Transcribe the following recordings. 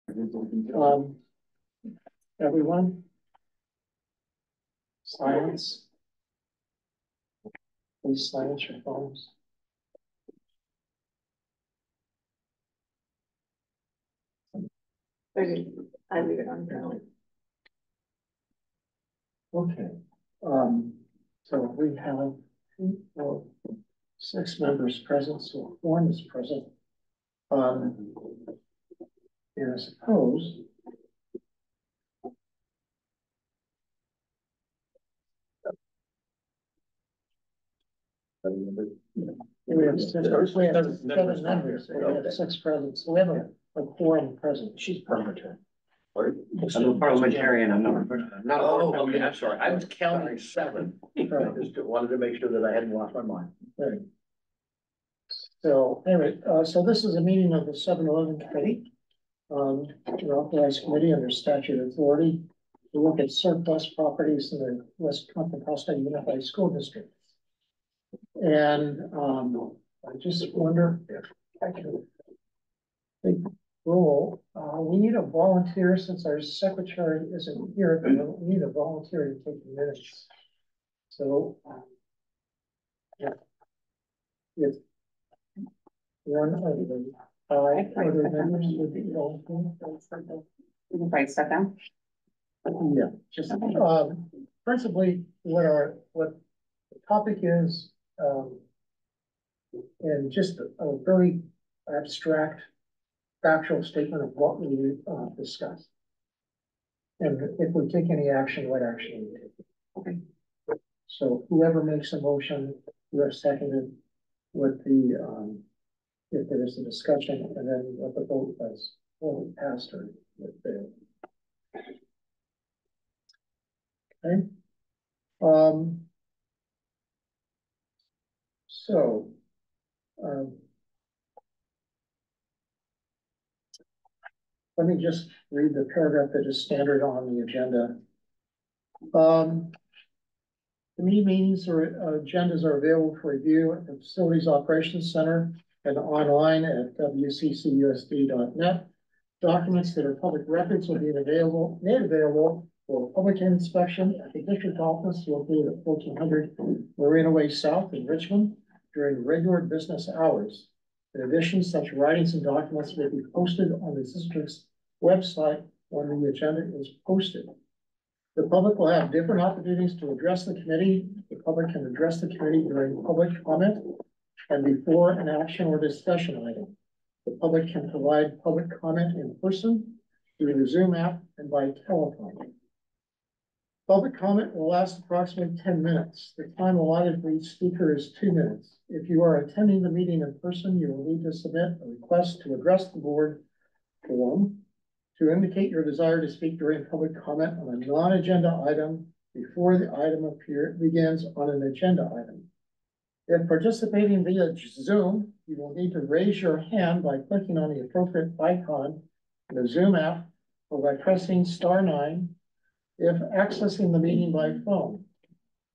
Um, everyone, silence. Please silence your phones. I leave it on now. Okay. So we have 6 members present, so 1 is present. And I suppose we have 7 members. We have 6 present. So we have a quorum present. She's parliamentarian. I'm a parliamentarian. I'm not. Okay, I'm sorry. I was counting 7. I just wanted to make sure that I hadn't lost my mind. Right. So anyway, so this is a meeting of the 7-Eleven committee. An authorized committee under statute authority to look at surplus properties in the West Contra Costa Unified School District. And I just wonder if I can take roll. We need a volunteer since our secretary isn't here, but we need a volunteer to take the minutes. So yeah. If one of the 5 other members would be helpful. You can probably step down. Yeah, just principally what the topic is, and just a very abstract factual statement of what we discussed. And if we take any action, what action we take. Okay. So whoever makes a motion, whoever seconded, with the if there is a discussion, and then what the vote was, what we passed or what failed. Okay. So let me just read the paragraph that is standard on the agenda. Committee meetings or agendas are available for review at the Facilities Operations Center and online at wccusd.net. Documents that are public records will be made available for public inspection at the district office located at 1400 Marina Way South in Richmond during regular business hours. In addition, such writings and documents will be posted on the district's website when the agenda is posted. The public will have different opportunities to address the committee. The public can address the committee during public comment and before an action or discussion item. The public can provide public comment in person, through the Zoom app, and by telephone. Public comment will last approximately 10 minutes. The time allotted for each speaker is 2 minutes. If you are attending the meeting in person, you will need to submit a request to address the board form to indicate your desire to speak during public comment on a non-agenda item before the item begins on an agenda item. If participating via Zoom, you will need to raise your hand by clicking on the appropriate icon in the Zoom app or by pressing *9 if accessing the meeting by phone.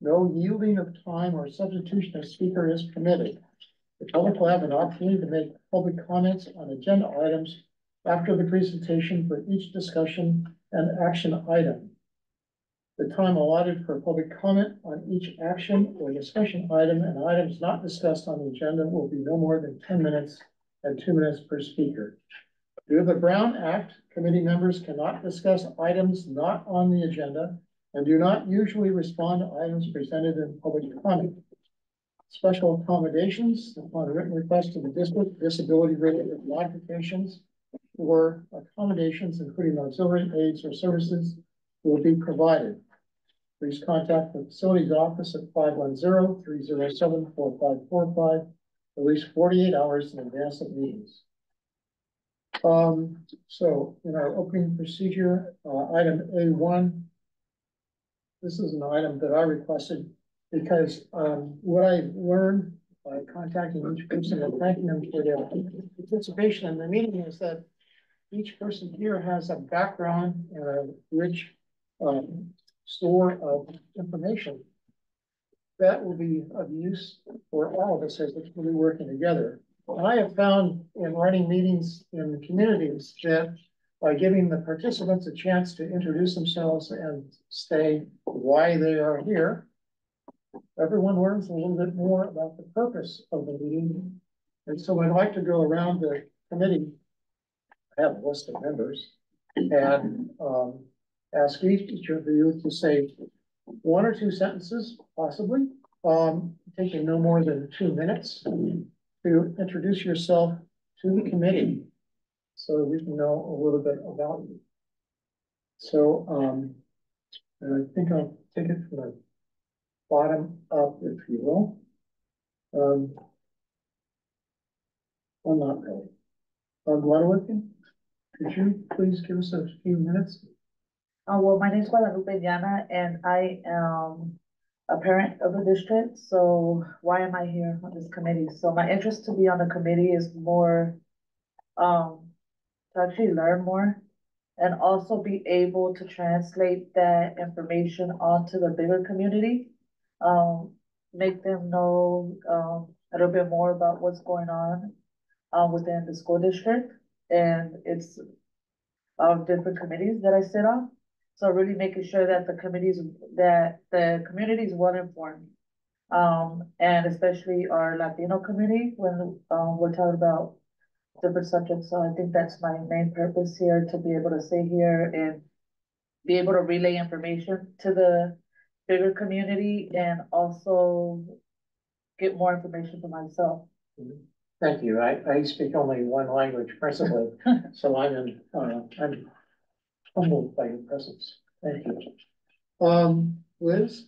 No yielding of time or substitution of speaker is permitted. The public will have an opportunity to make public comments on agenda items after the presentation for each discussion and action item. The time allotted for public comment on each action or discussion item and items not discussed on the agenda will be no more than 10 minutes and 2 minutes per speaker. Due to the Brown Act, committee members cannot discuss items not on the agenda and do not usually respond to items presented in public comment. Special accommodations upon written request of the district, disability-related modifications or accommodations, including auxiliary aids or services, will be provided. Please contact the facilities office at 510-307-4545 at least 48 hours in advance of meetings. So in our opening procedure, item A1, this is an item that I requested because what I learned by contacting each person and thanking them for their participation in the meeting is that each person here has a background and a rich store of information that will be of use for all of us as we're working together. And I have found in running meetings in the communities that by giving the participants a chance to introduce themselves and state why they are here. Everyone learns a little bit more about the purpose of the meeting. And so I'd like to go around the committee. I have a list of members and ask each of you to say one or two sentences, possibly, taking no more than 2 minutes to introduce yourself to the committee so we can know a little bit about you. So and I think I'll take it from the bottom up, if you will. Well, not really. Guadalupe, could you please give us a few minutes? Well, my name is Guadalupe Diana, and I am a parent of the district. So why am I here on this committee? So my interest to be on the committee is more to actually learn more and also be able to translate that information onto the bigger community. Make them know a little bit more about what's going on within the school district and its different committees that I sit on. So really making sure that the community is well informed. And especially our Latino community when we're talking about different subjects. So I think that's my main purpose here, to be able to sit here and be able to relay information to the bigger community and also get more information for myself. Thank you. I speak only one language principally, so I'm humbled by your presence. Thank you. Liz?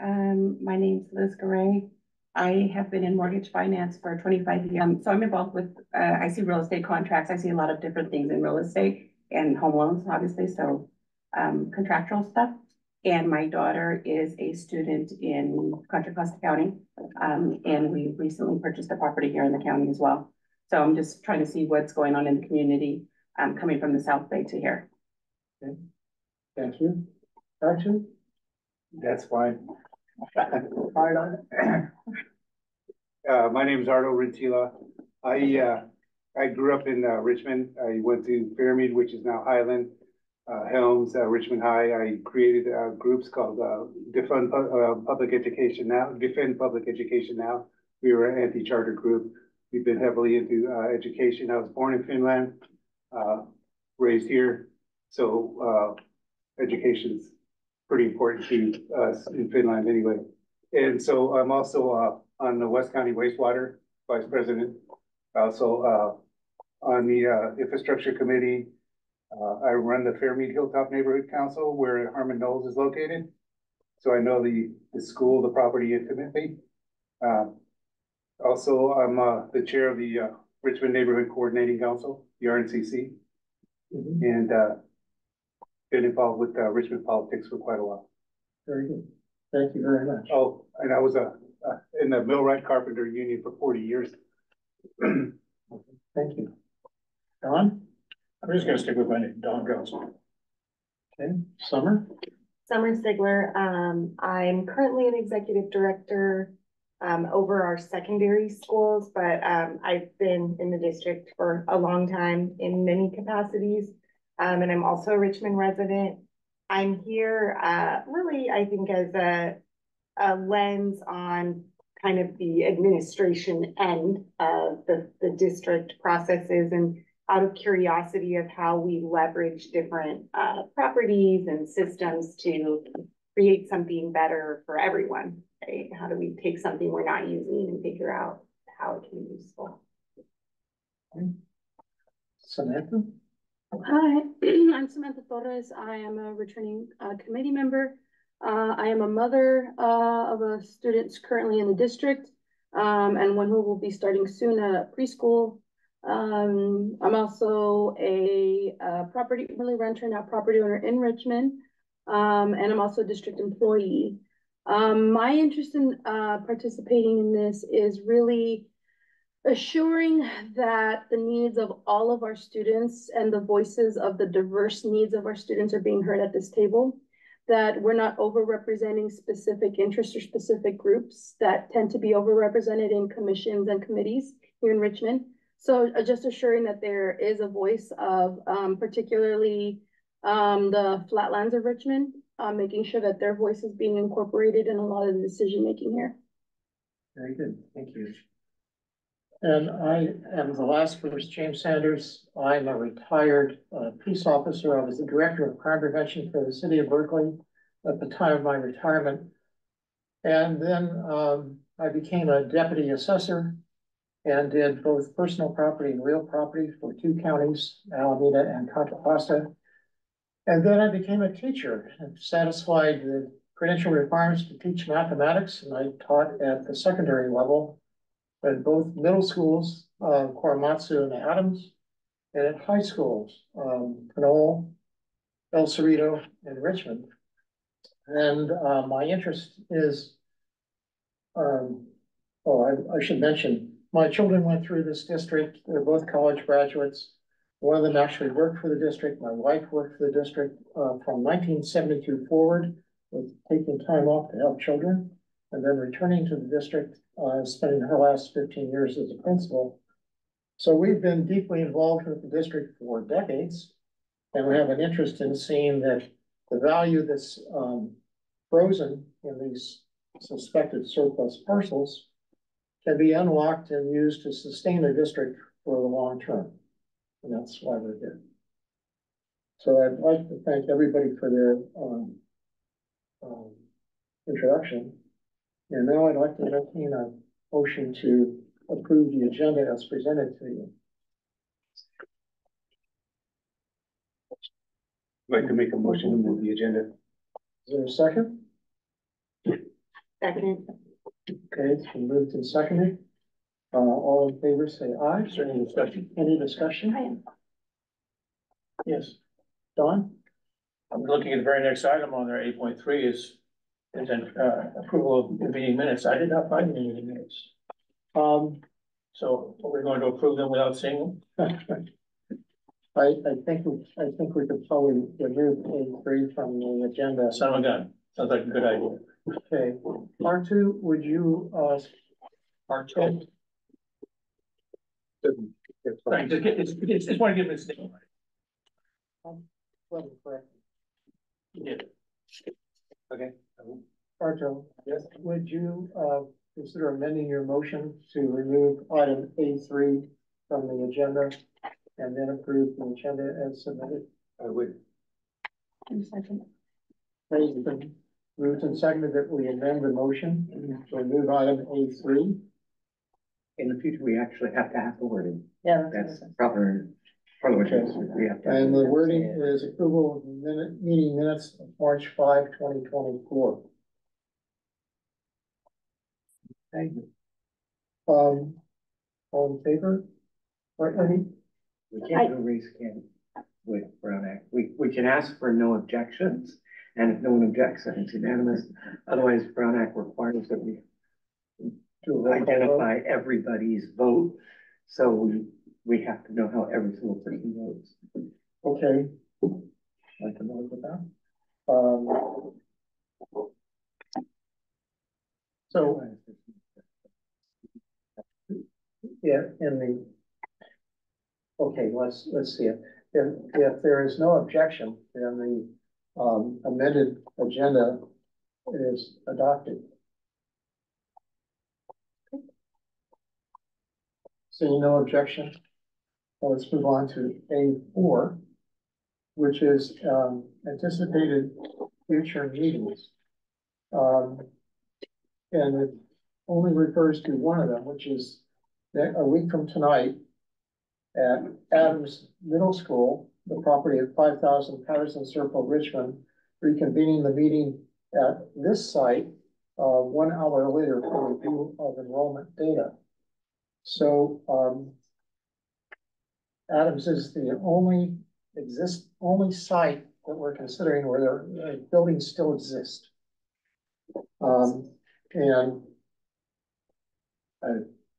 My name's Liz Garay. I have been in mortgage finance for 25 years. So I'm involved with, I see real estate contracts. I see a lot of different things in real estate and home loans, obviously. So contractual stuff. And my daughter is a student in Contra Costa County. And we recently purchased a property here in the county as well. So I'm just trying to see what's going on in the community, coming from the South Bay to here. Okay. Thank you. Archie? That's fine. Ardo? My name is Ardo Rentila. I grew up in Richmond. I went to Fairmead, which is now Highland, Helms, Richmond High. I created groups called Defend Public Education Now. We were an anti-charter group. We've been heavily into education. I was born in Finland, raised here. So education's pretty important to us in Finland anyway. And so I'm also on the West County Wastewater Vice President, also on the Infrastructure Committee. I run the Fairmead Hilltop Neighborhood Council where Harmon Knolls is located. So I know the school, the property intimately. Also, I'm the chair of the Richmond Neighborhood Coordinating Council, the RNCC, and been involved with Richmond politics for quite a while. Very good. Thank you very much. Oh, and I was in the Millwright Carpenter Union for 40 years. Thank you. Don? I'm just gonna stick with my name, Don Johnson. Okay. Summer? Summer Sigler. I'm currently an executive director over our secondary schools, but I've been in the district for a long time in many capacities. And I'm also a Richmond resident. I'm here really, I think, as a lens on kind of the administration end of the district processes, and out of curiosity of how we leverage different properties and systems to create something better for everyone, right? How do we take something we're not using and figure out how it can be useful? Okay. Samantha? Hi, I'm Samantha Torres. I am a returning committee member. I am a mother of a student currently in the district and one who will be starting soon at preschool. I'm also a property renter, not property owner in Richmond, and I'm also a district employee. My interest in participating in this is really assuring that the needs of all of our students and the voices of the diverse needs of our students are being heard at this table, that we're not overrepresenting specific interests or specific groups that tend to be overrepresented in commissions and committees here in Richmond. So just assuring that there is a voice of, particularly, the flatlands of Richmond, making sure that their voice is being incorporated in a lot of the decision making here. Very good, thank you. And I am the last first, James Sanders. I'm a retired peace officer. I was the director of crime prevention for the city of Berkeley at the time of my retirement. And then I became a deputy assessor and did both personal property and real property for 2 counties, Alameda and Contra Costa. And then I became a teacher and satisfied the credential requirements to teach mathematics, and I taught at the secondary level at both middle schools, Korematsu and Adams, and at high schools, Knoll, El Cerrito, and Richmond. And my interest is, I should mention, my children went through this district. They're both college graduates. One of them actually worked for the district. My wife worked for the district from 1972 forward, with taking time off to help children, and then returning to the district, spending her last 15 years as a principal. So we've been deeply involved with the district for decades, and we have an interest in seeing that the value that's frozen in these suspected surplus parcels can be unlocked and used to sustain the district for the long term. And that's why we're here. So I'd like to thank everybody for their introduction. And now I'd like to entertain a motion to approve the agenda as presented to you. I'd like to make a motion to move the agenda. Is there a second? Second. Okay, it's been moved and seconded. All in favor, say aye. Is there any discussion? Any discussion? I am. Yes. Don? I'm looking at the very next item on there, 8.3 is an approval of the meeting minutes. I did not find any meeting minutes. So we're going to approve them without seeing them? I think we could probably remove A3 from the agenda. Son of a gun. Sounds like a good idea. Okay, R2, would you, R2. Right, just want to give it its name. well, correct. Yeah. Okay. R2, yes, would you, consider amending your motion to remove item A3 from the agenda and then approve the agenda as submitted? I would. In a second. It's been moved and seconded that we amend the motion to remove item A3. In the future, we actually have to have the wording. Yeah. That's proper. We have to. And the wording is approval of meeting minutes of March 5, 2024. Thank you. All in favor? Or any? We can't do a raise can with Brown Act. We can ask for no objections, and if no one objects, then it's unanimous. Otherwise, Brown Act requires that we To identify everybody's vote. So we have to know how every single person votes. Okay. I can work with that. So, yeah, okay, let's see it. If there is no objection, then the amended agenda is adopted. Seeing no objection, well, let's move on to A4, which is anticipated future meetings. And it only refers to one of them, which is a week from tonight at Adams Middle School, the property at 5,000 Patterson Circle, Richmond, reconvening the meeting at this site 1 hour later for review of enrollment data. So Adams is the only site that we're considering where the buildings still exist. And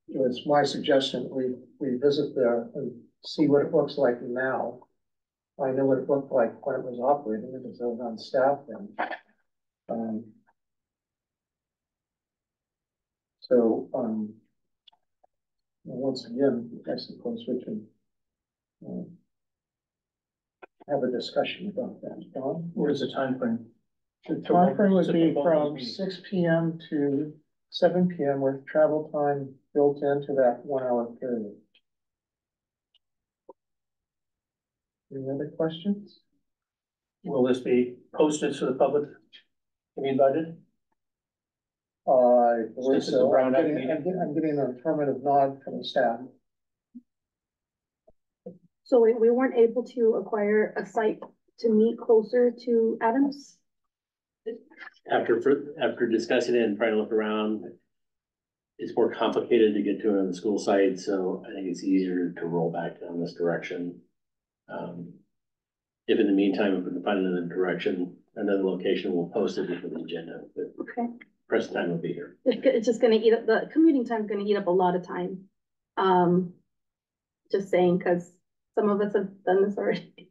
it's my suggestion we visit there and see what it looks like now. I know what it looked like when it was operating because I was on staff then. once again, I suppose we can have a discussion about that. Don? What is the time frame? The time frame would be Typical from meeting. 6 p.m. to 7 p.m. with travel time built into that 1 hour period. Any other questions? Will this be posted so the public can be invited? I believe Since it's a so. Brown Act meeting. I'm getting an affirmative nod from the staff. So we weren't able to acquire a site to meet closer to Adams? After discussing it and trying to look around, it's more complicated to get to it on the school site, so I think it's easier to roll back down this direction. If in the meantime, if we can find another direction, another location, we'll post it before the agenda, but Okay. press time will be here. It's just gonna eat up, the commuting time is gonna eat up a lot of time. Just saying, cause some of us have done this already.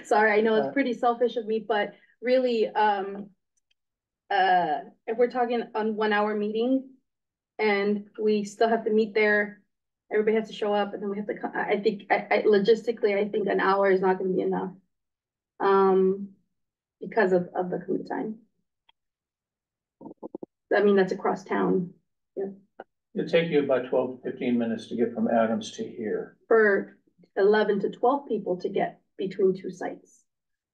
Sorry, I know it's pretty selfish of me, but really, if we're talking on 1 hour meeting and we still have to meet there, everybody has to show up and then we have to, I think, I logistically, I think an hour is not gonna be enough. Because of the commute time. I mean, that's across town It'll take you about 12 to 15 minutes to get from Adams to here. for 11 to 12 people to get between two sites.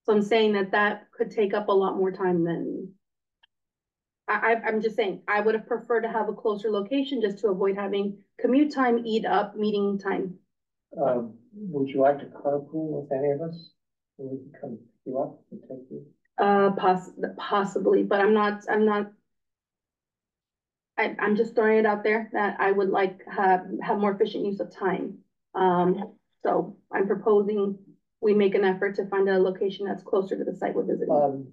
So I'm saying that could take up a lot more time than. I'm just saying, I would have preferred to have a closer location just to avoid having commute time eat up meeting time. Would you like to carpool with any of us? And we can come pick you up and take you. Possibly, but I'm just throwing it out there that I would like have more efficient use of time. So I'm proposing we make an effort to find a location that's closer to the site we're visiting.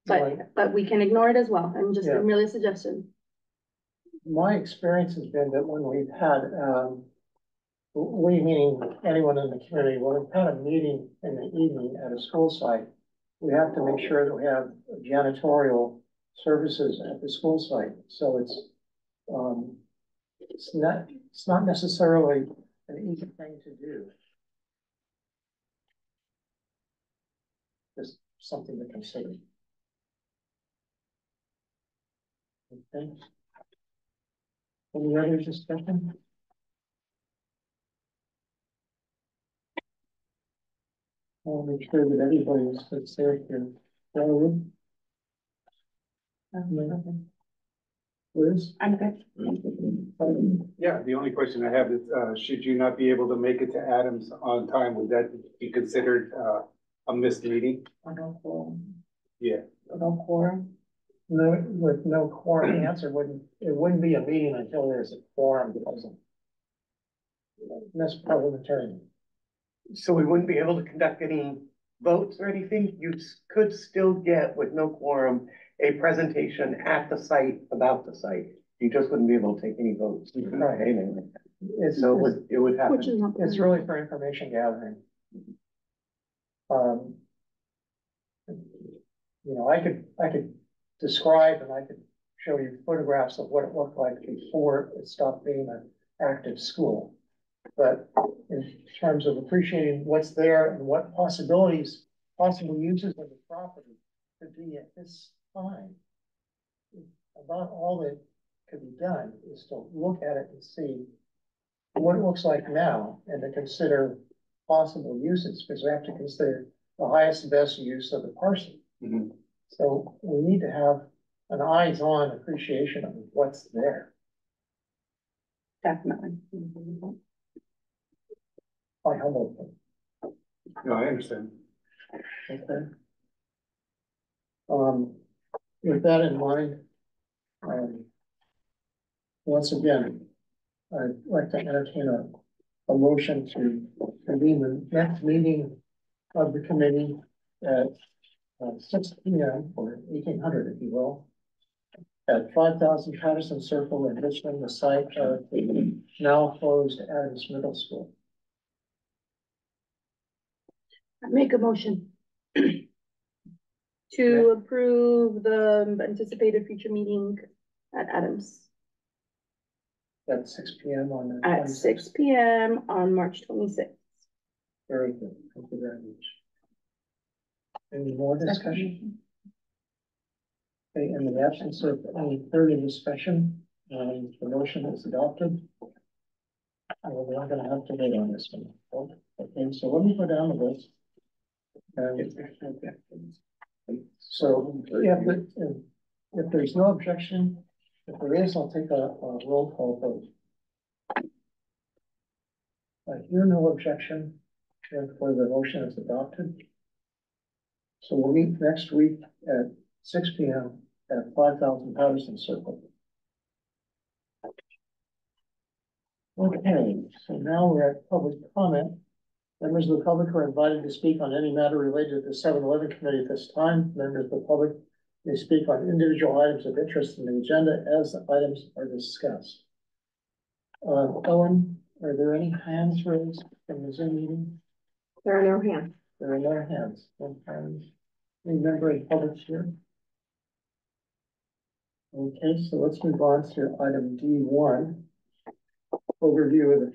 But we can ignore it as well. I'm just merely a suggestion. My experience has been that when we've had, we meaning anyone in the community, when we've had a meeting in the evening at a school site, we have to make sure that we have janitorial services at the school site. So it's not necessarily an easy thing to do. Just something to consider. Okay. Any other discussion? I'll make sure that everybody is safe here. Raoul? Liz? I'm good. Yeah, the only question I have is, should you not be able to make it to Adams on time, would that be considered, a missed meeting? No quorum. Yeah. No quorum? No, with no quorum, the answer it wouldn't be a meeting until there's a quorum because of miss parliamentarian. So we wouldn't be able to conduct any votes or anything? You could still get, with no quorum, a presentation at the site about the site. You just wouldn't be able to take any votes. Right. Anything. It's, So it would happen. Which is not. it's really for information gathering. You know, I could describe and I could show you photographs of what it looked like before it stopped being an active school. But in terms of appreciating what's there and what possible uses of the property could be at this time, about all that could be done is to look at it and see what it looks like now and to consider possible uses, because we have to consider the highest and best use of the parcel. Mhm. So we need to have an eyes-on appreciation of what's there. Definitely. My humble opinion. No, I understand. Okay. With that in mind, once again, I'd like to entertain a motion to convene the next meeting of the committee at 6 p.m. or 1800, if you will, at 5000 Patterson Circle in Richmond, the site of the now closed Adams Middle School. I make a motion to approve the anticipated future meeting at Adams. at 6 p.m. on the at 26th. 6 p.m. on March 26th. Very good. Thank you very much. Any more discussion? Okay, in the absence of any further discussion, the motion is adopted. We're not gonna have to vote on this one. Okay, so let me go down the list. So, yeah, but if there's no objection, if there is, I'll take a roll call vote. I hear no objection, therefore the motion is adopted. So we'll meet next week at 6 p.m. at 5000 Patterson Circle. Okay, so now we're at public comment. Members of the public are invited to speak on any matter related to the 7-Eleven committee at this time. Members of the public may speak on individual items of interest in the agenda as the items are discussed. Ellen, are there any hands raised from the Zoom meeting? There are no hands. There are no hands. No hands. Any member of the public here? Okay, so let's move on to item D1. Overview of the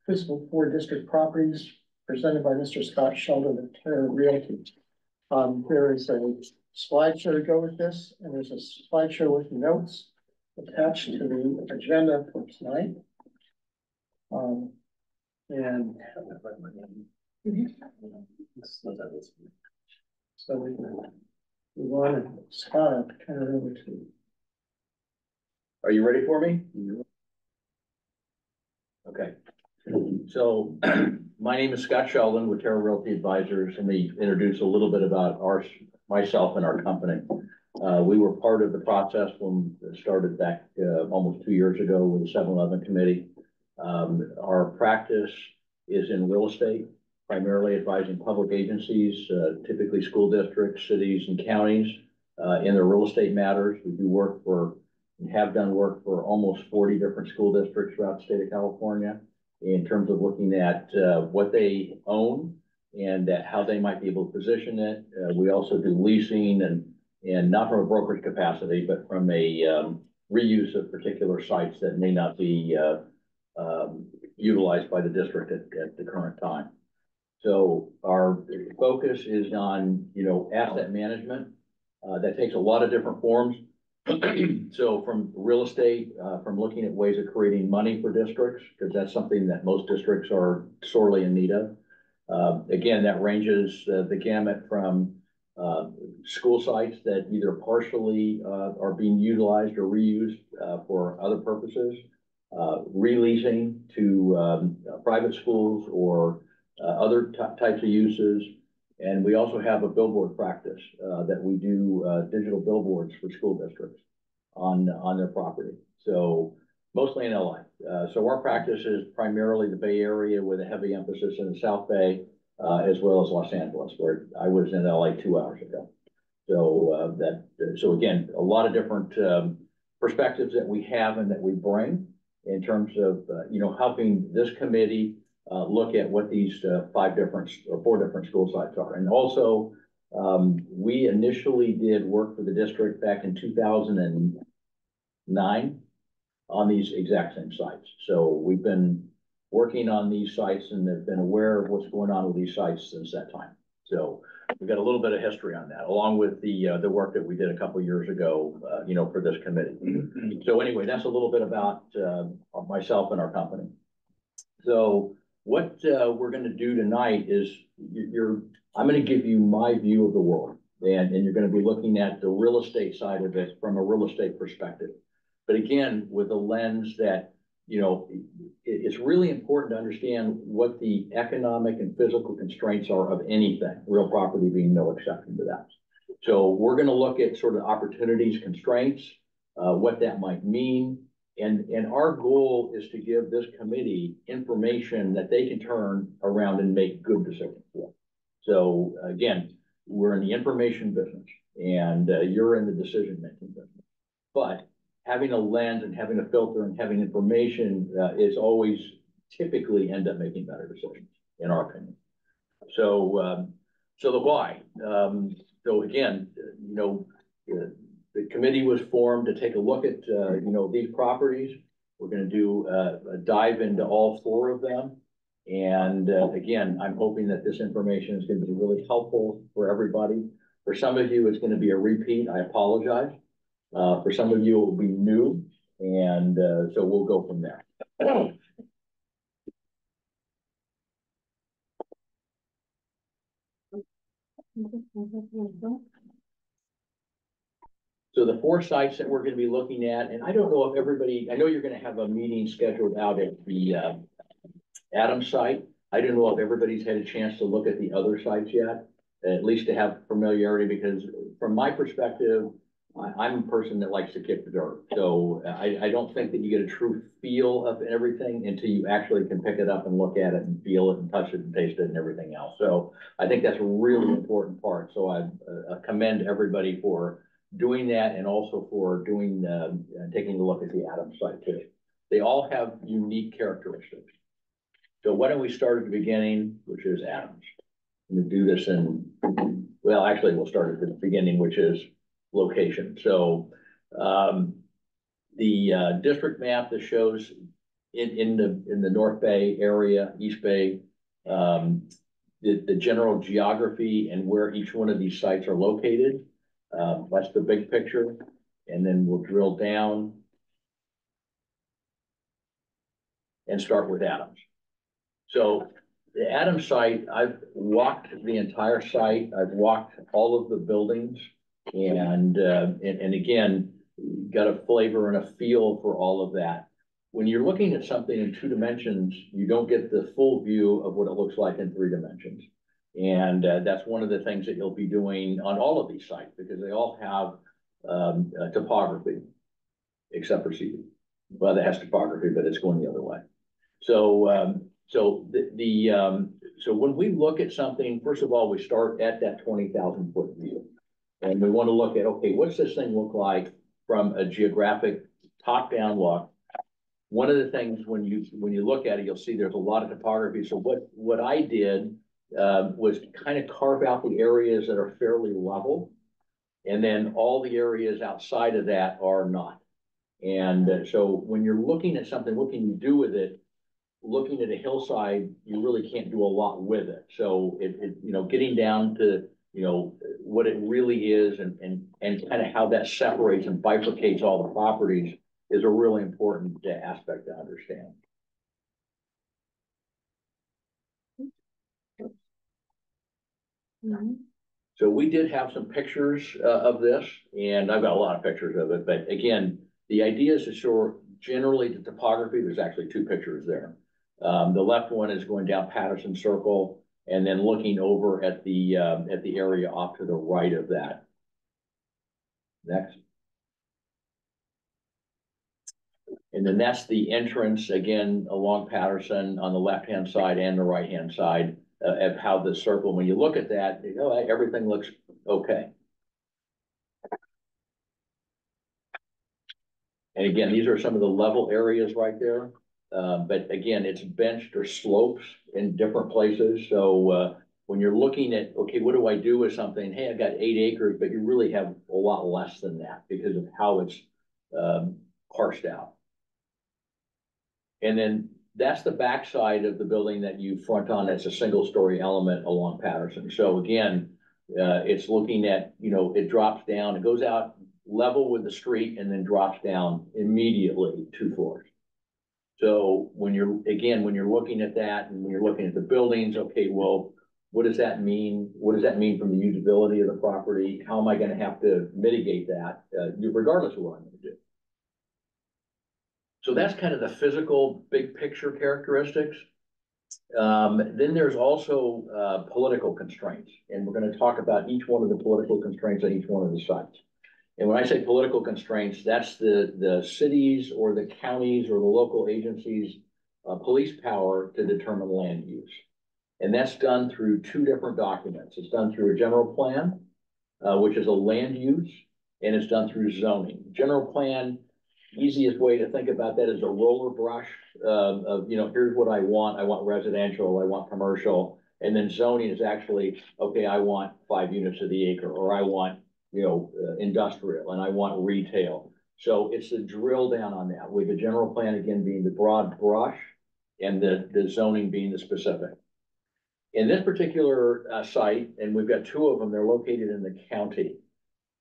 fiscal 4 district properties presented by Mr. Scott Sheldon of Terra Realty. There is a slideshow to go with this, and there's a slideshow with notes attached to the agenda for tonight. And so we can move on, and Scott, I'll turn it over to you. Are you ready for me? Okay. So my name is Scott Sheldon with Terra Realty Advisors. Let me introduce a little bit about myself and our company. We were part of the process when it started back almost 2 years ago with the 7-Eleven committee. Our practice is in real estate, primarily advising public agencies, typically school districts, cities, and counties in their real estate matters. We do work for and have done work for almost 40 different school districts throughout the state of California in terms of looking at what they own and how they might be able to position it. We also do leasing and not from a brokerage capacity, but from a reuse of particular sites that may not be utilized by the district at the current time. So our focus is on, asset management. That takes a lot of different forms. So from real estate, from looking at ways of creating money for districts, because that's something that most districts are sorely in need of. Again, that ranges the gamut from school sites that either partially are being utilized or reused for other purposes, releasing to private schools or other types of uses. And we also have a billboard practice that we do digital billboards for school districts on their property. So mostly in LA. So our practice is primarily the Bay Area with a heavy emphasis in the South Bay, as well as Los Angeles, where I was in LA 2 hours ago. So so again, a lot of different perspectives that we have and that we bring in terms of helping this committee look at what these 4 different school sites are. And also, we initially did work for the district back in 2009 on these exact same sites. So we've been working on these sites and have been aware of what's going on with these sites since that time. So we've got a little bit of history on that, along with the work that we did a couple of years ago, for this committee. So anyway, that's a little bit about myself and our company. So what we're going to do tonight is I'm going to give you my view of the world, and you're going to be looking at the real estate side of it from a real estate perspective. But again, with a lens that, it's really important to understand what the economic and physical constraints are of anything, real property being no exception to that. So we're going to look at sort of opportunities, constraints, what that might mean. And our goal is to give this committee information that they can turn around and make good decisions for. So again, we're in the information business and you're in the decision-making business. But having a lens and having a filter and having information is always typically end up making better decisions, in our opinion. So, so the why. So again, the committee was formed to take a look at, you know, these properties. We're gonna do a dive into all 4 of them. And again, I'm hoping that this information is gonna be really helpful for everybody. For some of you, it's gonna be a repeat. I apologize. For some of you, it will be new, and so we'll go from there. So the 4 sites that we're gonna be looking at, and I don't know if everybody, I know you're gonna have a meeting scheduled out at the Adams site. I don't know if everybody's had a chance to look at the other sites yet, at least to have familiarity, because from my perspective, I'm a person that likes to kick the dirt. So I don't think that you get a true feel of everything until you actually can pick it up and look at it and feel it and touch it and taste it and everything else. So I think that's a really important part. So I commend everybody for doing that, and also for doing, taking a look at the Adams site too. They all have unique characteristics. So why don't we start at the beginning, which is Adams. We'll do this in, well, actually, we'll start at the beginning, which is location. So the district map that shows in the North Bay area, East Bay, the general geography and where each one of these sites are located. That's the big picture. And then we'll drill down and start with Adams. So the Adams site, I've walked the entire site. I've walked all of the buildings, and again, got a flavor and a feel for all of that. When you're looking at something in 2 dimensions, you don't get the full view of what it looks like in 3 dimensions. And that's one of the things that you'll be doing on all of these sites, because they all have topography, except for CD. Well, that has topography, but it's going the other way. So so when we look at something, first of all, we start at that 20,000 foot view, and we want to look at, okay, what's this thing look like from a geographic top-down look? One of the things when you look at it, you'll see there's a lot of topography. So what I did was kind of carve out the areas that are fairly level, and then all the areas outside of that are not. And so when you're looking at something, what can you do with it? Looking at a hillside, you really can't do a lot with it. So you know, getting down to, you know, what it really is, and kind of how that separates and bifurcates all the properties is a really important aspect to understand. So we did have some pictures of this, and I've got a lot of pictures of it, but again, the idea is to show generally the topography. There's actually 2 pictures there. The left one is going down Patterson Circle, and then looking over at the area off to the right of that. Next. And then that's the entrance, again, along Patterson on the left-hand side and the right-hand side of how the circle, when you look at that, you know, everything looks okay. And again, these are some of the level areas right there. But again, it's benched or slopes in different places. So when you're looking at, okay, what do I do with something? Hey, I've got 8 acres, but you really have a lot less than that because of how it's parsed out. And then that's the backside of the building that you front on. That's a 1-story element along Patterson. So again, it's looking at, you know, it drops down, it goes out level with the street and then drops down immediately 2 floors. So when you're looking at that and when you're looking at the buildings, okay, well, what does that mean? What does that mean from the usability of the property? How am I going to have to mitigate that, regardless of what I'm going to do? So that's kind of the physical big picture characteristics. Then there's also political constraints, and we're going to talk about each one of the political constraints at each one of the sites. And when I say political constraints, that's the cities or the counties or the local agencies' police power to determine land use. And that's done through 2 different documents. It's done through a general plan, which is a land use, and it's done through zoning. General plan, easiest way to think about that is a roller brush of, you know, here's what I want residential, I want commercial. And then zoning is actually, okay, I want 5 units of the acre, or I want industrial, and I want retail. So it's a drill down on that, with the general plan again being the broad brush and the zoning being the specific. In this particular site, and we've got two of them, they're located in the county.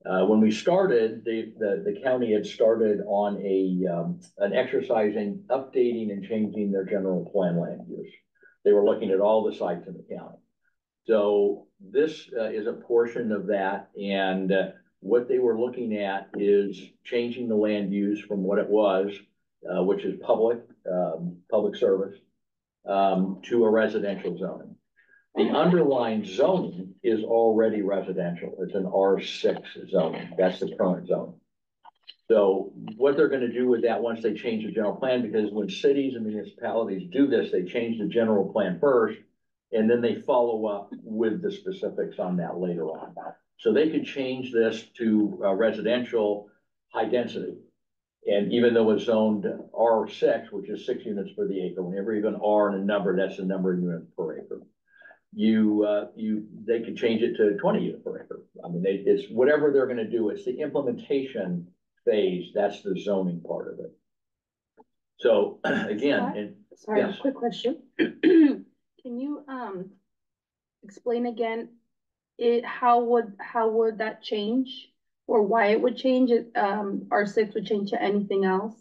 When we started, the county had started on an exercise in updating and changing their general plan land use. They were looking at all the sites in the county. So this is a portion of that, and what they were looking at is changing the land use from what it was, which is public service, to a residential zoning. The underlying zoning is already residential. It's an R6 zoning. That's the current zone. So what they're gonna do with that once they change the general plan, because when cities and municipalities do this, they change the general plan first, and then they follow up with the specifics on that later on. So they could change this to residential high density. And even though it's zoned R6, which is 6 units per the acre, whenever you have an R and a number, that's the number of units per acre. They could change it to 20 units per acre. I mean, it's whatever they're gonna do. It's the implementation phase. That's the zoning part of it. So again, Sorry, yes. quick question. Can you, explain again, how would that change? Or why it would change it, R6 would change to anything else?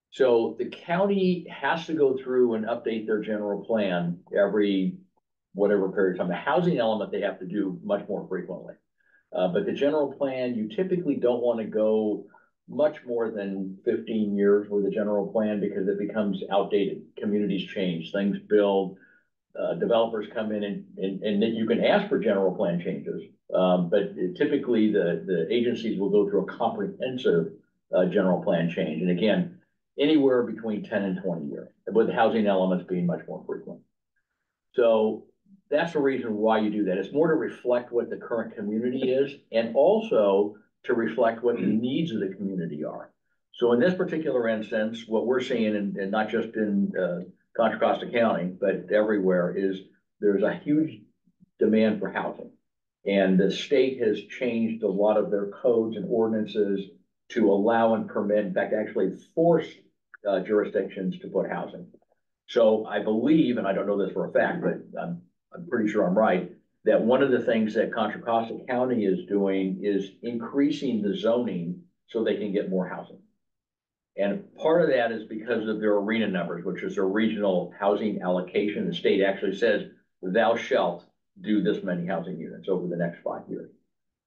So the county has to go through and update their general plan every whatever period of time. The housing element they have to do much more frequently. But the general plan, you typically don't want to go much more than 15 years with the general plan because it becomes outdated. Communities change, things build, developers come in and then you can ask for general plan changes. But typically the agencies will go through a comprehensive general plan change. And again, anywhere between 10 and 20 years, with the housing elements being much more frequent. So that's the reason why you do that. It's more to reflect what the current community is and also to reflect what the needs of the community are. So in this particular instance, what we're seeing, and not just in Contra Costa County, but everywhere, is there's a huge demand for housing. And the state has changed a lot of their codes and ordinances to allow and permit, in fact, actually force jurisdictions to put housing. So I believe, and I don't know this for a fact, but I'm pretty sure I'm right, that one of the things that Contra Costa County is doing is increasing the zoning so they can get more housing. And part of that is because of their arena numbers, which is their regional housing allocation. The state actually says, thou shalt do this many housing units over the next 5 years.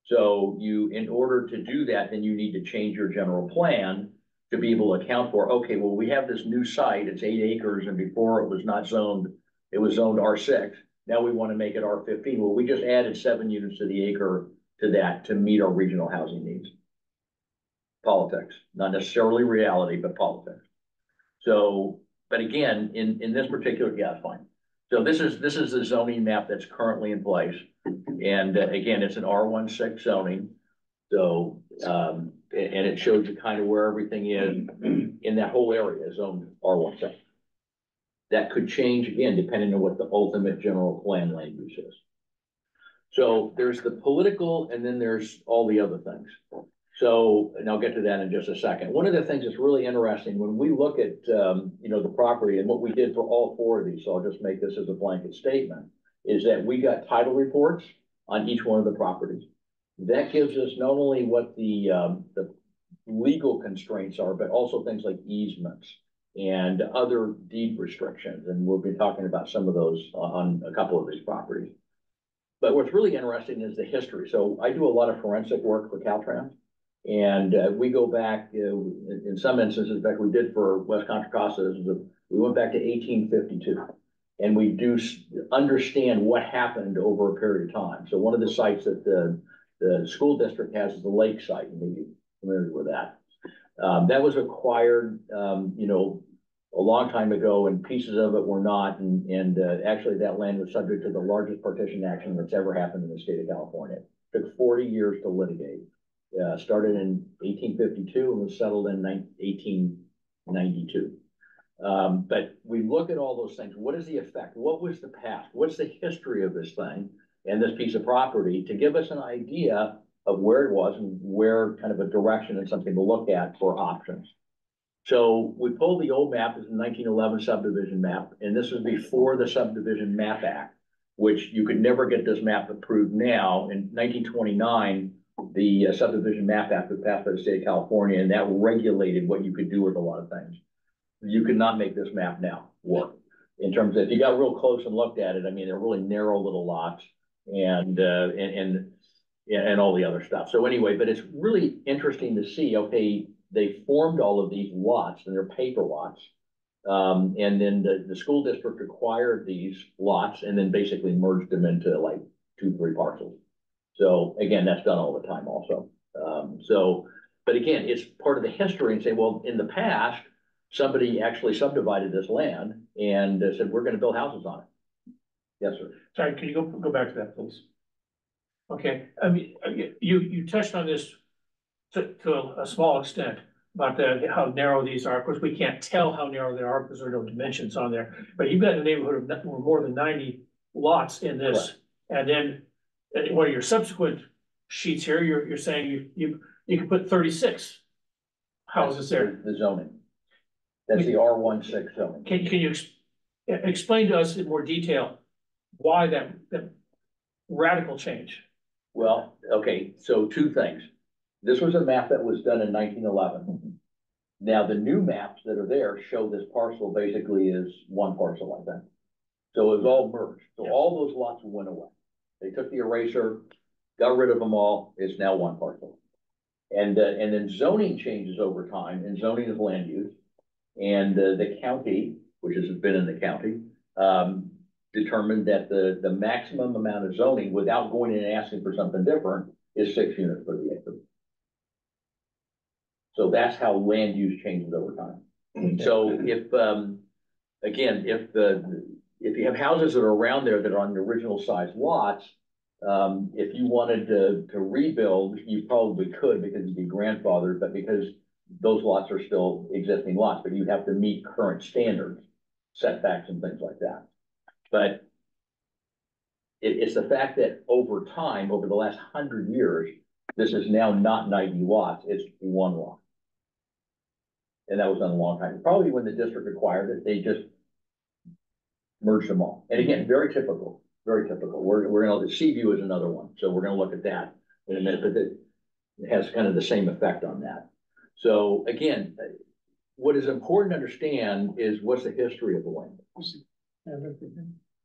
So in order to do that, then you need to change your general plan to be able to account for, okay, well, we have this new site, it's 8 acres, and before it was not zoned, it was zoned R6. Now we want to make it R15. Well, we just added 7 units to the acre to that to meet our regional housing needs. Politics, not necessarily reality, but politics. So, but again, in this particular, yeah, fine. So this is the zoning map that's currently in place. And again, it's an R16 zoning. So, and it shows you kind of where everything is in that whole area is zoned R16. That could change again, depending on what the ultimate general plan land use is. So there's the political, and then there's all the other things. So, and I'll get to that in just a second. One of the things that's really interesting when we look at, the property and what we did for all 4 of these, so I'll just make this as a blanket statement, is that we got title reports on each one of the properties. That gives us not only what the legal constraints are, but also things like easements and other deed restrictions. And we'll be talking about some of those on a couple of these properties. But what's really interesting is the history. So I do a lot of forensic work for Caltrans. And we go back, in some instances, in fact, we did for West Contra Costa, we went back to 1852. And we do understand what happened over a period of time. So one of the sites that the school district has is the lake site, and maybe you're familiar with that. That was acquired, a long time ago, and pieces of it were not. And actually, that land was subject to the largest partition action that's ever happened in the state of California. It took 40 years to litigate. Started in 1852 and was settled in 1892. But we look at all those things. What is the effect? What was the past? What's the history of this thing and this piece of property to give us an idea of where it was and where kind of a direction and something to look at for options. So we pulled the old map, it's a 1911 subdivision map, and this was before the Subdivision Map Act, which you could never get this map approved now. In 1929, the Subdivision Map Act was passed by the state of California, and that regulated what you could do with a lot of things. You could not make this map now work. In terms of, if you got real close and looked at it, I mean, they're really narrow little lots and all the other stuff. So anyway, but it's really interesting to see, okay, they formed all of these lots and they're paper lots. And then the school district acquired these lots and then basically merged them into like 2-3 parcels. So again, that's done all the time also. But again, it's part of the history and say, well, in the past, somebody actually subdivided this land and said, we're gonna build houses on it. Yes, sir. Sorry, can you go back to that, please? Okay, I mean, you touched on this to a small extent about how narrow these are. Of course, we can't tell how narrow they are because there are no dimensions on there. But you've got a neighborhood of more than 90 lots in this. Correct. And then one of your subsequent sheets here, you're saying you can put 36 houses there. The zoning. That's the R16 zoning. Can you explain to us in more detail why that radical change? Well, okay, so 2 things. This was a map that was done in 1911. Now, the new maps that are there show this parcel basically is one parcel like that. So it was all merged. So all those lots went away. They took the eraser, got rid of them all. It's now one parcel. And then zoning changes over time, and zoning is land use. And the county, which has been in the county, determined that the maximum amount of zoning without going in and asking for something different is 6 units per the acre. So that's how land use changes over time. So if, again, if you have houses that are around there that are on the original size lots, if you wanted to rebuild, you probably could because you'd be grandfathered, but because those lots are still existing lots, but you have to meet current standards, setbacks and things like that. But it's the fact that over time, over the last 100 years, this is now not 90 lots, it's 1 lot. And that was done a long time. Probably when the district acquired it, they just merged them all. And again, very typical, very typical. We're gonna, Seaview is another one. So we're gonna look at that in a minute, but it has kind of the same effect on that. So again, what is important to understand is what's the history of the land.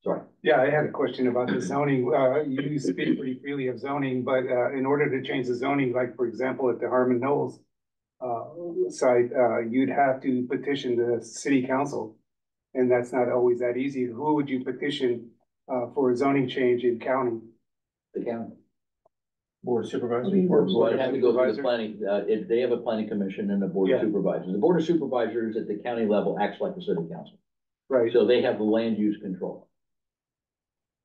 Sorry. Yeah, I had a question about the zoning. You speak pretty freely of zoning, but in order to change the zoning, like for example, at the Harmon Knolls site, you'd have to petition the city council. And that's not always that easy. Who would you petition for a zoning change in county? The county. Board of Supervisors. Well, it had to go through the planning, they have a planning commission and a board of supervisors. The board of supervisors at the county level acts like the city council. Right. So they have the land use control.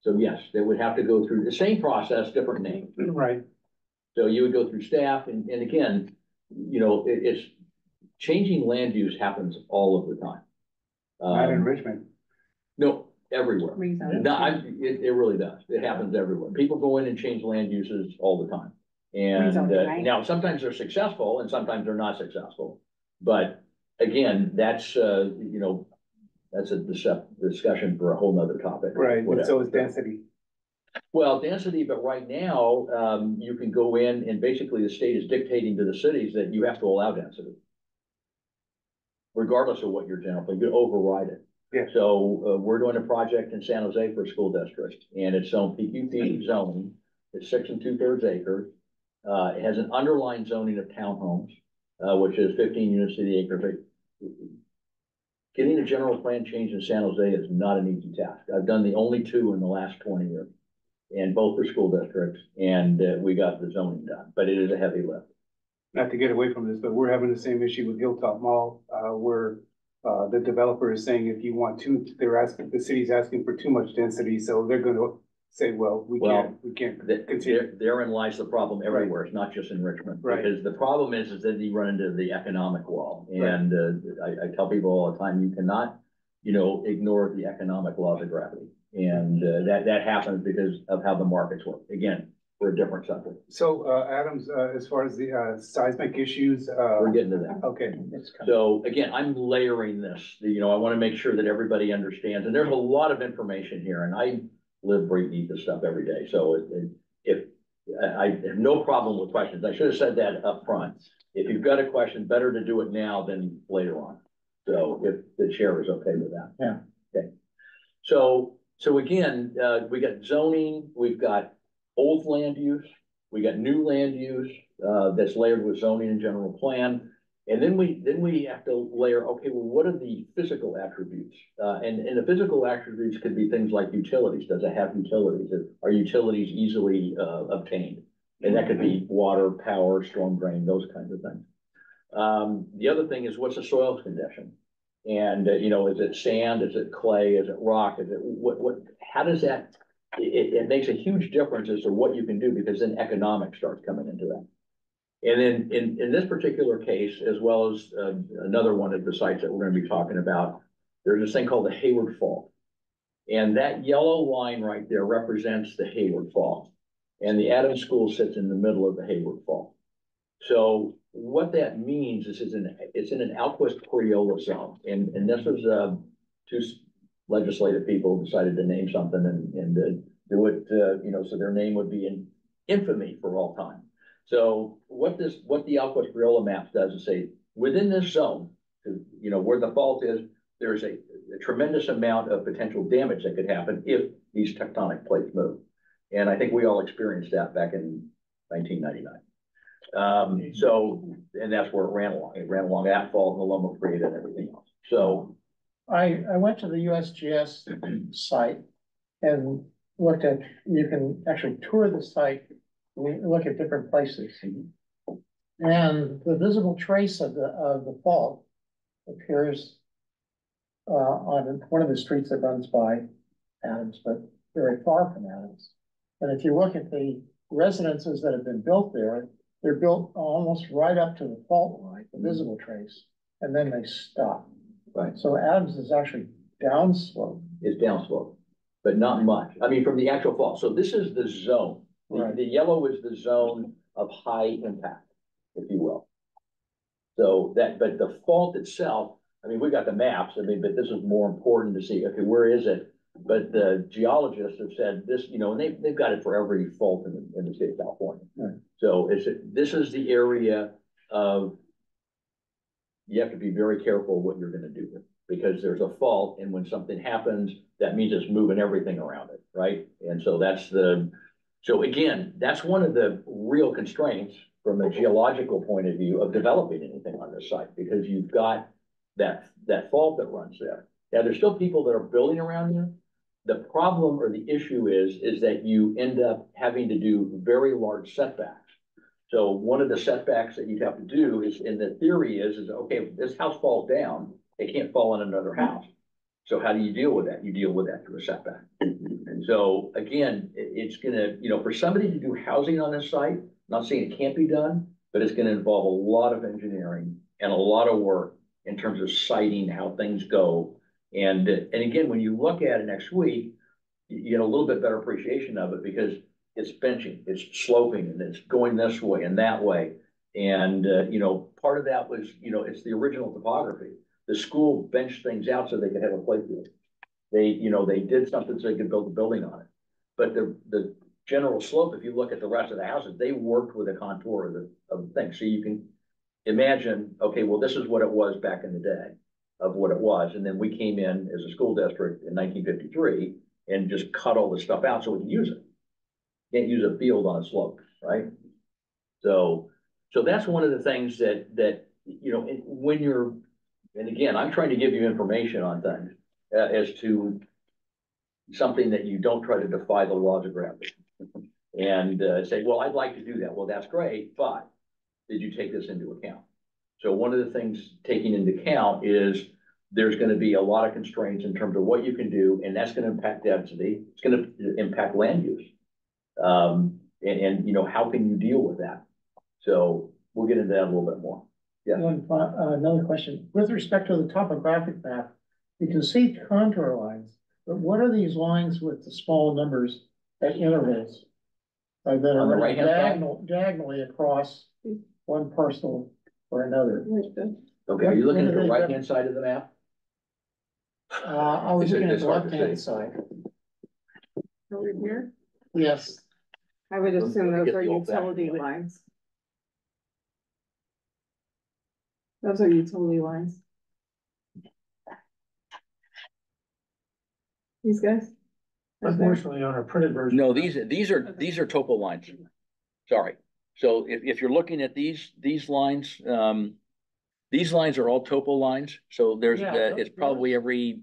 So yes, they would have to go through the same process, different name. Right. So you would go through staff and again, you know, it's changing land use happens all of the time. Not in Richmond. No, everywhere. Rezoning. No, it really does. It happens everywhere. People go in and change land uses all the time. And Rezoning, right? now sometimes they're successful and sometimes they're not successful. But again, that's, you know, that's a discussion for a whole nother topic. Right, Whatever. so is density. Well, density, but right now, you can go in and basically the state is dictating to the cities that you have to allow density. Regardless of what your general plan, you override it. Yeah. So we're doing a project in San Jose for a school district and it's zone PQP zoning. It's 6 2/3 acres. It has an underlying zoning of townhomes, which is 15 units to the acre. Getting a general plan change in San Jose is not an easy task. I've done the only 2 in the last 20 years. And both are school districts and we got the zoning done, but it is a heavy lift. Not to get away from this, but we're having the same issue with Hilltop Mall, where the developer is saying if you want to, the city's asking for too much density, so they're gonna say, well, we can't continue. Therein lies the problem everywhere. It's not just in Richmond. Right. Because the problem is that you run into the economic wall. And I tell people all the time, you cannot, you know, ignore the economic laws of gravity. And that happens because of how the markets work. Again, for a different subject. So, Adams, as far as the seismic issues, We're getting to that. okay, It's coming. So again, I'm layering this, you know, I want to make sure that everybody understands, and there's a lot of information here, and I live, breathe, eat this stuff every day, so if, I have no problem with questions, I should have said that up front. If you've got a question, better to do it now than later on. So if the chair is okay with that. Yeah. Okay. So again, we got zoning, we've got old land use, we got new land use, that's layered with zoning and general plan. And then we have to layer, okay, well, what are the physical attributes? And the physical attributes could be things like utilities. Does it have utilities? Are utilities easily obtained? And that could be water, power, storm drain, those kinds of things. The other thing is, what's the soil condition? And, you know, is it sand? Is it clay? Is it rock? Is it how does that, it makes a huge difference as to what you can do, because then economics starts coming into that. And then in this particular case, as well as another one of the sites that we're going to be talking about, there's this thing called the Hayward Fault. And that yellow line right there represents the Hayward Fault. And the Adams School sits in the middle of the Hayward Fault. So what that means is it's in an Alquist-Coriola zone. And this was two legislative people decided to name something and do it, you know, so their name would be in infamy for all time. So what the Alquist-Coriola map does is say, within this zone, you know, where the fault is, there's a tremendous amount of potential damage that could happen if these tectonic plates move. And I think we all experienced that back in 1999. And that's where it ran along. It ran along that fault and the Loma Prieta and everything else. So I went to the USGS site and looked at, you can actually tour the site, and look at different places. And the visible trace of the fault appears on one of the streets that runs by Adams, but very far from Adams. And if you look at the residences that have been built there, they're built almost right up to the fault line, the visible trace, and then they stop. Right. So Adams is actually downslope. it's downslope, but not much. I mean, from the actual fault. So this is the zone. Right. The yellow is the zone of high impact, if you will. So that, but the fault itself, I mean, we got the maps, I mean, but this is more important to see, okay, where is it? But the geologists have said this, you know, and they've got it for every fault in the state of California. Right. So this is the area of, you have to be very careful what you're gonna do, because there's a fault, and when something happens, that means it's moving everything around it, right? And so so again, that's one of the real constraints from a geological point of view of developing anything on this site, because you've got that fault that runs there. Now, there's still people that are building around there. The problem or the issue is that you end up having to do very large setbacks. So one of the setbacks that you'd have to do is, in the theory is okay, if this house falls down, it can't fall in another house. So how do you deal with that? You deal with that through a setback. And so again, it's gonna, you know, for somebody to do housing on this site, I'm not saying it can't be done, but it's gonna involve a lot of engineering and a lot of work in terms of siting how things go. And again, when you look at it next week, you get a little bit better appreciation of it, because it's benching, it's sloping, and it's going this way and that way. And, you know, part of that was, you know, it's the original topography. The school benched things out so they could have a playfield. They did something so they could build a building on it. But the general slope, if you look at the rest of the houses, they worked with a contour of the thing. So you can imagine, okay, well, this is what it was back in the day of what it was. And then we came in as a school district in 1953 and just cut all this stuff out so we can use it. Can't use a field on a slope, right? So that's one of the things that you know, when you're, and again, I'm trying to give you information on things as to something that you don't try to defy the laws of gravity and say, well, I'd like to do that. Well, that's great, but did you take this into account? So one of the things taking into account is there's going to be a lot of constraints in terms of what you can do, and that's going to impact density. It's going to impact land use. And you know, how can you deal with that? So we'll get into that a little bit more. Yeah. Another question, with respect to the topographic map, you can see contour lines, but what are these lines with the small numbers at intervals? that are On the running right-hand side? diagonally across one parcel or another. Okay, are you looking at the What are they- right-hand side of the map? I was Is it- looking at it's the hard to left-hand see. side. Over here, Yes, I would assume Get those are the old utility fashioned way. lines. Those are utility lines. These guys? Unfortunately, on our printed version. No, these are topo lines. Sorry. So if you're looking at these lines, these lines are all topo lines. So there's, Yeah, it's probably every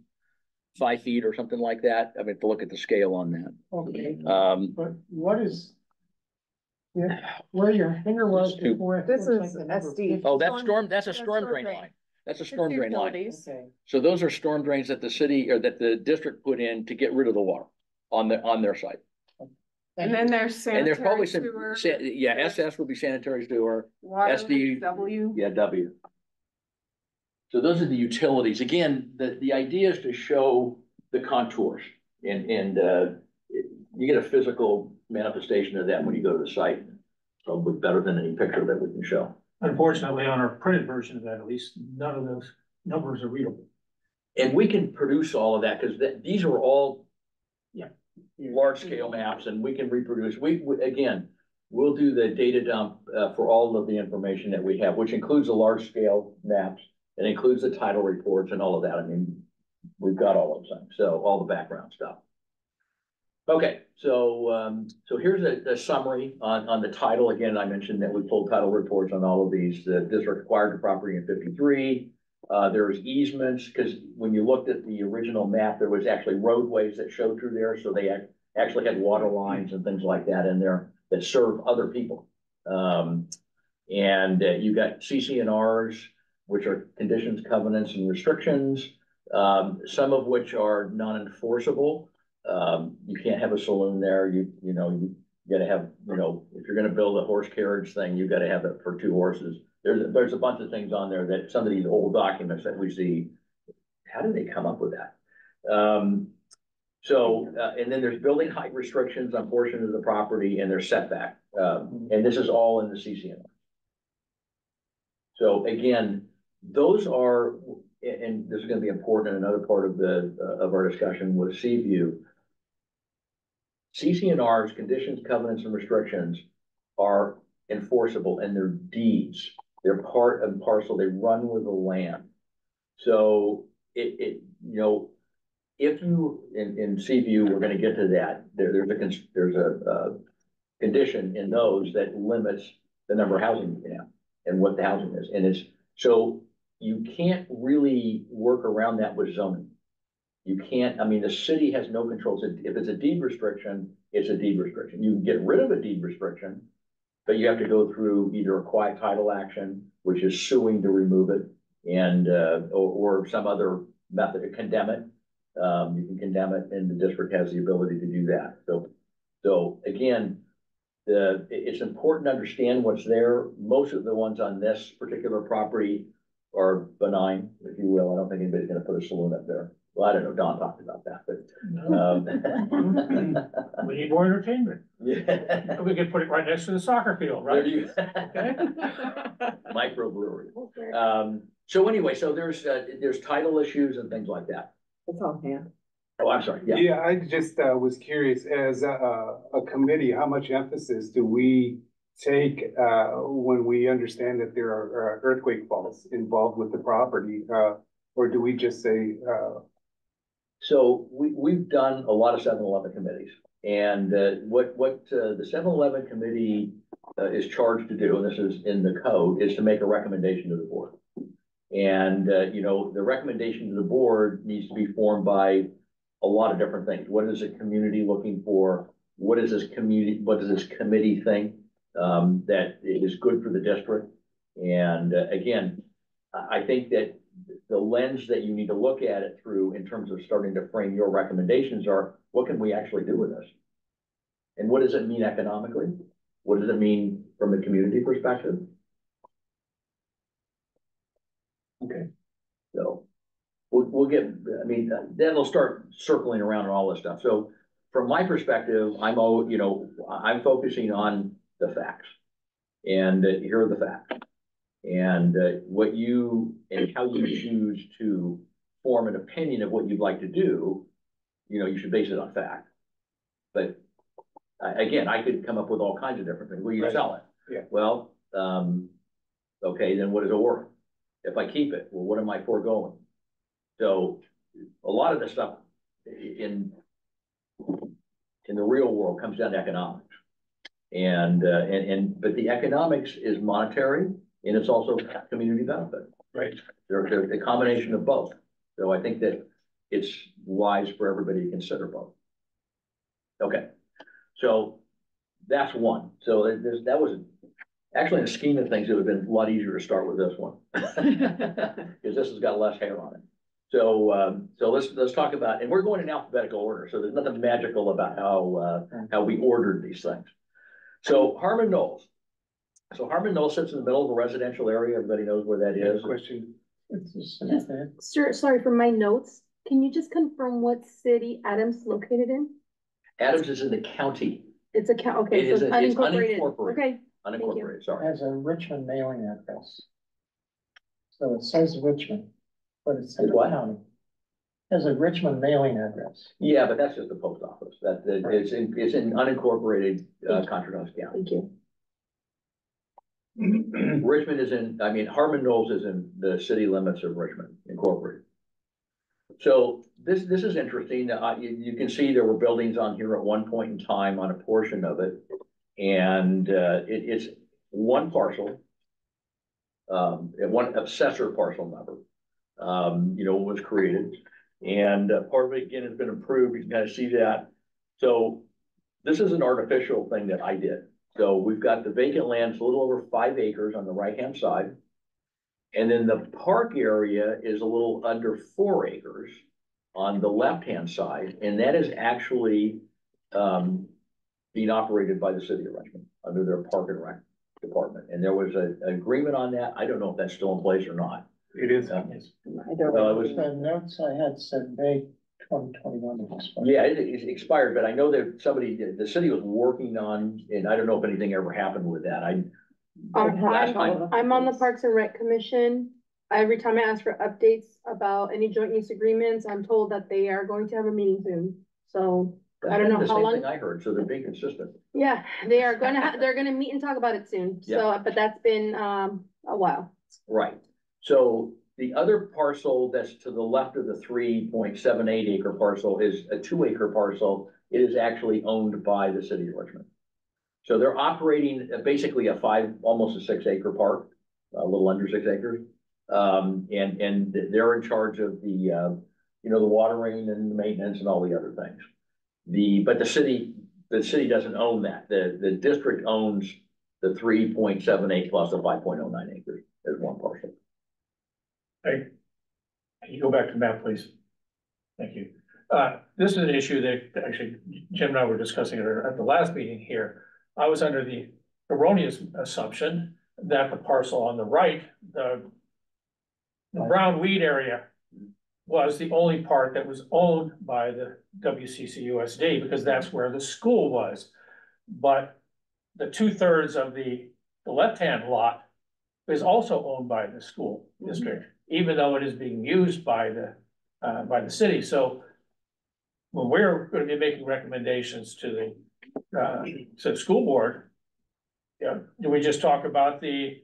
5 feet or something like that. I mean, to look at the scale on that. okay, Um, but what is? Yeah, where your finger was It's two- before. it This looks is like the number SD. 50. oh, that's a storm storm drain drain. line. That's a storm drain line. Utilities. Okay, So those are storm drains that the city or that the district put in to get rid of the water on their site. And then there's And there's probably sanitary some, sewer. yeah, SS would be sanitary sewer, Water, SD. W. yeah, W. So those are the utilities. Again, the idea is to show the contours and you get a physical manifestation of that when you go to the site. Probably better than any picture that we can show. Unfortunately, on our printed version of that, at least, none of those numbers are readable. And we can produce all of that because these are all Yeah. large scale maps and we can reproduce. Again, we'll do the data dump for all of the information that we have, which includes the large scale maps. It includes the title reports and all of that. I mean, we've got all of them, so all the background stuff. Okay, so here's a summary on the title. Again, I mentioned that we pulled title reports on all of these. The district acquired the property in 53. There's easements, because when you looked at the original map, there was actually roadways that showed through there, so they actually had water lines and things like that in there that serve other people. You got CC&Rs, which are conditions, covenants, and restrictions, some of which are non-enforceable. You can't have a saloon there. You gotta have, if you're gonna build a horse carriage thing, you gotta have it for 2 horses. There's a bunch of things on there that some of these old documents that we see, how did they come up with that? And then there's building height restrictions on portions of the property and their setback. And this is all in the CCN. So again, those are, and this is gonna be important in another part of our discussion with Seaview. CC&Rs, conditions, covenants, and restrictions are enforceable and they're deeds. They're part and parcel, they run with the land. So if you, in Seaview, we're gonna get to that, there's a condition in those that limits the number of housing you can have and what the housing is. And so you can't really work around that with zoning. You can't, I mean, the city has no control. If it's a deed restriction, it's a deed restriction. You can get rid of a deed restriction, but you have to go through either a quiet title action, which is suing to remove it, and or some other method to condemn it. You can condemn it, and the district has the ability to do that. So again, it's important to understand what's there. Most of the ones on this particular property are benign, if you will. I don't think anybody's gonna put a saloon up there. Well, I don't know, Don talked about that, but. We need more entertainment. Yeah. We could put it right next to the soccer field, There right? you. Okay. Microbrewery. So anyway, so there's title issues and things like that. It's all hand. Oh, I'm sorry, yeah. Yeah, I just was curious, as a committee, how much emphasis do we take when we understand that there are earthquake faults involved with the property? Or do we just say, So we've done a lot of 7-Eleven committees. And what the 7-Eleven committee is charged to do, and this is in the code, is to make a recommendation to the board. And the recommendation to the board needs to be formed by a lot of different things. What is the community looking for? What does this committee think that is good for the district? And again, I think that the lens that you need to look at it through in terms of starting to frame your recommendations are, what can we actually do with this? And what does it mean economically? What does it mean from a community perspective? Okay, so we'll get, I mean, then they'll start circling around and all this stuff. So from my perspective, I'm focusing on the facts. And here are the facts. And what you, and how you choose to form an opinion of what you'd like to do, you should base it on fact. But again, I could come up with all kinds of different things. Will you sell it? Yeah. Well, okay, then what is it worth? If I keep it, well, what am I foregoing? So a lot of this stuff in the real world comes down to economics. But the economics is monetary and it's also community benefit. Right. They're a combination of both. So I think that it's wise for everybody to consider both. Okay, so that's one. So that was actually, in the scheme of things, it would have been a lot easier to start with this one because this has got less hair on it. So let's talk about, and we're going in alphabetical order. So there's nothing magical about how we ordered these things. So Harmon Knolls. So Harmon Knolls sits in the middle of a residential area. Everybody knows where that is. Question. Sir, sorry, for my notes, can you just confirm what city Adams located in? Adams is in the county. It's a count, okay, It so is it's unincorporated. unincorporated. Okay, Unincorporated, sorry. Has a Richmond mailing address. So it says Richmond, but it's in It's the what? county. Has a Richmond mailing address. Yeah, but that's just the post office. It's in unincorporated Contra Costa County. thank you. Richmond is Harmon Knolls is in the city limits of Richmond Incorporated. So this is interesting. You can see there were buildings on here at one point in time on a portion of it. And it's one parcel, one assessor parcel number, was created. And part of it, again, has been approved. You can kind of see that. So this is an artificial thing that I did. So we've got the vacant land, it's a little over 5 acres on the right-hand side. And then the park area is a little under 4 acres on the left-hand side. And that is actually being operated by the city of Richmond under their park and rec department. And there was an agreement on that. I don't know if that's still in place or not. It is. I don't Well, it was, The notes I had said May 2021. yeah, it expired, but I know that the city was working on, and I don't know if anything ever happened with that. Last time, I'm on the Parks and Rec Commission. Every time I ask for updates about any joint use agreements, I'm told that they are going to have a meeting soon. So I don't know the how same long. thing I heard, so they're being consistent. Yeah, they are gonna they're gonna meet and talk about it soon. So, but that's been a while. Right. So the other parcel that's to the left of the 3.78 acre parcel is a 2 acre parcel. It is actually owned by the city of Richmond. So they're operating basically almost a 6 acre park, a little under 6 acres. And they're in charge of the watering and the maintenance and all the other things. But the city doesn't own that. The district owns the 3.78 plus the 5.09 acres as one parcel. Hey, can you go back to the map, please? Thank you. This is an issue that actually Jim and I were discussing at the last meeting here. I was under the erroneous assumption that the parcel on the right, the brown weed area, was the only part that was owned by the WCCUSD because that's where the school was. But the 2/3 of the left-hand lot is also owned by the school district, even though it is being used by the city. So when we're going to be making recommendations to the school board, do we just talk about the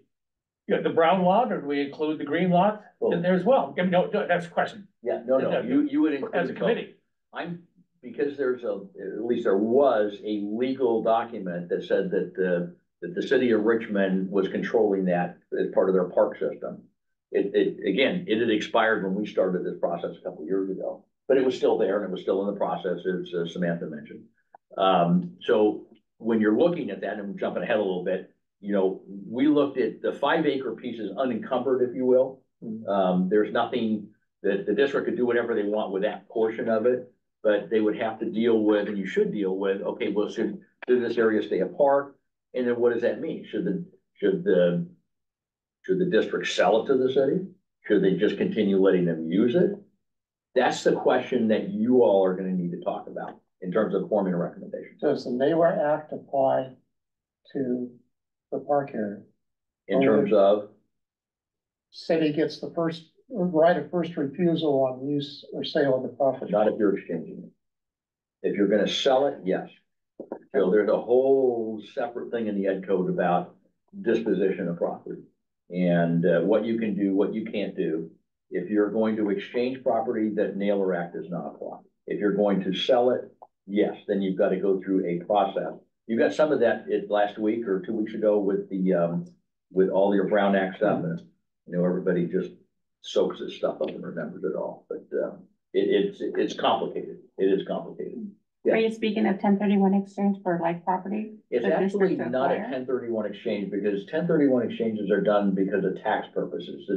brown lot, or do we include the green lot in there as well? No, that's a question. Yeah, no, you would include As a committee. Because at least there was a legal document that said that the city of Richmond was controlling that as part of their park system. It had expired when we started this process a couple of years ago, but it was still there and it was still in the process, as Samantha mentioned. So when you're looking at that, and I'm jumping ahead a little bit, we looked at the 5 acre pieces unencumbered, if you will. There's nothing that the district could do whatever they want with that portion of it, but they would have to deal with, and you should deal with, okay, well, should this area stay a park? And then what does that mean? Should the district sell it to the city? Should they just continue letting them use it? That's the question that you all are going to need to talk about. in terms of forming a recommendation. Does the NAWA Act apply to the park area? In terms of, City gets the first, right of first refusal on use or sale of the property. not if you're exchanging it. If you're gonna sell it, yes. So there's a whole separate thing in the Ed Code about disposition of property. And what you can do, what you can't do. If you're going to exchange property, that Naylor Act does not apply. If you're going to sell it, yes, then you've got to go through a process. You got some of that last week or 2 weeks ago with the, with all your Brown Act stuff. And, you know, everybody just soaks this stuff up and remembers it all, but, it's complicated. It is complicated. Yeah. Are you speaking of 1031 exchange for like property? It's The actually district not a acquire? 1031 exchange because 1031 exchanges are done because of tax purposes.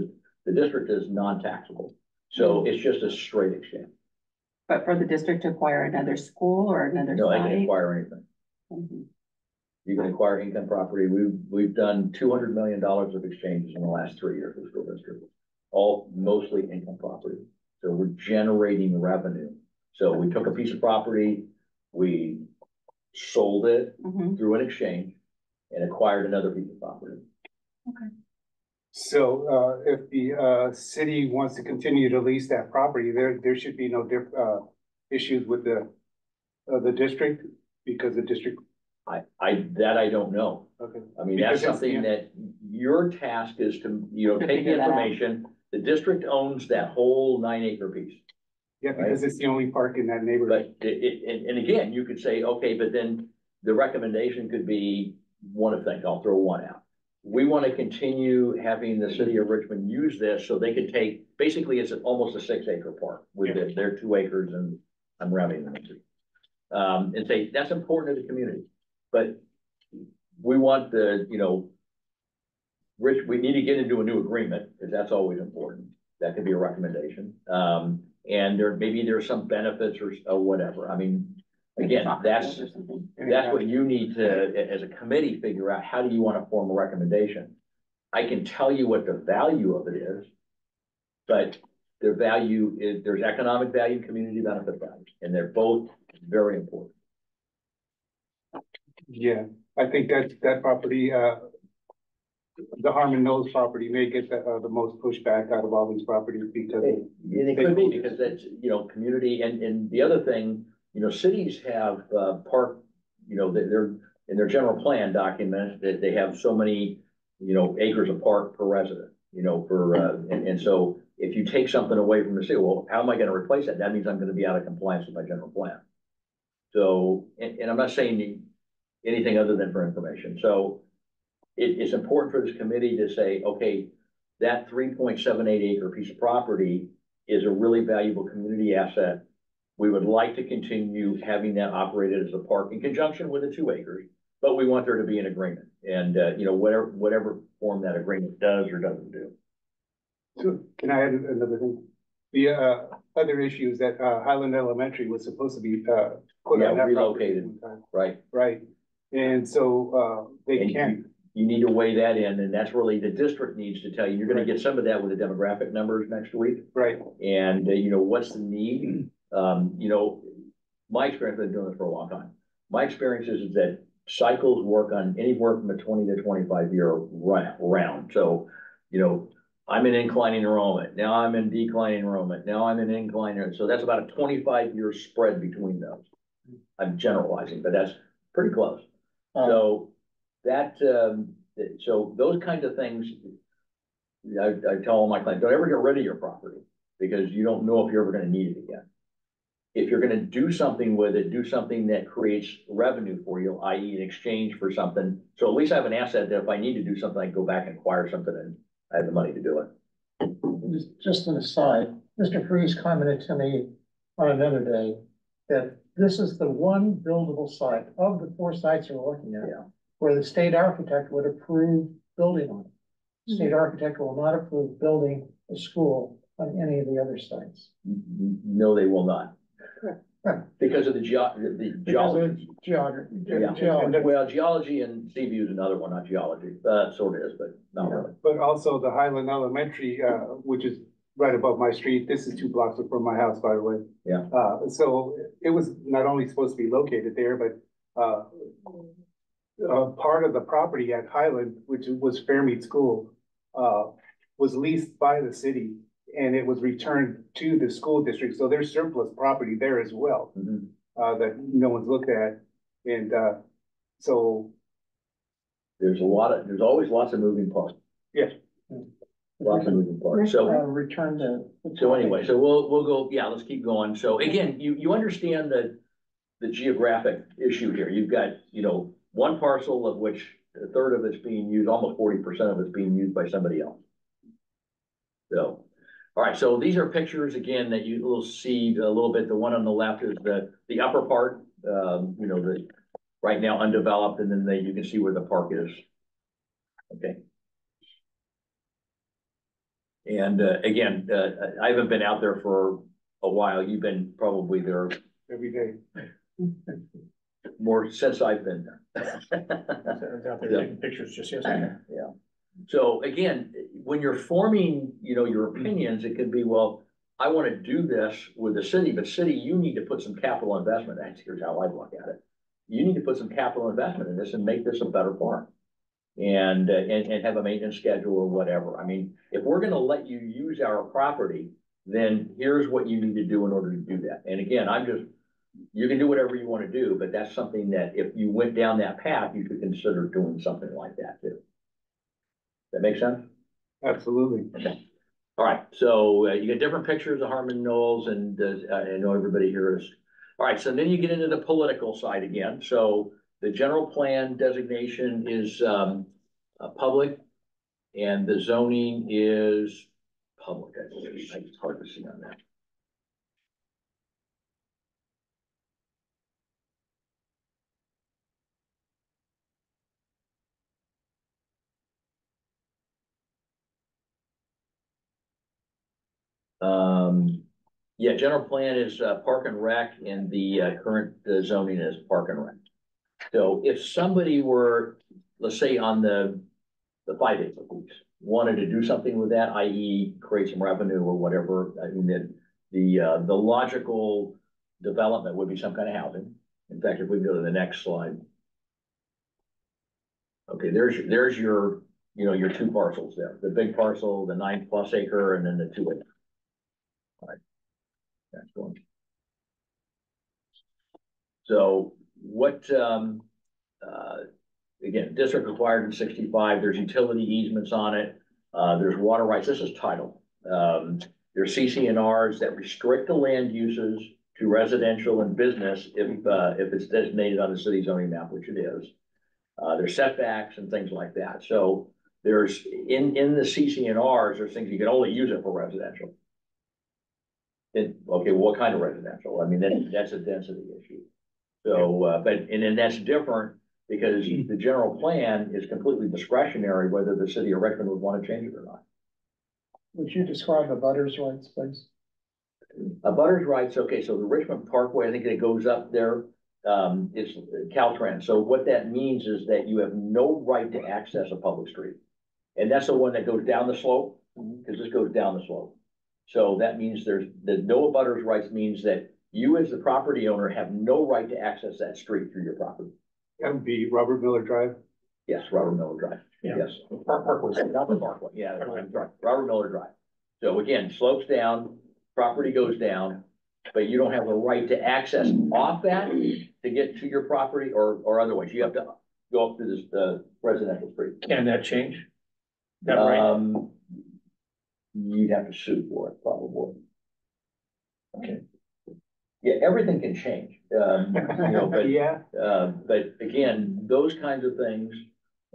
The district is non-taxable. So it's just a straight exchange. But for the district to acquire another school or another No, they can site? acquire anything. Mhm. You can acquire income property. We've done $200 million of exchanges in the last 3 years for the school district. All mostly income property. So we're generating revenue. So we took a piece of property, we sold it Mhm. through an exchange and acquired another piece of property. So, if the, city wants to continue to lease that property, there should be no issues with the district, because the district, I don't know. okay. I mean, that's Because it's- something that your task is to, To take the figure that out. information. The district owns that whole 9-acre piece. Yeah, because it's the only park in that neighborhood. But and again, you could say, okay, but then the recommendation could be one of things. I'll throw one out. We want to continue having the city of Richmond use this so they could take, basically it's almost a 6-acre park with their 2 acres and I'm rounding them to. And say, that's important to the community, but we want the, we need to get into a new agreement because that's always important. That could be a recommendation. And maybe there's some benefits or whatever. I mean, again, that's Or something. what you need to, as a committee, figure out, how do you want to form a recommendation? I can tell you what the value of it is, but their value is, there's economic value and community benefit value, and they're both very important. Yeah, I think that property, the Harmon Knowles property may get the most pushback out of all these properties because. And it could be because that's, community, and the other thing, cities have, park, they're in their general plan document that they have so many, acres of park per resident, and so if you take something away from the city, well, how am I gonna replace that? That means I'm gonna be out of compliance with my general plan. So, and I'm not saying anything other than for information. So it's important for this committee to say, okay, that 3.78 acre piece of property is a really valuable community asset. We would like to continue having that operated as a park in conjunction with the 2 acres, but we want there to be an agreement and, whatever form that agreement does or doesn't do. So can I add another thing? The other issue is that Highland Elementary was supposed to be put on that property. Relocated, right? Right, and so they And can't. you need to weigh that in, and that's really, the district needs to tell you, you're gonna get some of that with the demographic numbers next week. Right, And, what's the need? My experience, I've been doing this for a long time. My experience is that cycles work on anywhere from a 20 to 25 year round. So, I'm in inclining enrollment. Now I'm in declining enrollment. Now I'm in inclining. So that's about a 25-year spread between those. I'm generalizing, but that's pretty close. So that, so those kinds of things, I tell all my clients, don't ever get rid of your property because you don't know if you're ever going to need it again. If you're going to do something with it, do something that creates revenue for you, i.e. in exchange for something. So at least I have an asset that if I need to do something, I can go back and acquire something and I have the money to do it. Just an aside, Mr. Freeze commented to me on another day that this is the one buildable site of the 4 sites we're looking at. Yeah. Where the state architect would approve building on it. The state architect will not approve building a school on any of the other sites. No, they will not. Because of the geology. Geography. Well, geology and Seaview is another one, not geology. Sort of is, but not really. but also the Highland Elementary, which is right above my street. This is 2 blocks from my house, by the way. Yeah. So it was not only supposed to be located there, but, part of the property at Highland, which was Fairmead School, was leased by the city and it was returned to the school district. So there's surplus property there as well, Mhm. that no one's looked at. And, so, There's always lots of moving parts, yes. lots of moving parts. So, Return to. so anyway, so we'll go, yeah, let's keep going. So again, you understand the geographic issue here. You've got, one parcel of which a third of it's being used, almost 40% of it's being used by somebody else. So, all right, so these are pictures again that you will see a little bit. The one on the left is the upper part, the right now undeveloped, and then you can see where the park is. Okay. And again, I haven't been out there for a while. You've been probably there Every day. more since I've been there. I was out there taking pictures just yesterday. Yeah. So again, when you're forming, your opinions, it could be, well, I want to do this with the city, but city, you need to put some capital investment. Here's how I look at it. You need to put some capital investment in this and make this a better park. And have a maintenance schedule or whatever. I mean, if we're gonna let you use our property, then here's what you need to do in order to do that. And again, you can do whatever you want to do, but that's something that if you went down that path, you could consider doing something like that too. That make sense? Absolutely. Okay. All right, so you get different pictures of Harmon Knolls, and I know everybody here is. All right, so then you get into the political side again. So the general plan designation is public, and the zoning is public. I believe. It's hard to see on that. Yeah, general plan is Park and Rec, and the current zoning is Park and Rec. So if somebody were, let's say on the 5 acre piece, wanted to do something with that, i.e. create some revenue or whatever, I mean, the logical development would be some kind of housing. In fact, if we go to the next slide. Okay, there's your, your 2 parcels there, the big parcel, the 9+ acre, and then the 2 acre. All right. That's one. So what, again, district required in 65, there's utility easements on it. There's water rights. This is title. There's CC&Rs that restrict the land uses to residential and business if it's designated on the city zoning map, which it is. There's setbacks and things like that. So there's in the CC&Rs, there's things you can only use it for residential. Okay, well, what kind of residential? I mean, that's a density issue. So, and then that's different because the general plan is completely discretionary whether the city of Richmond would want to change it or not. Would you describe the butters rights, please? A butters rights, okay, so the Richmond Parkway, I think it goes up there, it's Caltrans. So what that means is that you have no right to access a public street. And that's the one that goes down the slope, because this goes down the slope. So that means the no abutters rights means that you as the property owner have no right to access that street through your property. That would be Robert Miller Drive. Yes, Robert Miller Drive. Yeah. Yes. Parkway, not the Parkway. Yeah, right. Robert Miller Drive. So again, slopes down, property goes down, but you don't have the right to access off that to get to your property or otherwise. You have to go up through this residential street. Can that change? That right? You'd have to sue for it, probably. Okay. Yeah, everything can change, but Yeah. But again, those kinds of things,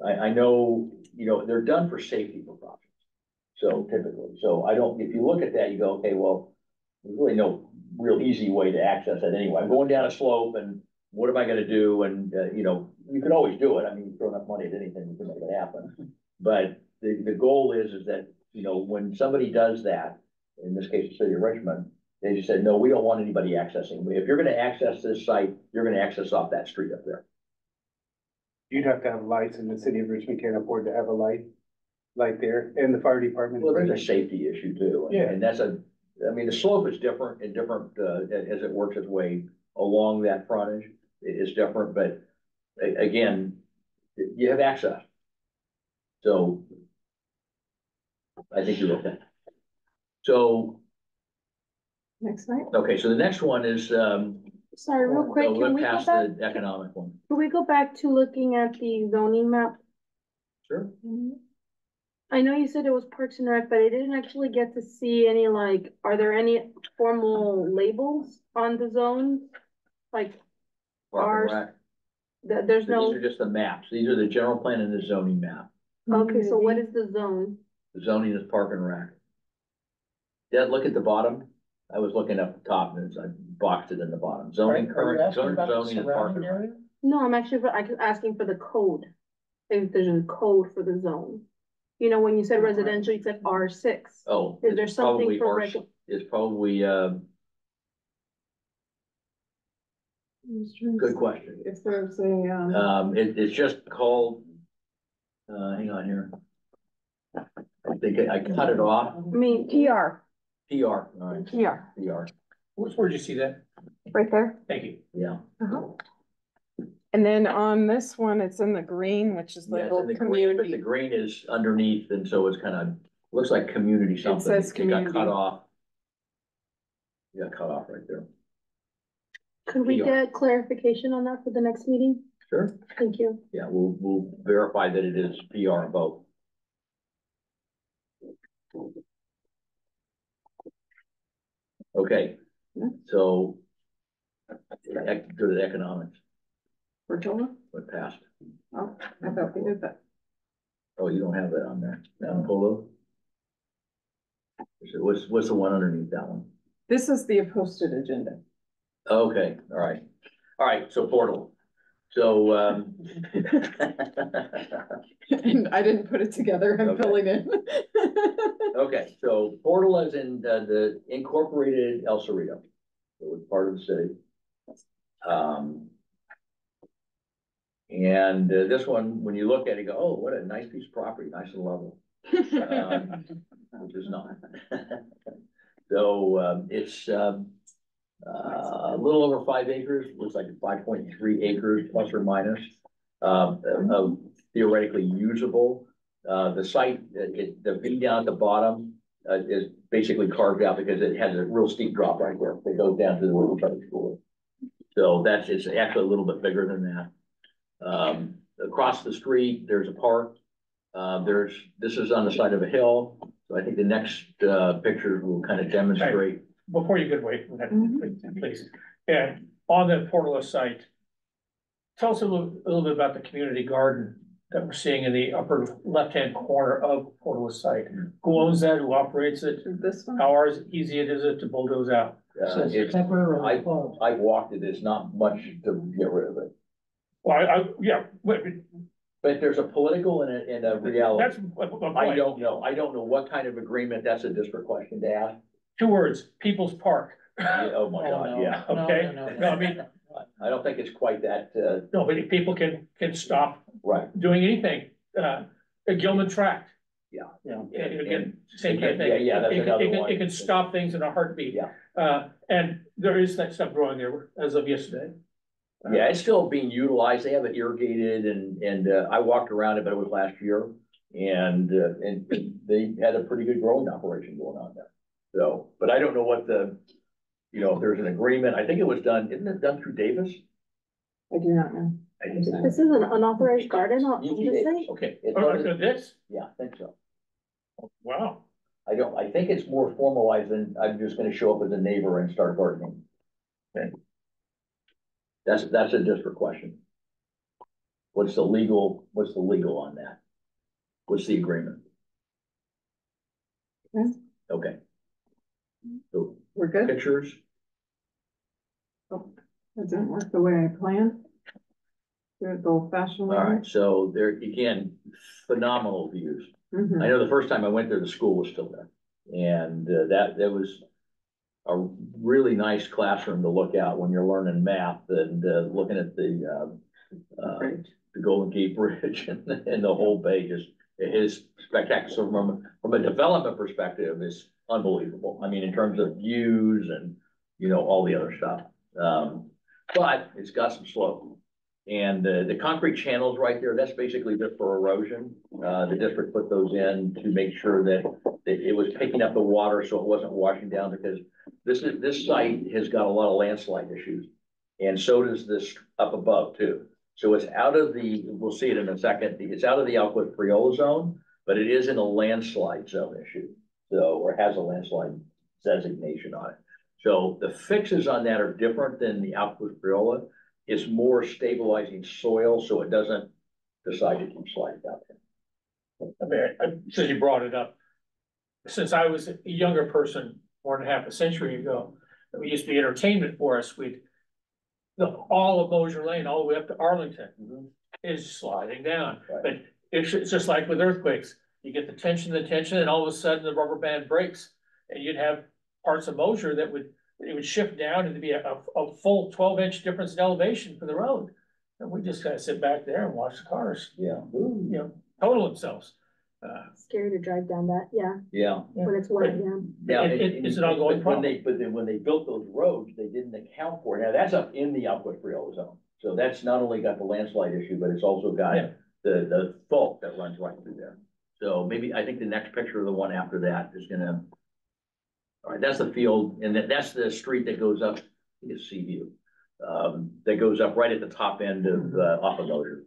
I know, they're done for safety precautions. So typically, if you look at that, you go, okay, well, there's really no real easy way to access that anyway. I'm going down a slope and what am I gonna do? And, you can always do it. I mean, you throw enough money at anything, you can make it happen. But the goal is that, when somebody does that, in this case, the city of Richmond, they just said, no, we don't want anybody accessing. If you're gonna access this site, you're gonna access off that street up there. You'd have to have lights and the city of Richmond can't afford to have a light. light there, and the fire department. Well, there's a safety issue too, Yeah. and that's I mean, the slope is different and different, as it works its way along that frontage, it is different, but again, you have access. So I think you're okay. So, Next night? okay, so the next one is, Sorry, real quick, we'll can we go pass back, the economic one. can we go back to looking at the zoning map? Sure. I know you said it was Parks and Rec, but I didn't actually get to see any, like, are there any formal labels on the zones? Like, Park and Ours- Rec. there's So no, these are just the maps. These are the general plan and the zoning map. okay, so what is the zone? The zoning is Park and Rec. Yeah, look at the bottom. I was looking up the top and I boxed it in the bottom. Zoning, Are you current, asking current about the zoning is Park surrounding and Rec. area? No, I'm actually, asking for the code. If there's a code for the zone. You know, when you said residential, you said R6. Oh. Is there it's something probably for R- It's probably, good question. If there's a, It's just called, hang on here. I think I cut it off. I mean, PR, PR, all right, PR, PR, Where'd you see that? right there. Thank you. yeah. And then on this one, it's in the green, which is Yeah, it's labeled in the green, but the community. green is underneath, and so it's kind of, looks like community something. says It got cut community. off. You got cut off right there. could we PR. get clarification on that for the next meeting? Sure. Thank you. Yeah, we'll verify that it is PR both. Okay, so go to the economics, Virginia? what passed. Oh, I thought we did that. Oh, you don't have that on there, down below? What's the one underneath that one? This is the posted agenda. Okay, all right, so portal. So, And I didn't put it together, I'm Okay. filling in. okay, so portal is in the incorporated El Cerrito. It was part of the city. And this one, when you look at it, you go, oh, what a nice piece of property, nice and level. Which is not. So, it's, a little over 5 acres, looks like 5.3 acres plus or minus, theoretically usable. The site, the V down at the bottom, is basically carved out because it has a real steep drop right there. It goes down to the Willow Public School. So it's actually a little bit bigger than that. Across the street, there's a park. This is on the side of a hill. So I think the next, picture will kind of demonstrate. Before you get away from that, please, and on the Portala site, tell us a little bit about the community garden that we're seeing in the upper left-hand corner of Portala site. Who owns that, who operates it, This one? how easy it is to bulldoze out? So it's It's, temporarily closed. I walked it, it's not much to get rid of it. Well, yeah, But there's a political and a reality. that's my point. I don't know what kind of agreement, that's a district question to ask. 2 words, People's Park. Yeah, oh my God, yeah. Okay, no, I mean, I don't think it's quite that, no, but if people can stop right, doing anything, the Gilman Tract. Yeah. Again, same kind of thing. Yeah, that's another one. It can stop things in a heartbeat. Yeah. And there is that stuff growing there as of yesterday. yeah, it's still being utilized, they have it irrigated and I walked around it, but it was last year. And they had a pretty good growing operation going on there. So, but I don't know what if there's an agreement, I think it was done, isn't it done through Davis? I do not know. I think so. This is an unauthorized garden on UT this Davis, site? okay. It's Oh, under- this, Yeah, I think so. wow. I think it's more formalized than I'm just gonna show up as a neighbor and start gardening. Okay. That's a district question. What's the legal on that? What's the agreement? Okay. Okay. So We're good? pictures, Oh, that didn't work the way I planned. Do it the old fashioned way. all right, so there, again, phenomenal views. Mhm. I know the first time I went there, the school was still there. And that was a really nice classroom to look at when you're learning math and looking at the Great. Golden Gate Bridge and the whole bay, just It is spectacular. So from a development perspective, it's unbelievable. I mean, in terms of views and, you know, all the other stuff. But it's got some slope. And the concrete channels right there, that's basically just for erosion. The district put those in to make sure that it was picking up the water so it wasn't washing down, because this site has got a lot of landslide issues. And so does this up above too. So it's out of we'll see it in a second, it's out of the Alquith Priola zone, but it is in a landslide zone issue. So, or has a landslide designation on it. So the fixes on that are different than the Alquith Priola. It's more stabilizing soil so it doesn't decide to keep sliding down there. I mean, since you brought it up, since I was a younger person, more than half a century ago, it used to be entertainment for us. All of Mosier Lane, all the way up to Arlington is sliding down. Right. But it's just like with earthquakes. You get the tension, and all of a sudden the rubber band breaks. And you'd have parts of Mosier that would shift down and to be a full 12-inch difference in elevation for the road. And we just gotta sit back there and watch the cars, Yeah. you know, total themselves. Scary to drive down that, yeah, Yeah. when it's wet, yeah. Now, It's an ongoing but problem. when they built those roads, they didn't account for it. Now, that's up in the Alquith Priola zone. So that's not only got the landslide issue, but it's also got Yeah. the fault that runs right through there. So maybe, I think the next picture of the one after that is gonna, all right, that's the field, and that's the street that goes up, I think it's Seaview. That goes up right at the top end of, off of Mosier.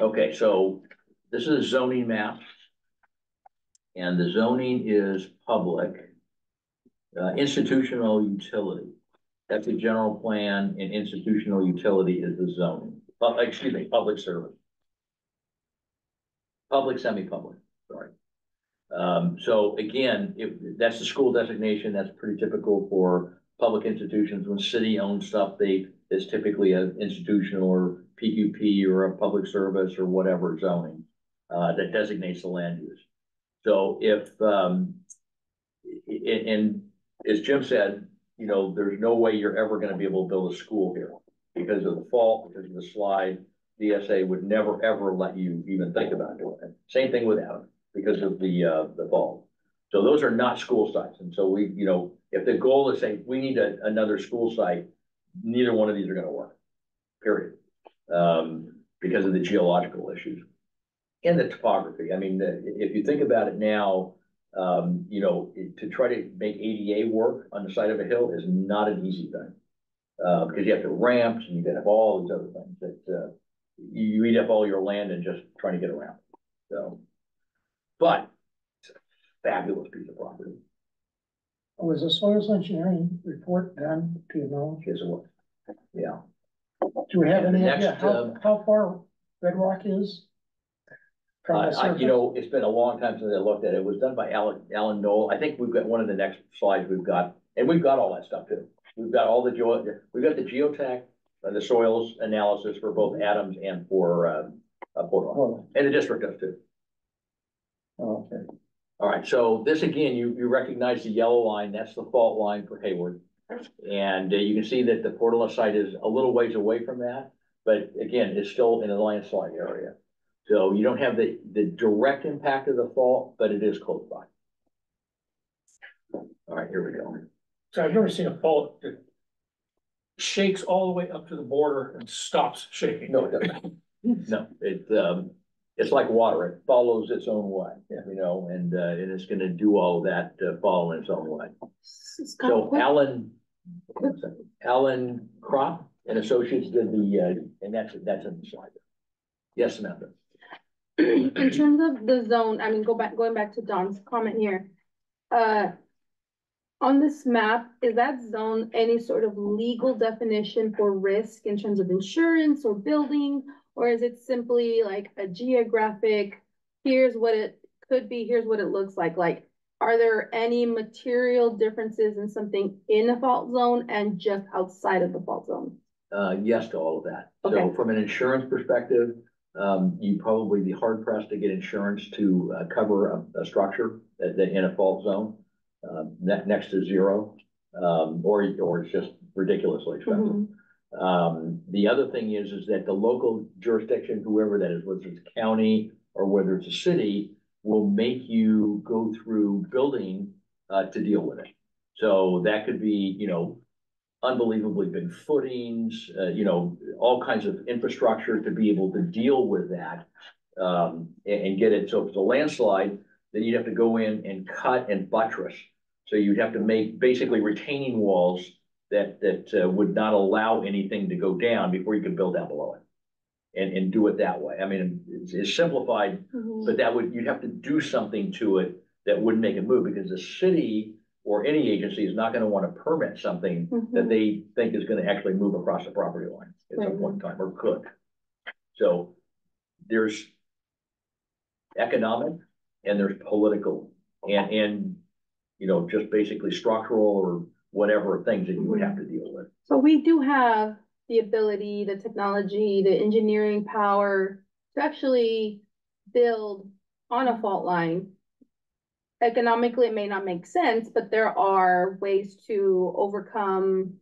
Okay, so this is a zoning map. And the zoning is public. Institutional utility. That's the general plan, and institutional utility is the zoning. Excuse me, public service. Public, semi-public, sorry. So again, that's the school designation, that's pretty typical for public institutions. When city owns stuff, it's typically an institutional or PQP or a public service or whatever zoning that designates the land use. So if, and as Jim said, you know, there's no way you're ever gonna be able to build a school here because of the fault, because of the slide. DSA would never, ever let you even think about doing it. Same thing with Adam, because of the fault. So those are not school sites. And so we, you know, if the goal is saying we need another school site, neither one of these are gonna work, period. Because of the geological issues and the topography. I mean, if you think about it now, you know, to try to make ADA work on the side of a hill is not an easy thing. Because you have to ramps and you gotta have all these other things that, you eat up all your land and just trying to get around. So, but it's a fabulous piece of property. Was the soils engineering report done to your knowledge? Here's what, yeah. Do we have And the any idea next, how far bedrock is? From the surface? You know, it's been a long time since I looked at it. It was done by Alan Knoll. I think we've got one of the next slides we've got, and we've got all that stuff too. We've got all we've got the geotech, the soils analysis for both Adams and for Portland, and the district does too. Okay. All right, so this again, you recognize the yellow line, that's the fault line for Hayward. And you can see that the Portola site is a little ways away from that, but again, it's still in a landslide area. So you don't have the direct impact of the fault, but it is close by. All right, here we go. So I've never seen a fault that shakes all the way up to the border and stops shaking. No, it doesn't. No, it's like water, it follows its own way, you know, and it's gonna do all of that, follow in its own way. So Alan Crop and Associates did and that's in the slide. Yes, Samantha. In terms of the zone, I mean, going back to Don's comment here. On this map, is that zone any sort of legal definition for risk in terms of insurance or building? Or is it simply like a geographic, here's what it could be, here's what it looks like? Like, are there any material differences in something in a fault zone and just outside of the fault zone? Yes to all of that. Okay. So from an insurance perspective, you probably be hard pressed to get insurance to cover a structure in a fault zone. Next to zero, or it's just ridiculously expensive. The other thing is that the local jurisdiction, whoever that is, whether it's a county or whether it's a city, will make you go through building, to deal with it. So that could be, you know, unbelievably big footings, you know, all kinds of infrastructure to be able to deal with that. And get it, so if it's a landslide, then you'd have to go in and cut and buttress. So you'd have to make basically retaining walls that would not allow anything to go down before you could build down below it. And do it that way. I mean, it's simplified, but you'd have to do something to it that wouldn't make it move, because the city or any agency is not gonna wanna permit something that they think is gonna actually move across the property line at some point in time, or could. So there's economic and there's political and, you know, just basically structural or whatever things that you would have to deal with. So we do have the ability, the technology, the engineering power to actually build on a fault line. Economically, it may not make sense, but there are ways to overcome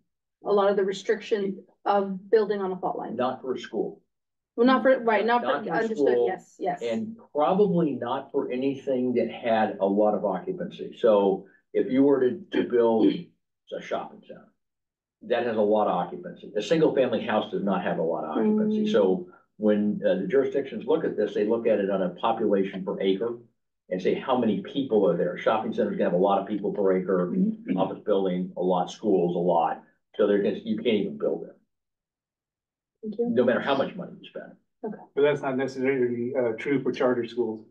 a lot of the restrictions of building on a fault line. Not for a school. Well, not for, right, not Not for, for understood, school, yes, yes. And probably not for anything that had a lot of occupancy. So if you were to build a shopping center, that has a lot of occupancy. A single family house does not have a lot of occupancy. So when the jurisdictions look at this, they look at it on a population per acre and say, how many people are there? Shopping centers can have a lot of people per acre, office building, a lot, schools, a lot. So you can't even build it. Thank you. No matter how much money you spend. But that's not necessarily true for charter schools.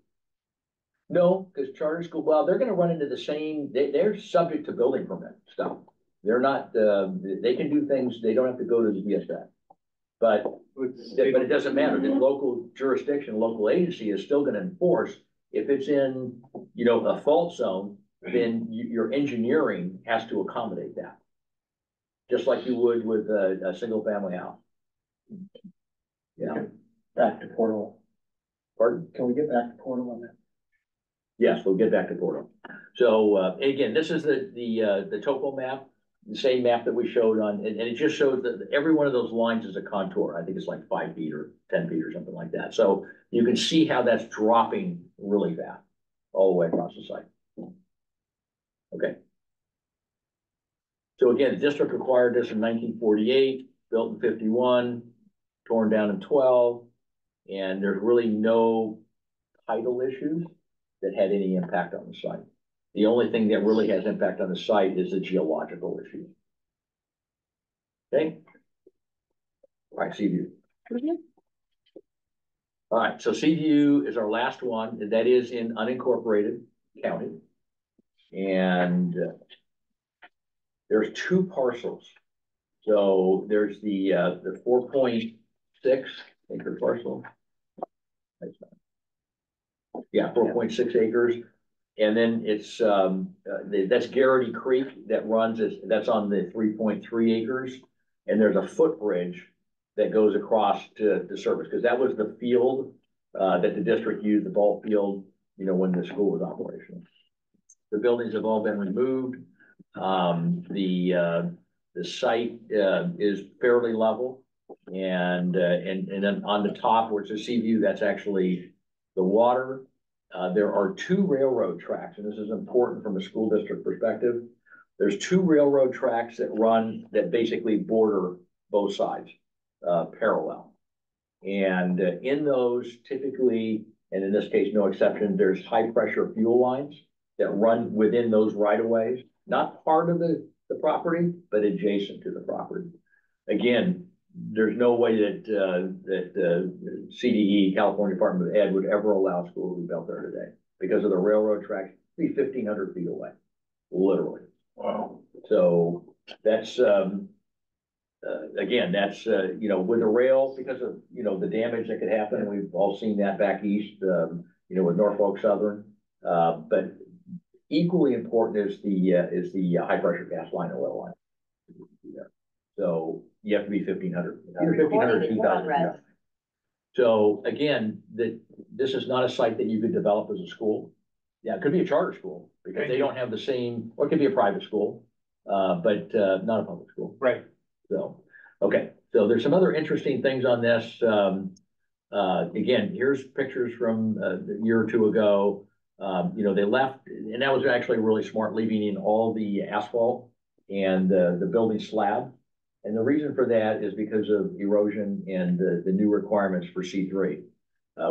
No, because charter school, well, they're gonna run into the same, they're subject to building permit stuff. They're not, they can do things, they don't have to go to the DSA. But it doesn't matter, the local jurisdiction, local agency is still gonna enforce. If it's in, you know, a fault zone, then your engineering has to accommodate that. Just like you would with a single family house. Yeah. Back to Portal. Pardon? Can we get back to Portal on that? Yes, we'll get back to Portal. So, again, this is the topo map, the same map that we showed on, and it just shows that every one of those lines is a contour. I think it's like 5 feet or 10 feet or something like that. So you can see how that's dropping really fast all the way across the site. Okay. So again, the district acquired this in 1948, built in 51, torn down in 12, and there's really no title issues that had any impact on the site. The only thing that really has impact on the site is the geological issue. Okay. All right, Seaview. All right, so Seaview is our last one. That is in unincorporated county. And there's 2 parcels. So there's the 4.6 acre parcel. Yeah, 4.6 acres. And then it's, that's Garrity Creek that runs, that's on the 3.3 acres. And there's a footbridge that goes across to service, because that was the field that the district used, the ball field, you know, when the school was operational. The buildings have all been removed. The site is fairly level. And then on the top where it says Seaview, that's actually the water. There are 2 railroad tracks, and this is important from a school district perspective. There's 2 railroad tracks that basically border both sides, parallel. And in those typically, and in this case, no exception, there's high pressure fuel lines that run within those right of ways, not part of the property, but adjacent to the property. Again, there's no way that CDE, California Department of Ed, would ever allow school to be built there today because of the railroad tracks. Be 1,500 feet away, literally. Wow. So that's again, that's you know, with the rail, because of, you know, the damage that could happen, and we've all seen that back east, you know, with Norfolk Southern. But equally important is the high pressure gas line or oil line. So you have to be 1,500, either 1,500 or 2,000. So again, this is not a site that you could develop as a school. Yeah, it could be a charter school because they don't have the same, or it could be a private school, but not a public school. Right. So Okay, so there's some other interesting things on this. Again, here's pictures from a year or two ago. They left, and that was actually really smart, leaving in all the asphalt and the building slab. And the reason for that is because of erosion and the new requirements for C3,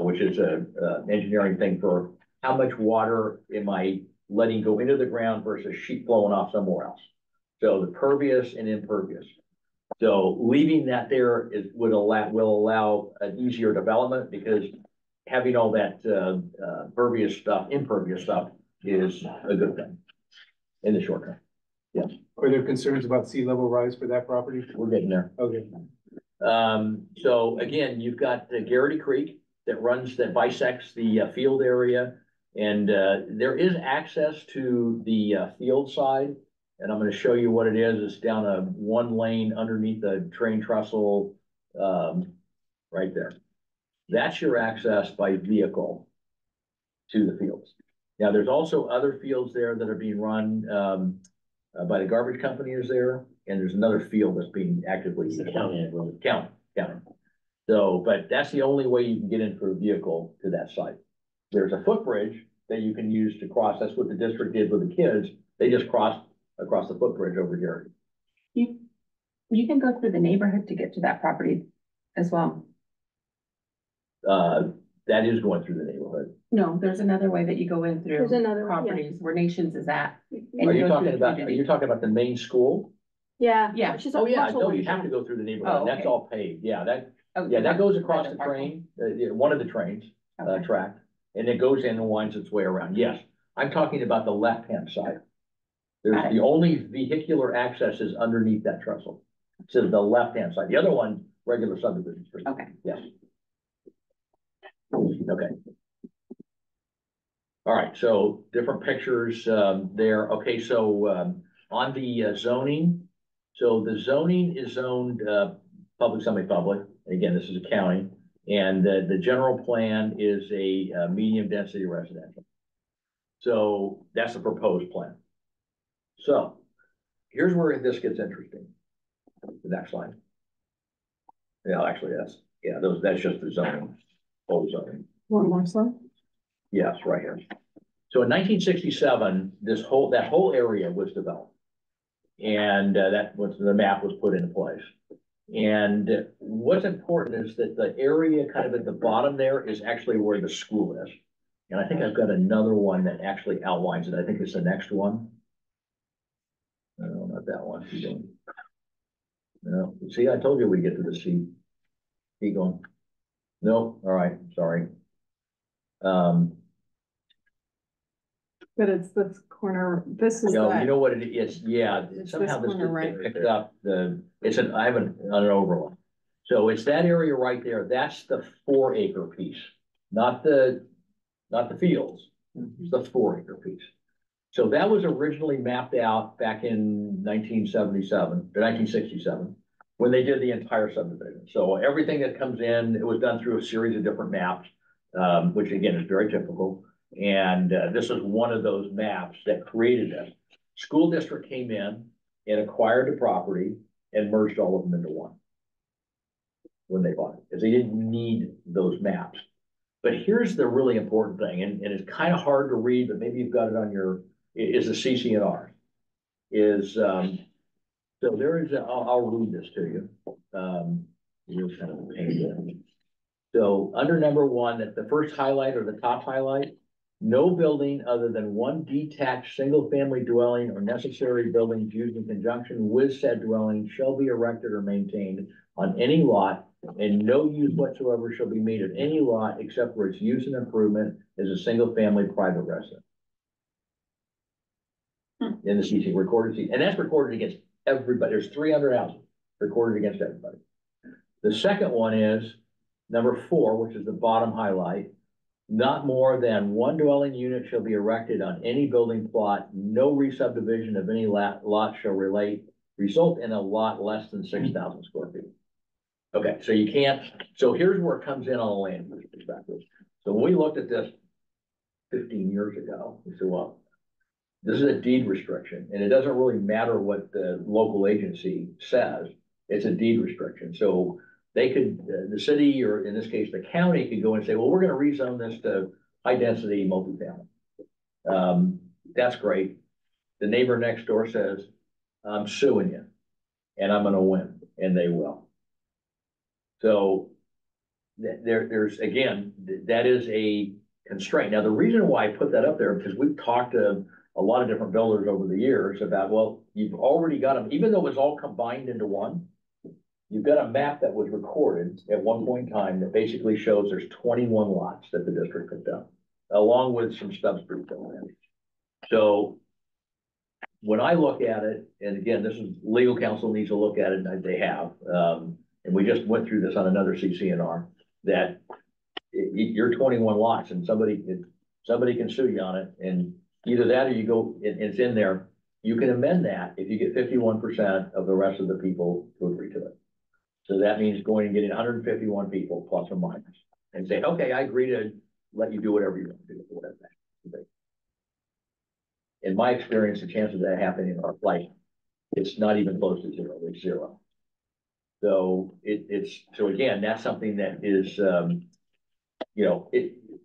which is a engineering thing for how much water am I letting go into the ground versus sheet flowing off somewhere else. So the pervious and impervious. So leaving that there will allow an easier development, because having all that impervious stuff is a good thing in the short term. Yes, Are there concerns about sea level rise for that property? we're getting there. Okay. So again, you've got the Garrity Creek that bisects the field area. And there is access to the field side. And I'm going to show you what it is. It's down a one lane underneath the train trestle, right there. That's your access by vehicle to the fields. Now, there's also other fields there that are being run by the garbage company is there, and there's another field that's being actively county. So, but that's the only way you can get in for a vehicle to that site. There's a footbridge that you can use to cross. That's what the district did with the kids. They just crossed across the footbridge over here. You can go through the neighborhood to get to that property as well. That is going through the neighborhood. No, there's another way that you go in through There's another one, yeah. properties where Nations is at. Mhm. Are you you go talking through about, the are you talking about the main school? Yeah. Yeah. which is Oh, yeah, much no, older you have to than- go through the neighborhood. Oh, That's okay. all paved. Yeah, that Oh, that goes across the parcel. train, one of the trains, Okay. track, and it goes in and winds its way around. Yes, I'm talking about the left-hand side. There's Got it. the only vehicular access is underneath that trestle. To the left-hand side. The other one, regular subdivision street. Okay. Yes. Okay. All right, so different pictures there. Okay, so on the zoning, so the zoning is zoned public, semi-public. Again, this is a county, and the general plan is a medium density residential. So that's the proposed plan. So here's where this gets interesting. The next slide. Yeah, actually, that's just the zoning, old zoning. One more slide. Yes, right here. So in 1967, that whole area was developed. And the map was put into place. And what's important is that the area kind of at the bottom there is actually where the school is. And I think I've got another one that actually outlines it. I think it's the next one. No, not that one. Keep going. No, see, I told you we'd get to the C. Keep going. No, all right, sorry. But it's this corner, this is No, you that, know what it is? Yeah, It's somehow this this corner right didn't get picked up. I have an overlay. So it's that area right there. That's the 4-acre piece, not the fields. It's the 4-acre piece. So that was originally mapped out back in 1977 or 1967 when they did the entire subdivision. So everything that comes in, it was done through a series of different maps, which again is very typical. And this is one of those maps that created this. School district came in and acquired the property and merged all of them into one when they bought it, because they didn't need those maps. But here's the really important thing, and it's kind of hard to read, but maybe you've got it on is the CC&R. So there is, I'll read this to you. Here's kind of a pain there. So under number 1, at the first highlight or the top highlight, no building other than one detached single-family dwelling or necessary buildings used in conjunction with said dwelling shall be erected or maintained on any lot, and no use whatsoever shall be made of any lot except for its use and improvement as a single-family private residence. In the CC, recorded CC, and that's recorded against everybody. There's 300 houses recorded against everybody. The second one is number 4, which is the bottom highlight. Not more than one dwelling unit shall be erected on any building plot. No re-subdivision of any lot shall result in a lot less than 6,000 square feet. Okay, so you can't, so here's where it comes in on a land use perspective. So when we looked at this 15 years ago, we said, well, this is a deed restriction, and it doesn't really matter what the local agency says. It's a deed restriction, so they could, the city, or in this case, the county could go and say, well, we're gonna rezone this to high-density multifamily. That's great. The neighbor next door says, I'm suing you, and I'm gonna win, and they will. So there's, again, that is a constraint. Now, the reason why I put that up there, because we've talked to a lot of different builders over the years about, well, you've already got them, even though it's all combined into one, you've got a map that was recorded at one point in time that basically shows there's 21 lots that the district picked up, along with some stub street land. So when I look at it, and again, this is legal counsel needs to look at it, and they have, and we just went through this on another CCNR, that you're 21 lots and somebody can sue you on it, and either that or you go, it's in there, you can amend that if you get 51% of the rest of the people to agree to it. So that means going and getting 151 people plus or minus and say, okay, I agree to let you do whatever you want to do, whatever that is. In my experience, the chances of that happening are like, it's not even close to zero, it's zero. So so again, that's something that is, you know,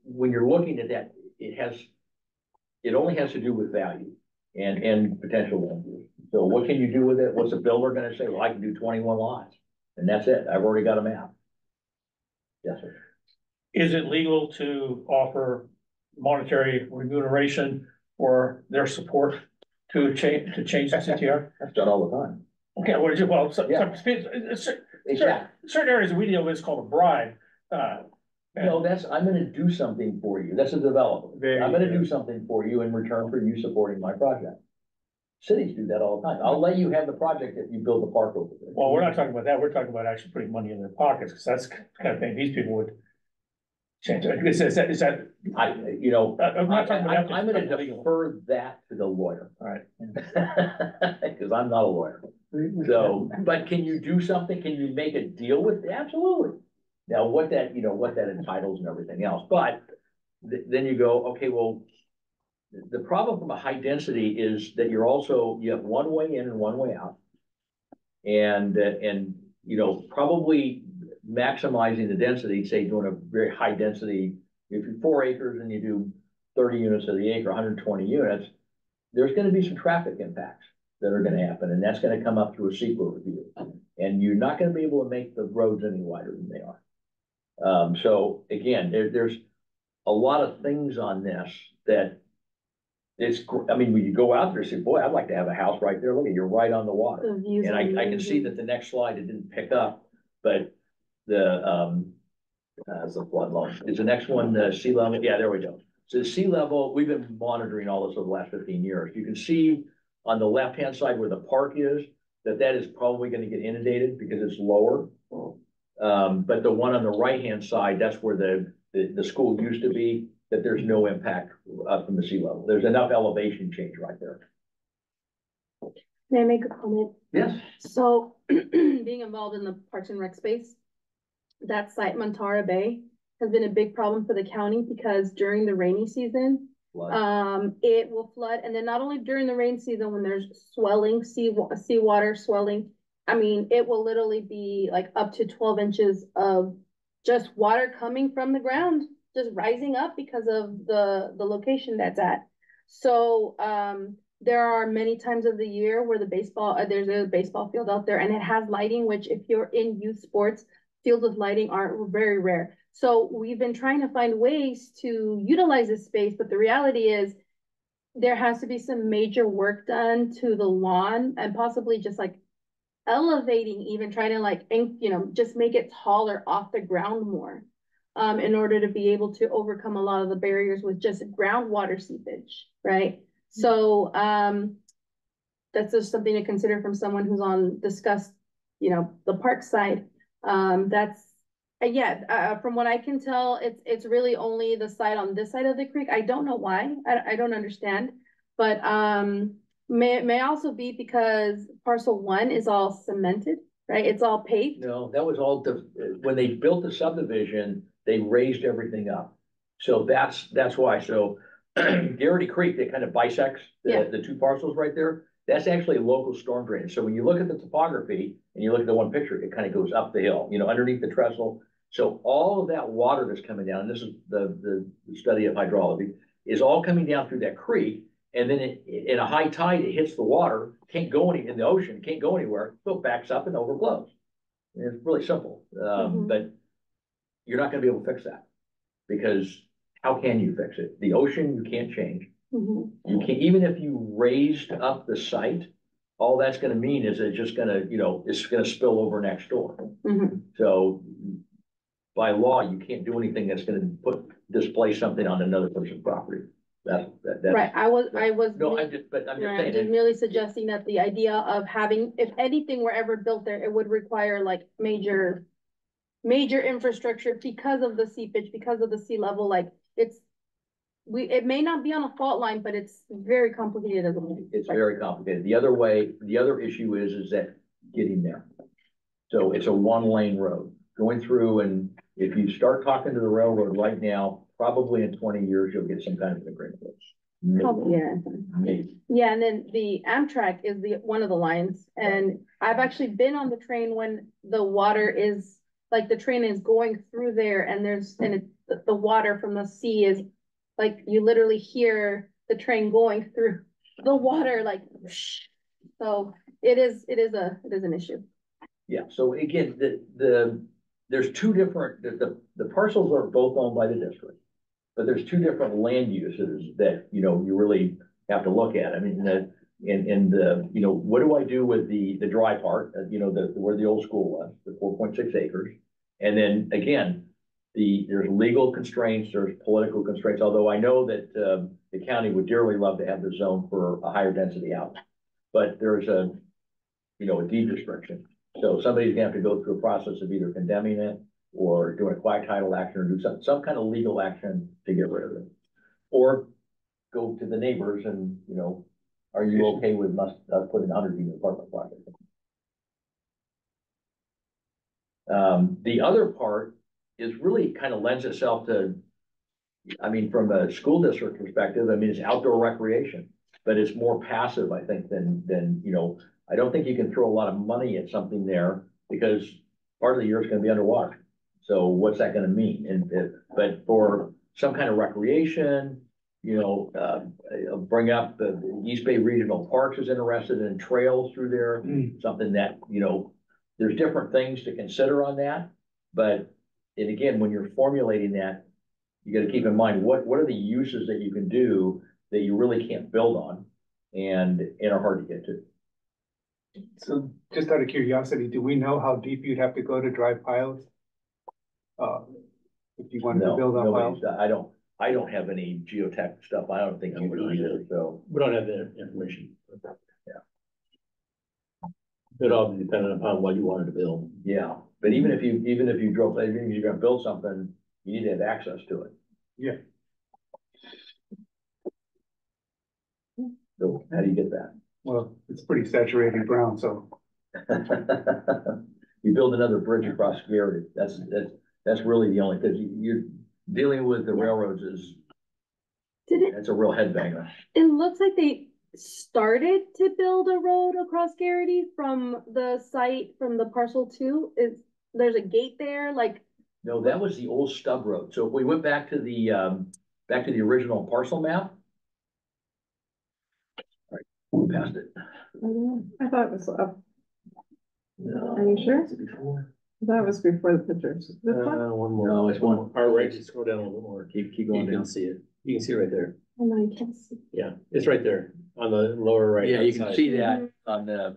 when you're looking at that, it only has to do with value and potential value. So what can you do with it? What's a builder gonna say? Well, I can do 21 lots, and that's it. I've already got a map. Yes, sir. Is it legal to offer monetary remuneration for their support to change the CTR? That's done all the time. Okay, what is it? Well, Exactly. certain areas we deal with is called a bribe. No, I'm gonna do something for you. That's a developer. I'm gonna do something for you in return for you supporting my project. Cities do that all the time. I'll let you have the project if you build the park over there. Well, we're not talking about that. We're talking about actually putting money in their pockets, because that's the kind of thing these people would change. Is that? I'm not talking about. I'm gonna defer that to the lawyer. All right. Cause I'm not a lawyer. So, but can you do something? Can you make a deal with it? Absolutely. Now, what that entitles and everything else, but then you go, okay, well, the problem from a high density is that you have one way in and one way out. And probably maximizing the density, say doing a very high density, if you're 4 acres and you do 30 units of the acre, 120 units, there's gonna be some traffic impacts that are gonna happen, and that's gonna come up through a CEQA review. And you're not gonna be able to make the roads any wider than they are. So again, there's a lot of things on this that when you go out there and say, boy, I'd like to have a house right there. Look at, you're right on the water. And I can see that the next slide, it didn't pick up, but the flood loan. Is the next one the sea level? Yeah, there we go. So the sea level, we've been monitoring all this over the last 15 years. You can see on the left-hand side where the park is, that is probably going to get inundated because it's lower. But the one on the right-hand side, that's where the school used to be, that there's no impact from the sea level. There's enough elevation change right there. May I make a comment? Yes. So being involved in the Parks and Rec space, that site, Montara Bay, has been a big problem for the county because during the rainy season, it will flood. And then not only during the rain season, when there's swelling, seawater swelling, I mean, it will literally be like up to 12 inches of just water coming from the ground, just rising up because of the location that's at. So there are many times of the year where there's a baseball field out there and it has lighting, which if you're in youth sports, fields with lighting are very rare. So we've been trying to find ways to utilize this space, but the reality is there has to be some major work done to the lawn and possibly just like elevating, even trying to just make it taller off the ground more, in order to be able to overcome a lot of the barriers with just groundwater seepage, right? Mm-hmm. So that's just something to consider from someone who's discussed, the park side. From what I can tell, it's really only the side on this side of the creek. I don't know why. I don't understand, but may also be because parcel 1 is all cemented, right? It's all paved. No, that was all when they built the subdivision, they raised everything up. So that's why. So Garrity Creek, that kind of bisects the two parcels right there. That's actually a local storm drain. So when you look at the topography and you look at the one picture, it kind of goes up the hill, you know, underneath the trestle. So all of that water that's coming down, and this is the study of hydrology, is all coming down through that creek. And then in a high tide, it hits the water, can't go in the ocean, can't go anywhere, so it backs up and overflows. And it's really simple, but you're not gonna be able to fix that. Because how can you fix it? The ocean, you can't change. You can't, even if you raised up the site, all that's gonna mean is it's just gonna, you know, it's gonna spill over next door. So by law, you can't do anything that's gonna displace something on another person's property. That's. Right, I was. No, I'm just I'm just saying. merely suggesting that the idea of having, if anything were ever built there, it would require like major infrastructure because of the seepage, because of the sea level, like it may not be on a fault line, but it's very complicated as well. It's very complicated. The other issue is that getting there. So it's a 1-lane road going through, and if you start talking to the railroad right now, probably in 20 years, you'll get some kind of an agreement. Probably, yeah. Maybe. Yeah, and then the Amtrak is one of the lines, and I've actually been on the train when the water is, like, the train is going through there, and the water from the sea is, like, you literally hear the train going through the water, like, whoosh. So it is an issue. Yeah, so again, there's two different, the parcels are both owned by the district. But there's two different land uses that, you know, you really have to look at. I mean, you know, what do I do with the dry part, you know, where the old school was, the 4.6 acres. And then again, there's legal constraints, there's political constraints, although I know that the county would dearly love to have the zone for a higher density house. But there's a deed restriction. So somebody's gonna have to go through a process of either condemning it or doing a quiet title action or do some kind of legal action to get rid of it. Or go to the neighbors and, you know, are you okay with us putting 100-unit apartment project? The other part is really kind of lends itself to, I mean, from a school district perspective, I mean, it's outdoor recreation, but it's more passive, I think, than, you know, I don't think you can throw a lot of money at something there because part of the year is going to be underwater. So what's that gonna mean? But for some kind of recreation, you know, bring up the East Bay Regional Parks is interested in trails through there, something that, you know, there's different things to consider on that. But, and again, when you're formulating that, you gotta keep in mind, what are the uses that you can do that you really can't build on and are hard to get to? So just out of curiosity, do we know how deep you'd have to go to drive piles? If you wanted to build on piles? I don't have any geotech stuff. I don't think you do either, so. We don't have the information. Yeah. It all depended upon what you wanted to build. Yeah, but even if you drove, even if you're gonna build something, you need to have access to it. Yeah. So how do you get that? Well, it's pretty saturated ground, so. You build another bridge across Garrett, that's really the only, because you're dealing with the railroads that's a real headbanger. It looks like they started to build a road across Garrity from the site, from the parcel 2. There's a gate there, like. No, that was the old stub road. So if we went back to the original parcel map. All right, we passed it. I thought it was up. No. Are you sure? Was it before? I thought it was before the pictures. This one? One more. No, it's one. All right, just scroll down a little more. Keep You going can down. see it. You can see it right there. Oh, no, you can't see. Yeah, it's right there on the lower right. Yeah, you can side. see that on the,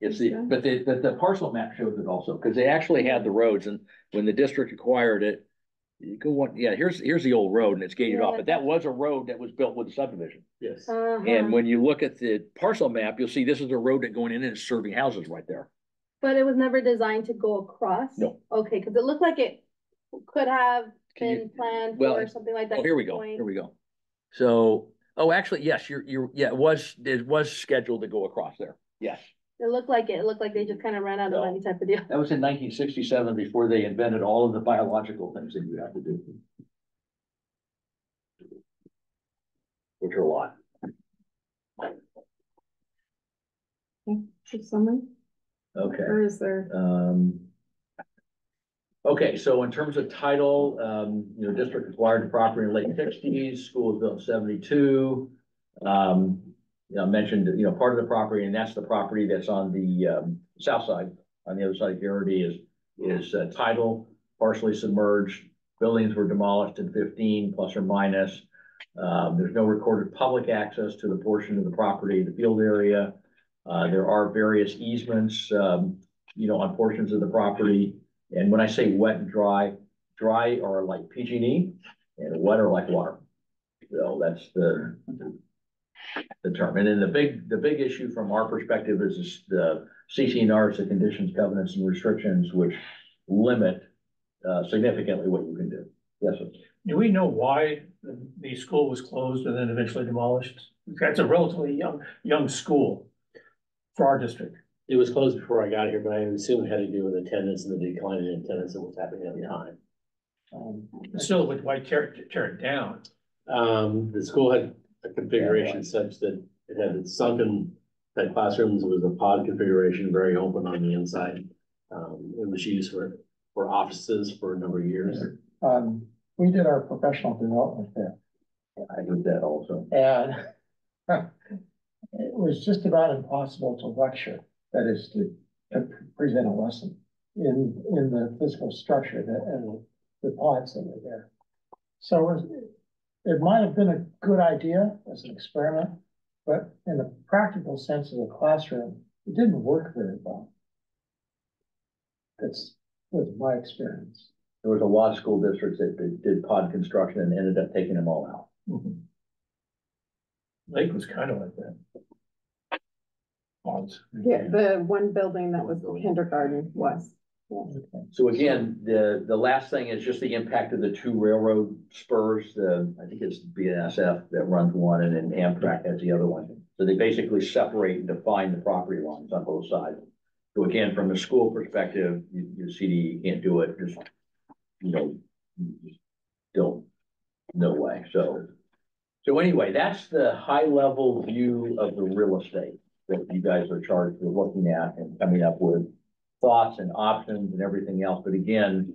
but the parcel map shows it also, because they actually had the roads, and when the district acquired it, you go on, yeah, here's the old road and it's gated off, but that was a road that was built with the subdivision. Yes. And when you look at the parcel map, you'll see this is the road that going in and it's serving houses right there. But it was never designed to go across? No. Okay, because it looked like it could have been planned for something like that. Oh, here we go. So, actually, yes, yeah, it was scheduled to go across there. Yes. It looked like they just kind of ran out of money type of deal. That was in 1967 before they invented all of the biological things that you have to do. Which are a lot. Just summary, Okay. or is there? Okay, so in terms of title, district acquired property in the late sixties, school was built in 72. I mentioned, part of the property, and that's the property that's on the, south side, on the other side of Garrity is title, partially submerged. Buildings were demolished in 15 plus or minus. There's no recorded public access to the portion of the property, the field area. There are various easements, on portions of the property. And when I say wet and dry are like PG&E and wet are like water. So that's the term. And then the big issue from our perspective is the CC&Rs, the conditions, covenants, and restrictions, which limit significantly what you can do. Yes, sir. Do we know why the school was closed and then eventually demolished? It's a relatively young school for our district. It was closed before I got here, but I assume it had to do with attendance and the decline in attendance that was happening at the time. Still, why tear it down? The school had a configuration such that it had sunken type classrooms. It was a pod configuration, very open on the inside. It was used for offices for a number of years. We did our professional development there. I did that also. And it was just about impossible to lecture, that is to present a lesson in the physical structure and the pods that were there. So it might have been a good idea as an experiment, but in the practical sense of the classroom, it didn't work very well. That's was my experience. There was a lot of school districts that did pod construction and ended up taking them all out. Mm-hmm. Lake was kind of like that. Pods. Yeah, the one building that was kindergarten was. Yeah. So again, the last thing is just the impact of the two railroad spurs. I think it's BNSF that runs one and then Amtrak has the other one. So they basically separate and define the property lines on both sides. So again, from a school perspective, your CD can't do it. Just, don't, no way. So anyway, that's the high level view of the real estate that you guys are charged with looking at and coming up with thoughts and options and everything else. But again,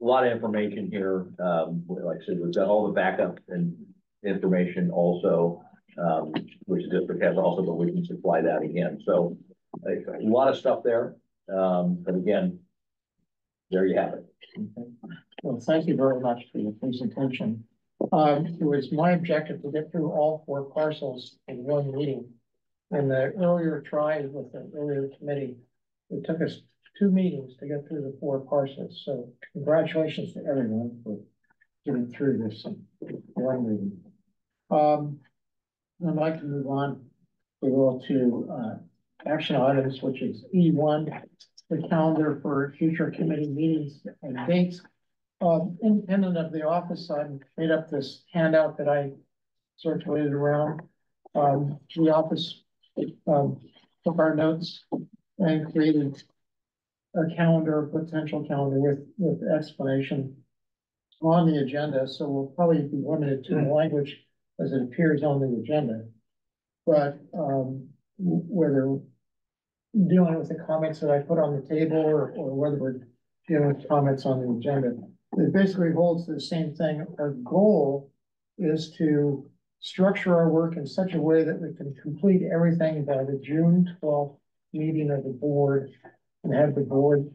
a lot of information here. Like I said, we've got all the backup and information also, which the district has also, but we can supply that again. So a lot of stuff there. But again, there you have it. Okay. Well, thank you very much for your presentation. It was my objective to get through all 4 parcels in one meeting. And the earlier try with the earlier committee, it took us 2 meetings to get through the 4 parcels. So congratulations to everyone for getting through this in one meeting. I'd like to move on. We go to action items, which is E1, the calendar for future committee meetings and dates. Independent of the office, I made up this handout that I circulated around. The office took our notes and created a calendar, potential calendar with explanation on the agenda. So we'll probably be limited to the language as it appears on the agenda. But whether dealing with the comments that I put on the table or whether we're dealing with comments on the agenda, it basically holds the same thing. Our goal is to structure our work in such a way that we can complete everything by the June 12th meeting of the board and have the board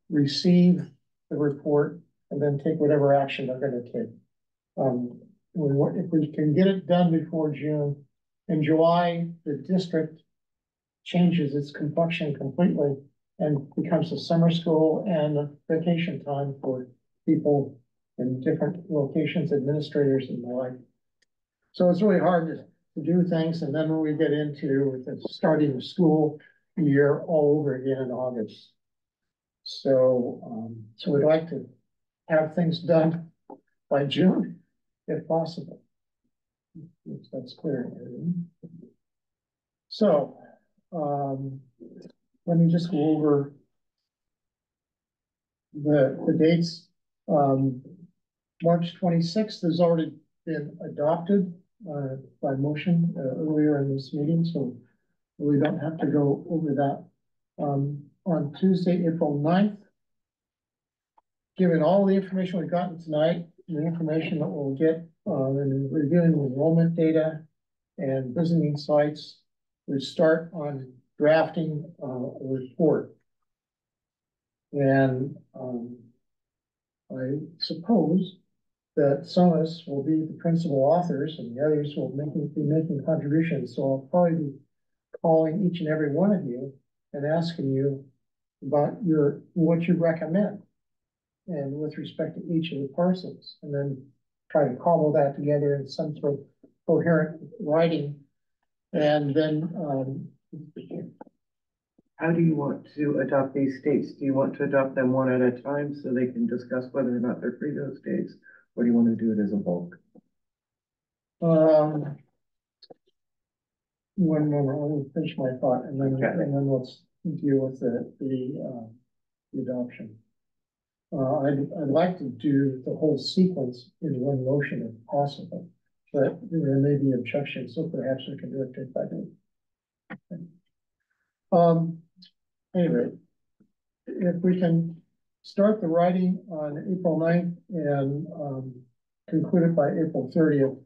receive the report and then take whatever action they're going to take. If we can get it done before June, in July, the district changes its complexion completely and becomes a summer school and a vacation time for people in different locations, administrators and the like. So it's really hard to do things. And then when we get into the starting the school year all over again in August. So, so we'd like to have things done by June, if possible. If that's clear. So, let me just go over the dates. March 26th has already been adopted by motion earlier in this meeting, so We don't have to go over that. On Tuesday, April 9th, given all the information we've gotten tonight, the information that we'll get, in reviewing the enrollment data and visiting sites, we start on drafting, a report. And, I suppose that some of us will be the principal authors and the others will be making contributions. So I'll probably be calling each and every one of you and asking you about what you recommend. And with respect to each of the parcels, and then try to cobble that together in some sort of coherent writing. And then, How do you want to adopt these states? Do you want to adopt them one at a time so they can discuss whether or not they're free those days? Or do you want to do it as a bulk? one moment, let me finish my thought, and then let's deal with the adoption. I'd like to do the whole sequence in one motion if possible, but there may be objections, so perhaps we can do it day by day. Anyway, if we can start the writing on April 9th and conclude it by April 30th,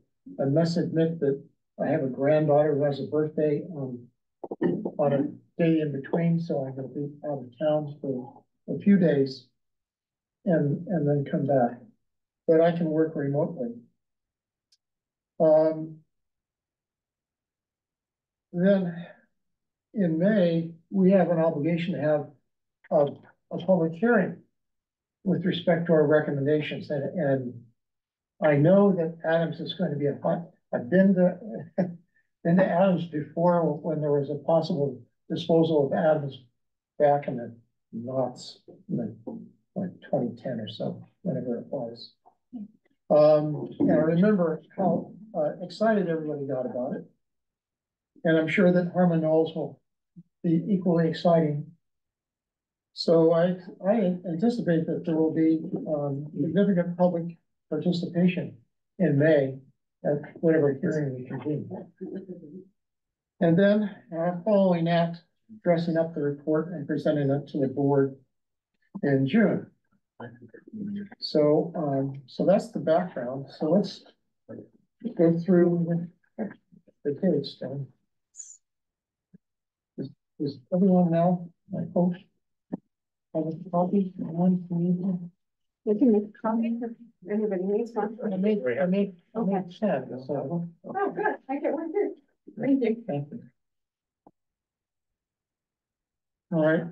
I must admit that I have a granddaughter who has a birthday on a day in between, so I'm going to be out of town for a few days and then come back. But I can work remotely. Then in May, we have an obligation to have a public hearing with respect to our recommendations. And I know that Adams is going to be I've been to Adams before when there was a possible disposal of Adams back in the knots, like 2010 or so, whenever it was. And I remember how excited everybody got about it. And I'm sure that Harmon Knolls will be equally exciting. So I anticipate that there will be significant public participation in May at whatever hearing we convene. And then following that, dressing up the report and presenting it to the board in June. So so that's the background. So let's go through the dates then. Is everyone now, I hope, have a copy? We can make a copy if anybody needs one. I made 10, so. Oh, good. I get one too. Thank you. Thank you. All right.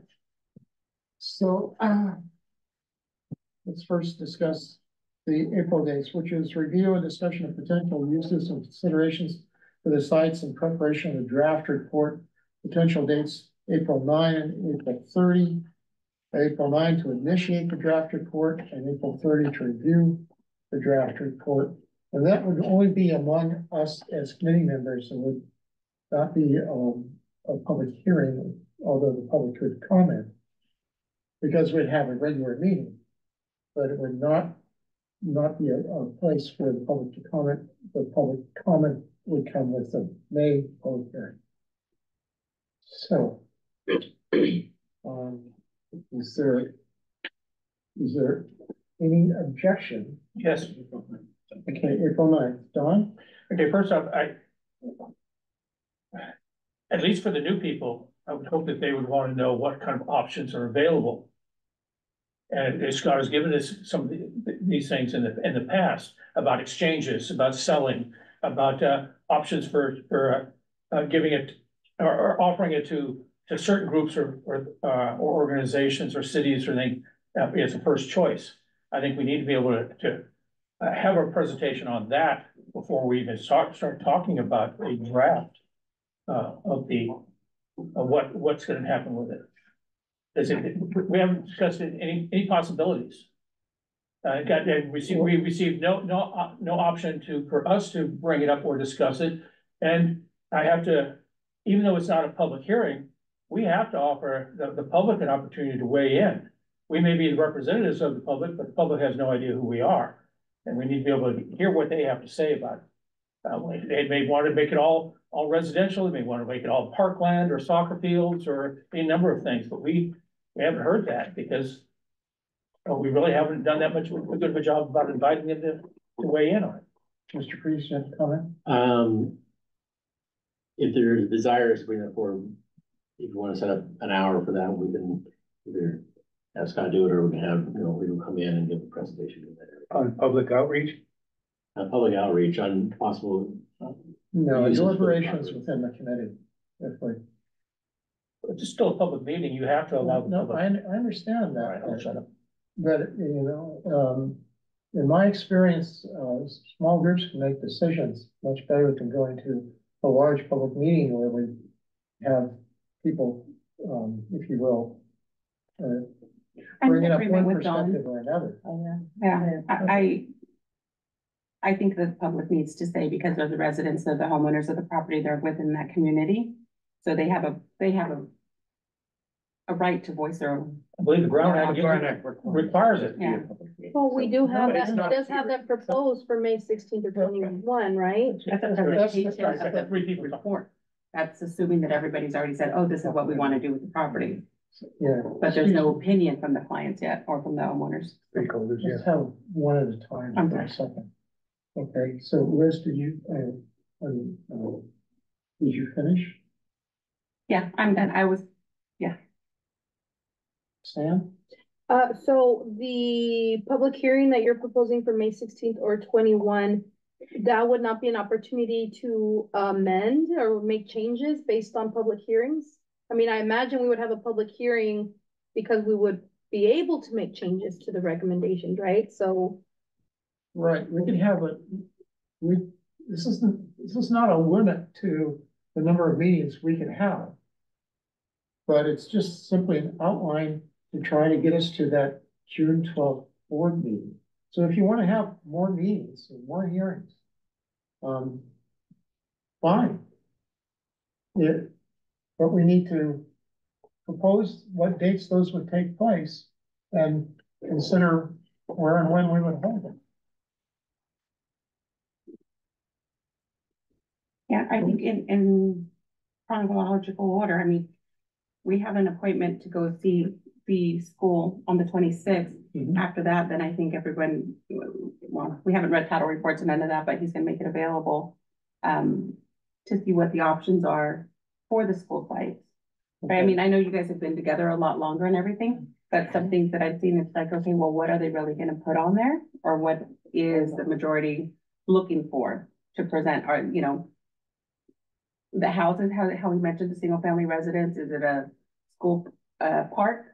So, let's first discuss the April dates, which is review and discussion of potential uses and considerations for the sites in preparation of the draft report. Potential dates, April 9 and April 30. April 9 to initiate the draft report and April 30 to review the draft report. And that would only be among us as committee members. It would not be a public hearing, although the public could comment, because we'd have a regular meeting, but it would not be a place for the public to comment. The public comment would come with the May public hearing. So, is there any objection? Yes. Okay, April 9th. Don? Okay, first off, at least for the new people, I would hope that they would want to know what kind of options are available. And Scott has given us some of these things in the past about exchanges, about selling, about options for giving it or offering it to certain groups or organizations or cities or things as a first choice. I think we need to be able to have a presentation on that before we even start talking about a draft of what's going to happen with it. We haven't discussed any possibilities. We received no option for us to bring it up or discuss it, and I have to, even though it's not a public hearing, we have to offer the public an opportunity to weigh in. We may be the representatives of the public, but the public has no idea who we are, and we need to be able to hear what they have to say about it. They may want to make it all all residential, they may want to make it all parkland or soccer fields or a number of things, but we haven't heard that because we really haven't done that much, a good of a job about inviting them to weigh in on it. Mr. Priest, you have a comment? If there's desires to bring that forward, if you want to set up an hour for that, we can either have Scott do it, or we can have, we can come in and give a presentation in that area. On public outreach? Public outreach on possible. No, uses for the deliberations property. within the committee. If we- It's still a public meeting, you have to allow the No, public. I understand All right, I'll that, shut up. but, in my experience, small groups can make decisions much better than going to a large public meeting where we have people, if you will, I'm in bringing up agreement one with Dawn. perspective or another. Yeah, I think the public needs to say, because they're the residents of the homeowners of the property, they're within that community. So they have a right to voice their own. I believe the Brown Act Act requires it. Yeah. Well, we do have No, it's that, not- does have that proposed for May 16th or 21, right? That's a That's presentation right, of that's the three people. report. That's assuming that everybody's already said, oh, this is what we want to do with the property. Yeah. But there's no opinion from the clients yet, or from the homeowners. Stakeholders, yeah. Let's have one at a time I'm for a sorry. second. Okay, so Liz, did you finish? Yeah, I'm done. Sam? So the public hearing that you're proposing for May 16th or 21, that would not be an opportunity to amend or make changes based on public hearings? I mean, I imagine we would have a public hearing because we would be able to make changes to the recommendations, right? So, Right, we can have this is not a limit to the number of meetings we can have. But it's just simply an outline to try to get us to that June 12th board meeting. So if you want to have more meetings and more hearings, fine. But we need to propose what dates those would take place and consider where and when we would hold them. Yeah, I think in chronological order, I mean, we have an appointment to go see the school on the 26th. Mhm. After that, then I think everyone, well, we haven't read title reports and none of that, but he's gonna make it available to see what the options are for the school sites. Right, I mean, I know you guys have been together a lot longer and everything, but some things that I've seen, it's like, okay, well, what are they really gonna put on there? Or what is the majority looking for to present, or, the houses, how we mentioned the single family residence, is it a school park?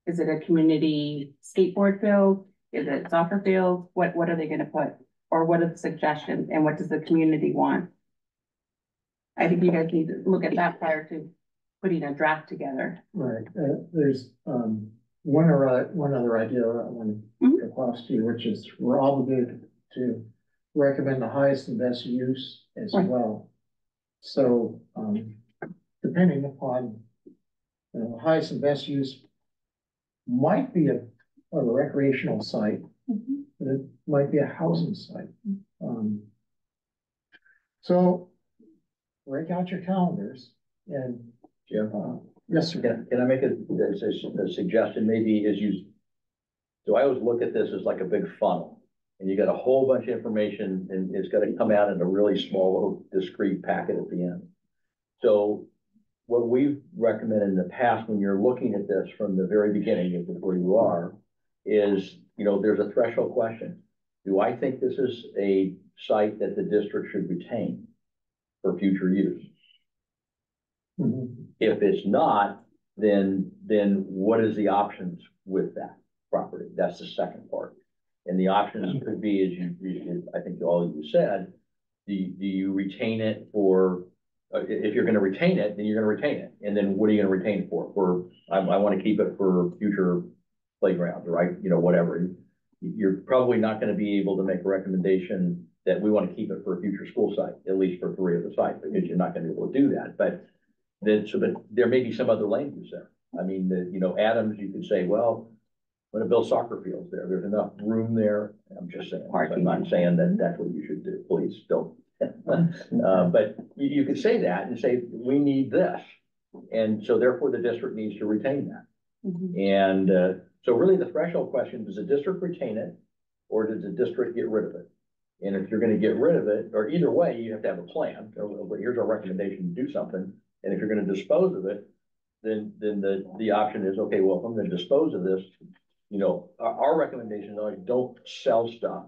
Is it a community skateboard field? Is it soccer field? What are they gonna put? Or what are the suggestions and what does the community want? I think you guys need to look at that prior to putting a draft together. Right, there's, one other idea I want to propose to you, which is we're obligated to recommend the highest and best use as Right. well. So, depending upon, the highest and best use might be a recreational site, but it might be a housing site. So break out your calendars and, Jim, yes, sir. can I make a suggestion, maybe so I always look at this as like a big funnel. And you got a whole bunch of information and it's gonna come out in a really small little discrete packet at the end. So what we've recommended in the past, when you're looking at this from the very beginning, which is where you are, is, there's a threshold question. Do I think this is a site that the district should retain for future use? Mhm. If it's not, then what is the options with that property? That's the second part. And the options could be, as I think all you said, do you retain it for, if you're gonna retain it, then you're gonna retain it. And then what are you gonna retain it for? I wanna keep it for future playgrounds, right? Whatever. You're probably not gonna be able to make a recommendation that we wanna keep it for a future school site, at least for 3 of the sites, because you're not gonna be able to do that. But there may be some other land use there. I mean, Adams, you could say, well, want to build soccer fields there. There's enough room there. I'm just saying, I'm Parking. not saying that that's what you should do. Please don't. But you could say that and say, we need this. And so therefore the district needs to retain that. Mhm. And so really the threshold question, does the district retain it? Or does the district get rid of it? And if you're gonna get rid of it, or either way, you have to have a plan. So here's our recommendation to do something. And if you're gonna dispose of it, then the option is, okay, well, if I'm gonna dispose of this, you know, our recommendation is always don't sell stuff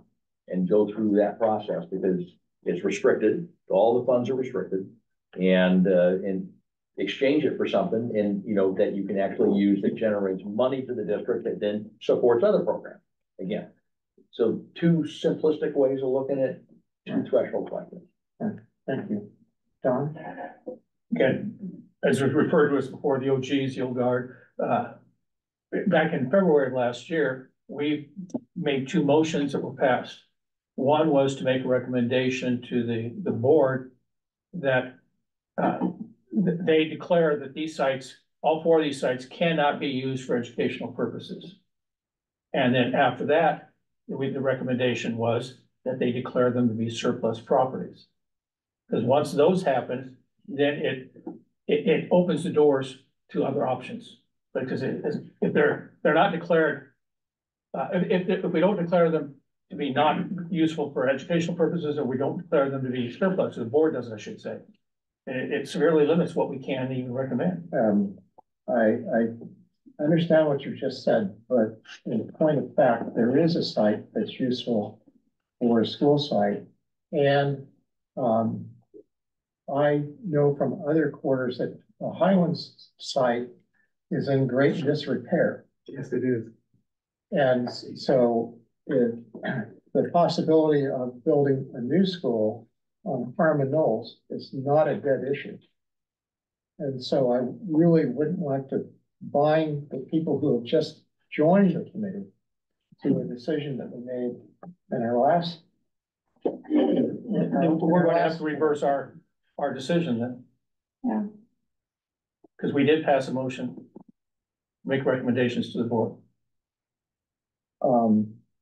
and go through that process because it's restricted. All the funds are restricted, and exchange it for something and, you know, that you can actually use that generates money to the district that then supports other programs. Again, so two simplistic ways of looking at two threshold questions. Thank you. Don? Again, as was referred to as before, the OGs, the old guard, back in February of last year, we made two motions that were passed. One was to make a recommendation to the board that they declare that these sites, all four of these sites cannot be used for educational purposes. And then after that, the recommendation was that they declare them to be surplus properties. Because once those happen, then it opens the doors to other options. Because if they're not declared, if we don't declare them to be not useful for educational purposes, or we don't declare them to be surplus, the board doesn't, I should say. It severely limits what we can even recommend. I understand what you just said, but in point of fact, there is a site that's useful for a school site. And I know from other quarters that the Highlands site is in great disrepair. Yes, it is. And so the possibility of building a new school on Harmon Knolls is not a dead issue. And so I really wouldn't want to bind the people who have just joined the committee to a decision that we made in our last. We're going to have to reverse our decision then. Yeah. Because we did pass a motion, make recommendations to the board.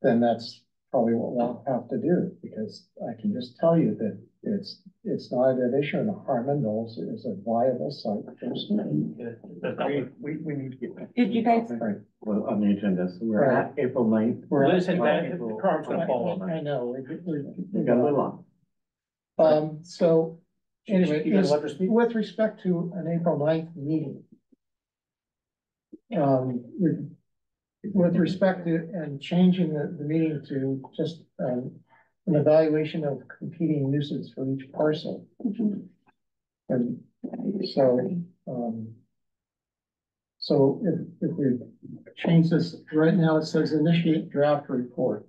Then that's probably what we'll have to do, because I can just tell you that it's not an issue, and Harmon Knolls is a viable site. We need to get back. Did you guys? Right. Well, on the agenda, so we're Right. at April 9th. Liz had that, Carl's gonna follow up. I know. We got a little on. So anyway, You gonna let her speak? with respect to an April 9th meeting. With respect to, and changing the meeting to just, an evaluation of competing uses for each parcel. And so if we change this, right now it says initiate draft report.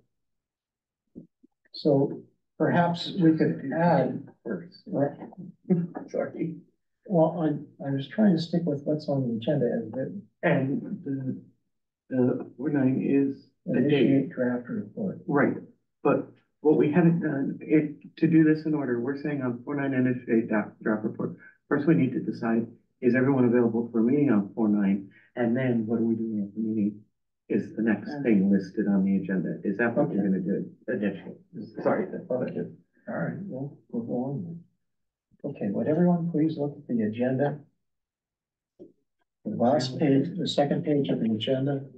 So perhaps we could add, right? Sorry. Well, I was trying to stick with what's on the agenda as written. And the 49 is the date. Initiate draft report. Right, but what we haven't done, to do this in order, we're saying on 49 initiate draft report. First, we need to decide, is everyone available for a meeting on 49? And then what are we doing at the meeting is the next thing listed on the agenda. Is that what we're gonna do initially? Sorry, I thought I did. All right, well, we'll go on. Okay, would everyone please look at the agenda? The last page, the second page of the agenda,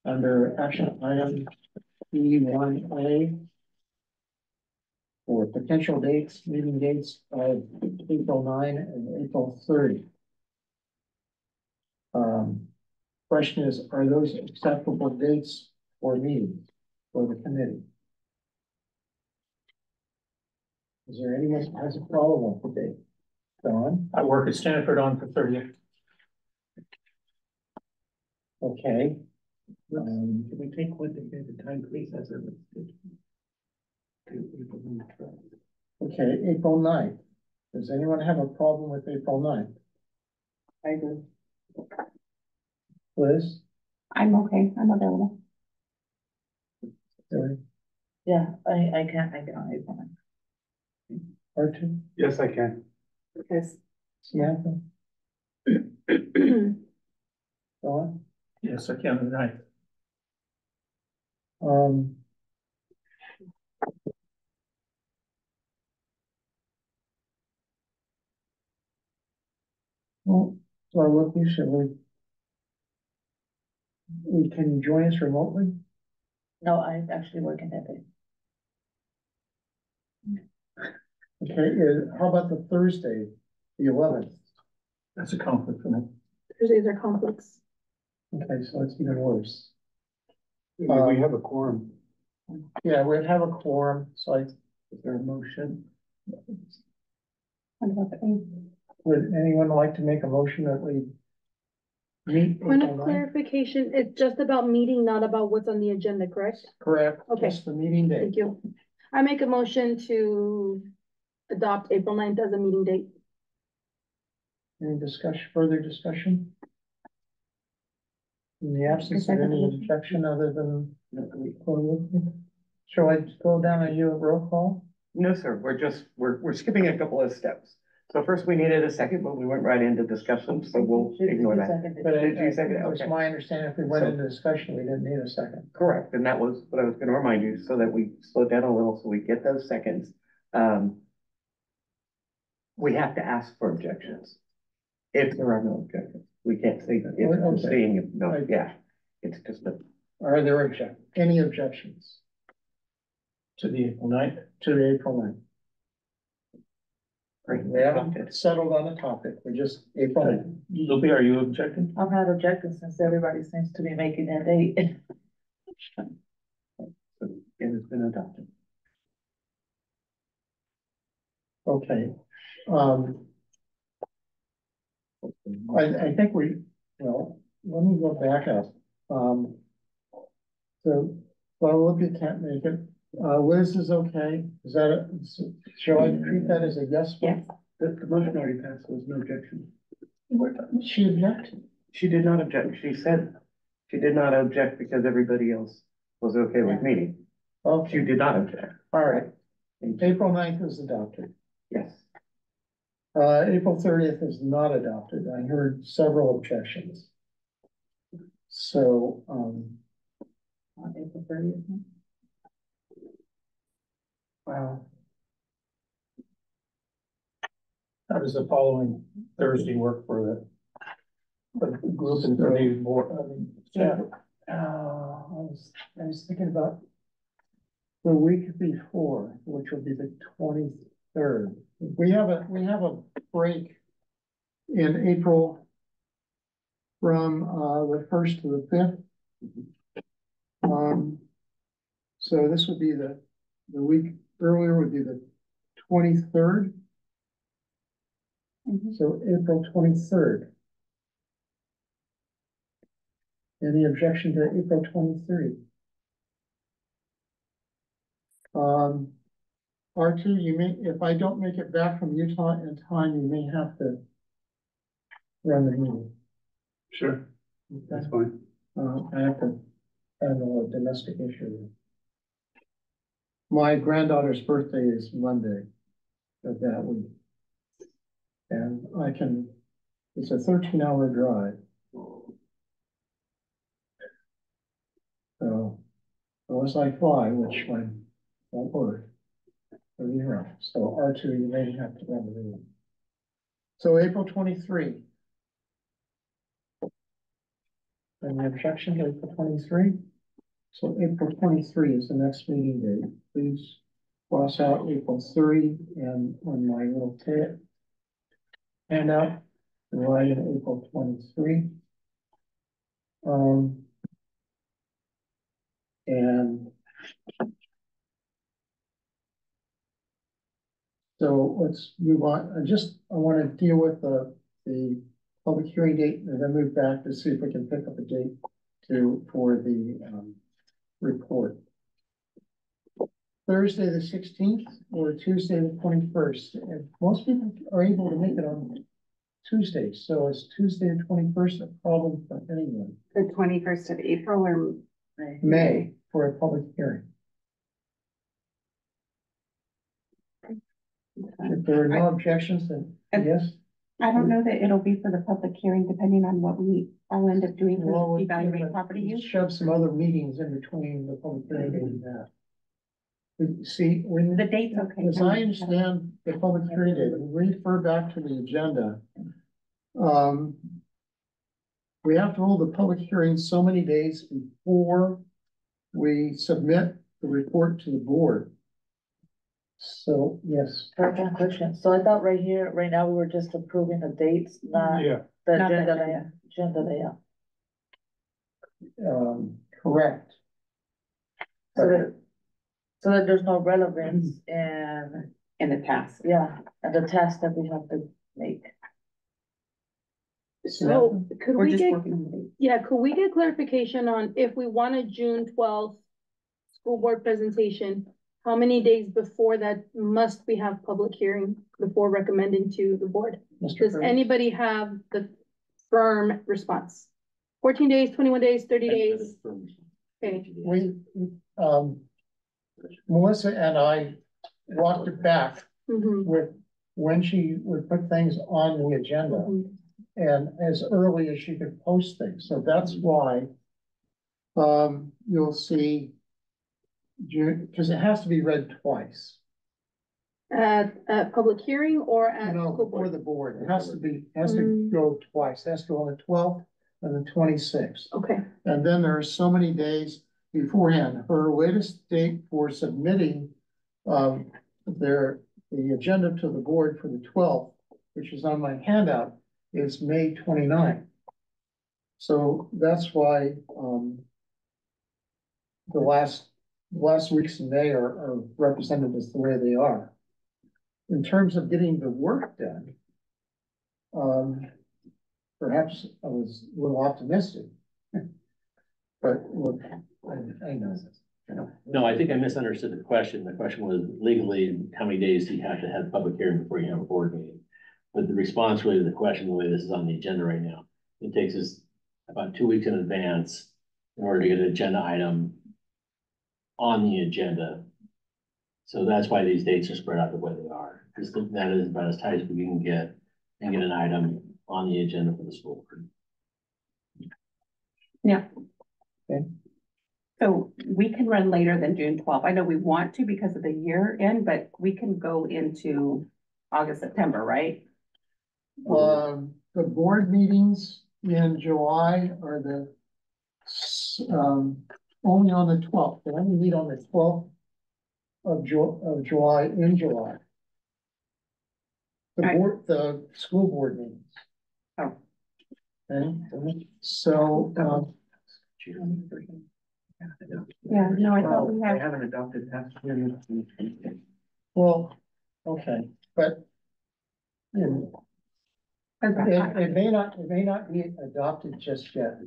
under action item E1A. For potential dates, meeting dates of April 9 and April 30. Question is, are those acceptable dates for meetings for the committee? Is there anyone who has a problem with the date? Don? I work at Stanford on the 30th. Okay. Can we take one day at a time, please, as a listed? Okay, April 9th. Does anyone have a problem with April 9th? I do. Liz? I'm okay. I'm available. Terry? Yeah, I can April 9th. Archie? Yes, I can. Yes. Samantha? Dawn? Yes, I can, the 9th. Um. Well, so I look, you said we can join us remotely? No, I actually work in that day. Okay, how about the Thursday, the 11th? That's a conflict for me. Thursdays are conflicts. Okay, so it's even worse. We have a quorum. Yeah, we'd have a quorum, so is there a motion? What about the- Would anyone like to make a motion that we meet Point April of 9th? clarification, it's just about meeting, not about what's on the agenda, correct? Correct, Okay. just the meeting date. Thank you. I make a motion to adopt April 9th as a meeting date. Any discussion, further discussion? In the absence of any objection other than. Shall I go down and do a roll call? No, sir, we're skipping a couple of steps. So first we needed a second, but we went right into discussion, so we'll ignore that. But Did you second it? it was Okay. my understanding if we went So- into discussion, we didn't need a second. Correct, and that was what I was gonna remind you, so that we slow down a little, so we get those seconds. We have to ask for objections. If there are no objections, we can't say that. If we're Okay. saying, no, yeah, it's just a. Are there any objections To the April 9th. to the April 9th? We haven't settled on the topic, we just April 9th. Lupe, are you objecting? I'm not objecting since everybody seems to be making that date. It has been adopted. Okay. I think well, let me go back up. So, Guadalupe can't make it. Liz is okay. Is that shall I treat that as a yes? Yes. The motion already passed, there was no objection. She objected. She did not object. She said she did not object because everybody else was okay with meeting. She Okay, did not object. all right. April 9th is adopted. Yes. April 30th is not adopted. I heard several objections. So, On April 30th. wow. How does the following Thursday work for the group and for the board? Yeah. I was thinking about the week before, which will be the 23rd. We have a break in April from the 1st to the 5th. So this would be the week earlier would be the 23rd. So April 23rd. Any objection to April 23? R2, you may, if I don't make it back from Utah in time, you may have to run the meeting. Sure, that's Okay? fine. I have to handle a domestic issue. My granddaughter's birthday is Monday of that week. And it's a 13-hour drive. So, unless I fly, which I won't work. So R2, you may have to run the meeting. So April 23. Any objection to April 23? So April 23 is the next meeting date. Please cross out April 30 and on my little handout, write in April 23. And so let's move on. I want to deal with the public hearing date and then move back to see if we can pick up a date for the report. Thursday, the 16th or Tuesday, the 21st. And most people are able to make it on Tuesday. So is Tuesday, the 21st a problem for anyone? The 21st of April or May for a public hearing. If there are no objections, then yes. I don't know that it'll be for the public hearing, depending on what we all end up doing Well, for we- evaluating property use. Shove some other meetings in between the public hearing and that. See, when. The date's okay. As I understand the public hearing date, when we refer back to the agenda. We have to hold the public hearing so many days before we submit the report to the board. So, yes. Perfect question. So I thought right here, right now, we were just approving the dates, not Yeah. the Not the agenda, agenda. agenda layout. Correct. So that there's no relevance in, In the task. yeah, and the task that we have to make. So could We're we just get, working on the date. yeah, could we get clarification on if we want a June 12th school board presentation? How many days before that must we have public hearing before recommending to the board? Mr. Does Curtis? anybody have the firm response? 14 days, 21 days, 30 days? Okay. We, Melissa and I walked it back Mhm, with when she would put things on the agenda. mhm. And as early as she could post things, so that's why. You'll see. June, because it has to be read twice, At public hearing or you at know, school before board? the board, it has to be, has to Mm. go twice, it has to go on the 12th and the 26th. Okay, And then there are so many days beforehand, her latest date for submitting. The agenda to the board for the 12th, which is on my handout, is May 29th. So that's why, the last weeks in May are represented as the way they are. In terms of getting the work done, perhaps I was a little optimistic. But look, I know this. No, I think I misunderstood the question. The question was legally, how many days do you have to have public hearing before you have a board meeting? But the response really to the question, the way this is on the agenda right now, it takes us about 2 weeks in advance in order to get an agenda item on the agenda. So that's why these dates are spread out the way they are, because that is about as tight as we can get and get an item on the agenda for the school board. Yeah. Okay. So we can run later than June 12th. I know we want to because of the year end, but we can go into August, September, right? The board meetings in July are only on the 12th, they only meet on the 12th of July, in July. The Right. board, the school board meetings. Oh. Okay, so, Yeah, no, I thought we had. haven't adopted that. well, okay, but. It may not be adopted just yet,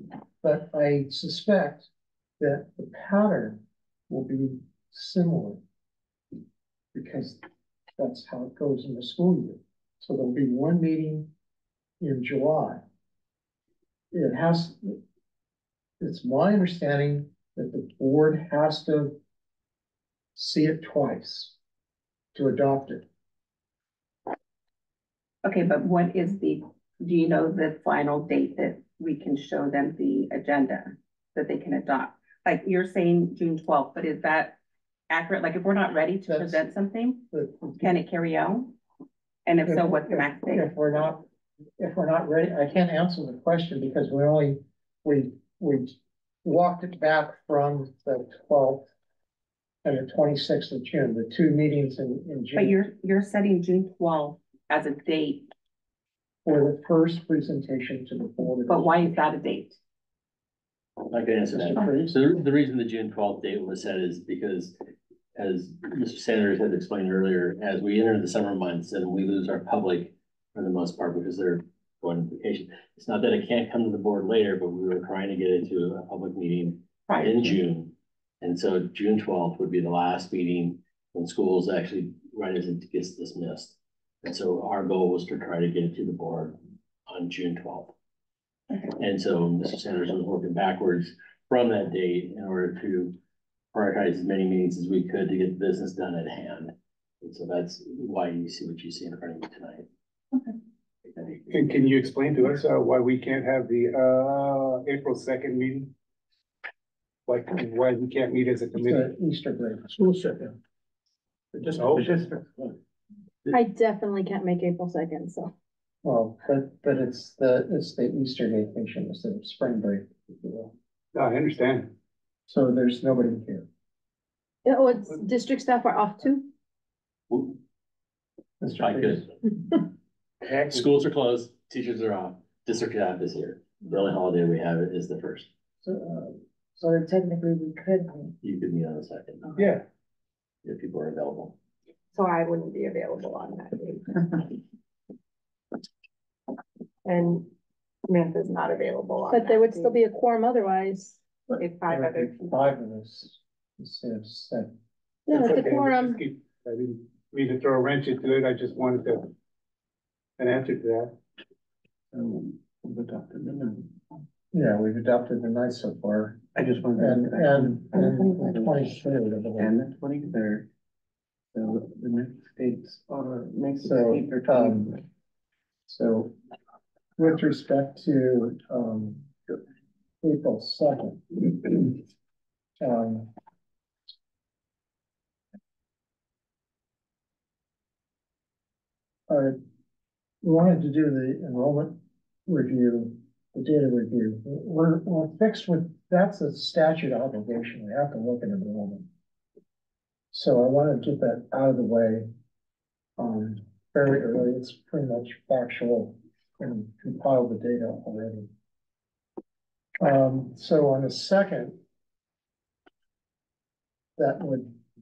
but I suspect that the pattern will be similar. Because that's how it goes in the school year. So there'll be one meeting in July. It's my understanding that the board has to see it twice to adopt it. Okay, but what is do you know the final date that we can show them the agenda that they can adopt? Like you're saying June 12th, but is that accurate? Like if we're not ready to That's- present something, But can it carry out? And if so, what's the max date? If we're not ready, I can't answer the question because we walked it back from the 12th and the 26th of June, the two meetings in But June. you're setting June 12th as a date, For the first presentation to the board. but why is that a date? I can answer Mr. that. Cruz? So the reason the June 12th date was set is because, as Mr. Sanders had explained earlier, as we enter the summer months and we lose our public for the most part because they're going on vacation. It's not that it can't come to the board later, but we were trying to get it to a public meeting Right. in June. And so June 12th would be the last meeting when schools actually, right as it gets dismissed. And so our goal was to try to get it to the board on June 12th. And so Mr. Sanders was working backwards from that date in order to prioritize as many meetings as we could to get the business done at hand. And so that's why you see what you see in front of you tonight. Okay. I think And can you explain to us, why we can't have the, April 2nd meeting? Why we can't meet as a It's committee? a Easter break. School shutdown. Just, Oh. I definitely can't make April 2nd, so. Well, but it's the Easter vacation, it's the spring break, if you will. No, I understand. So there's nobody here. Oh, it's district staff are off too? Mr. I Freeze. could, schools are closed, teachers are off, district staff is here. The only holiday we have is the first. So technically we could meet. You could meet on the second, Yeah. if people are available. So I wouldn't be available on that date. And Samantha's not available on But there that would still date. be a quorum otherwise. If 5 other people. Five of us instead of seven. Yeah, That's it's a okay. quorum. I didn't mean to throw a wrench into it. I just wanted an answer to that. Yeah, we've adopted the night so far. I just wanted And the 23rd of the And the 23rd. So the next dates are, next So, date are So with respect to, April 2nd, I wanted to do the enrollment review, the data review. We're fixed with, that's a statute obligation. We have to look at enrollment. So I want to get that out of the way, fairly early. It's pretty much factual and compiled the data already. So on the second,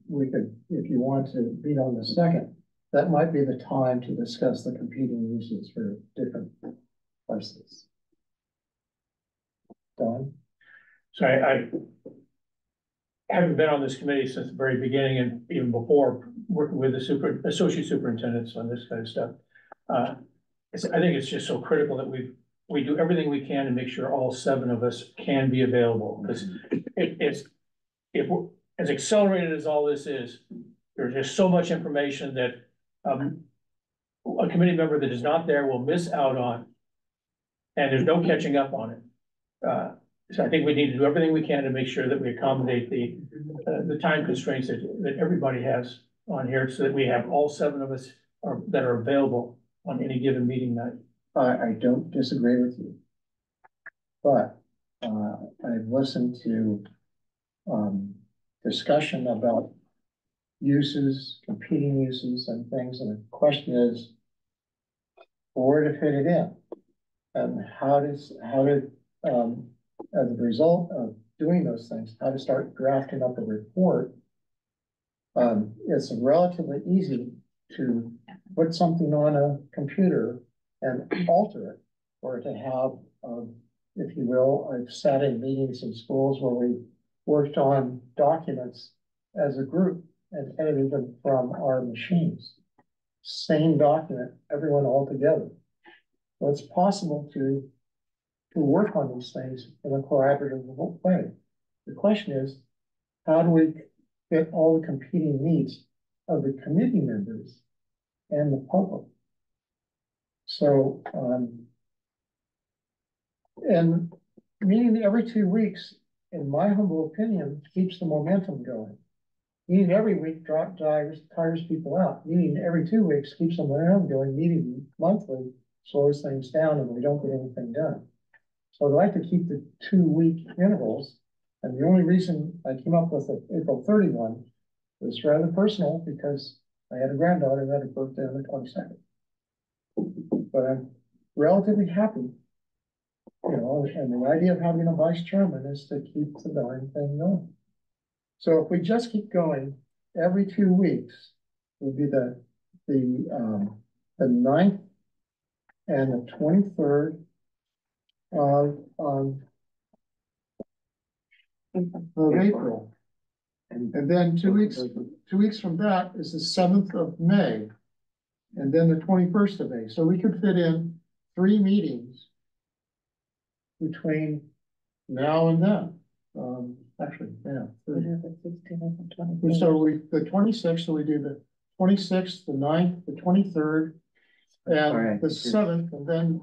we could, if you want to be on the second, that might be the time to discuss the competing uses for different places. Don? so I haven't been on this committee since the very beginning and even before working with the associate superintendents on this kind of stuff. I think it's just so critical that we do everything we can to make sure all 7 of us can be available, because if we're as accelerated as all this is, there's just so much information that a committee member that is not there will miss out on, and there's no catching up on it. So I think we need to do everything we can to make sure that we accommodate the time constraints that everybody has on here, so that we have all 7 of us that are available on any given meeting night. I don't disagree with you. But I've listened to discussion about uses, competing uses and things, and the question is where to fit it in. And how did, as a result of doing those things, how to start drafting up a report. It's relatively easy to put something on a computer and alter it, or to have, if you will, I've sat in meetings in schools where we worked on documents as a group and edited them from our machines. Same document, everyone all together. So it's possible to work on these things in a collaborative way. The question is, how do we fit all the competing needs of the committee members and the public? So, and meeting every 2 weeks, in my humble opinion, keeps the momentum going. Meeting every week tires people out. Meeting every 2 weeks keeps the momentum going. Meeting monthly slows things down and we don't get anything done. So I'd like to keep the 2 week intervals. And the only reason I came up with April 31 was rather personal, because I had a granddaughter that had a birthday on the 22nd. But I'm relatively happy, you know, and the idea of having a vice chairman is to keep the darn thing going. So if we just keep going every 2 weeks, would be the 9th and the 23rd of April. And then 2 weeks from that is the 7th of May. And then the 21st of May. So we could fit in 3 meetings between now and then. Actually, yeah. So the 26th, so we do the 26th, the 9th, the 23rd, and the seventh, and then,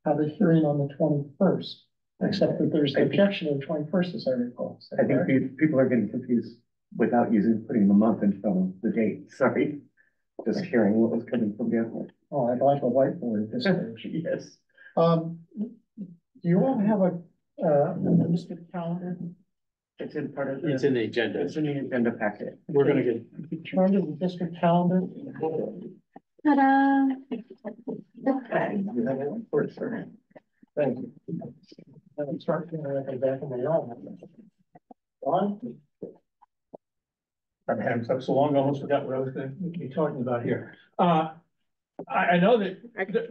have a hearing on the 21st. Except that there's an objection to the 21st, as I recall. Is that I think correct? people are getting confused without putting the month in front of the date, sorry. Just hearing what was coming from the other. Oh, I'd like a whiteboard at this stage. Yes. Do you all have a district calendar? It's in part of It's in the agenda. It's in the agenda packet. We're gonna get, If you turn to the district calendar. Ta-da! Okay. You have a whiteboard, sir. Thank you. Let me start feeling like I'm back in my own. Don? I've had it so long, I almost forgot what I was gonna be talking about here. I know that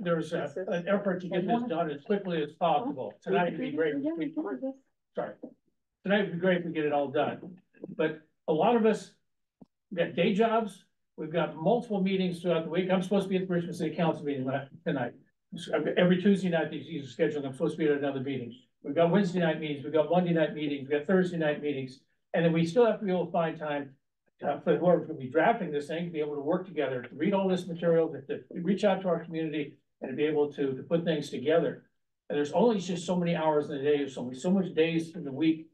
there's an effort to get this done as quickly as possible. Tonight would be great. Sorry. Tonight would be great if we get it all done. But a lot of us, we've got day jobs, we've got multiple meetings throughout the week. I'm supposed to be at the Richmond City Council meeting tonight. Every Tuesday night, these are scheduling, I'm supposed to be at another meeting. We've got Wednesday night meetings, we've got Monday night meetings, we've got Thursday night meetings. And then we still have to be able to find time for whoever's gonna be drafting this thing, to be able to work together, to read all this material, to reach out to our community and to be able to put things together. And there's only just so many hours in the day, there's so much days in the week.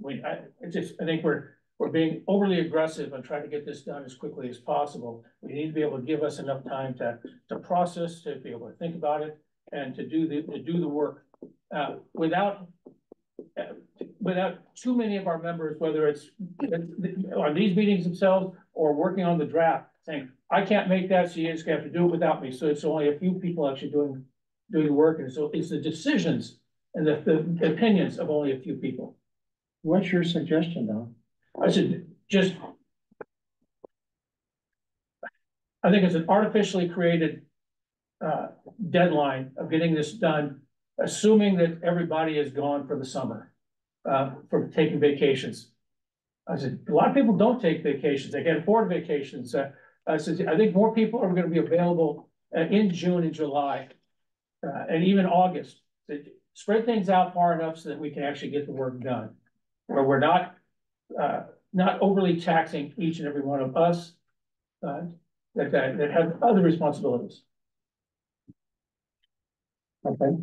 I think we're being overly aggressive on trying to get this done as quickly as possible. We need to be able to give us enough time to process, to be able to think about it and to do the work, without too many of our members, whether it's on these meetings themselves or working on the draft, saying, I can't make that, so you just have to do it without me. So it's only a few people actually doing the work. And so it's the decisions and the opinions of only a few people. What's your suggestion, Don? I said, I think it's an artificially created deadline of getting this done, assuming that everybody is gone for the summer, for taking vacations. I said, a lot of people don't take vacations. They can't afford vacations. I said, I think more people are gonna be available in June and July, and even August. Spread things out far enough so that we can actually get the work done, where we're not overly taxing each and every one of us that have other responsibilities. Okay.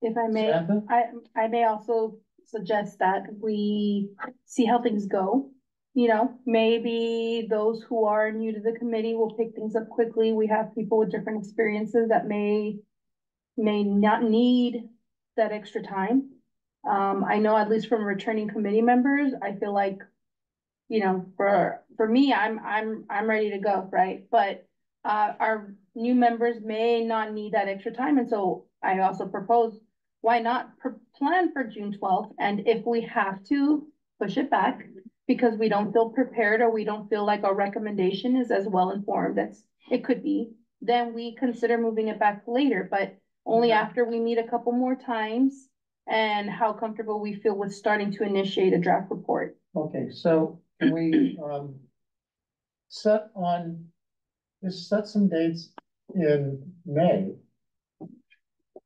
If I may, Samantha? I may also suggest that we see how things go. You know, maybe those who are new to the committee will pick things up quickly. We have people with different experiences that may not need that extra time. I know at least from returning committee members, I feel like, you know, for me, I'm ready to go, right? But our new members may not need that extra time. And so I also propose, why not plan for June 12th? And if we have to push it back because we don't feel prepared or we don't feel like our recommendation is as well informed as it could be, then we consider moving it back later, but only after we meet a couple more times and how comfortable we feel with starting to initiate a draft report. Okay, so can we, set some dates in May?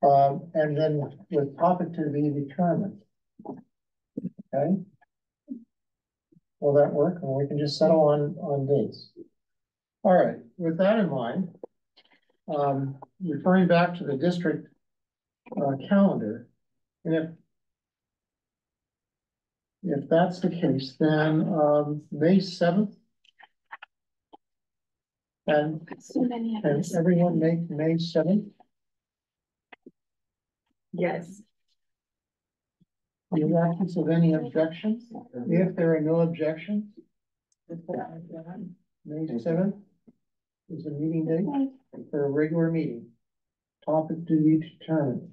And then with topic to be determined. Okay? Will that work? And we can just settle on dates. All right, with that in mind, referring back to the district calendar, and if that's the case, then May 7th. And So many of can us. everyone make May 7th? Yes. In the absence of any objections, if there are no objections, May 7th is a meeting date for a regular meeting. Topic to be determined.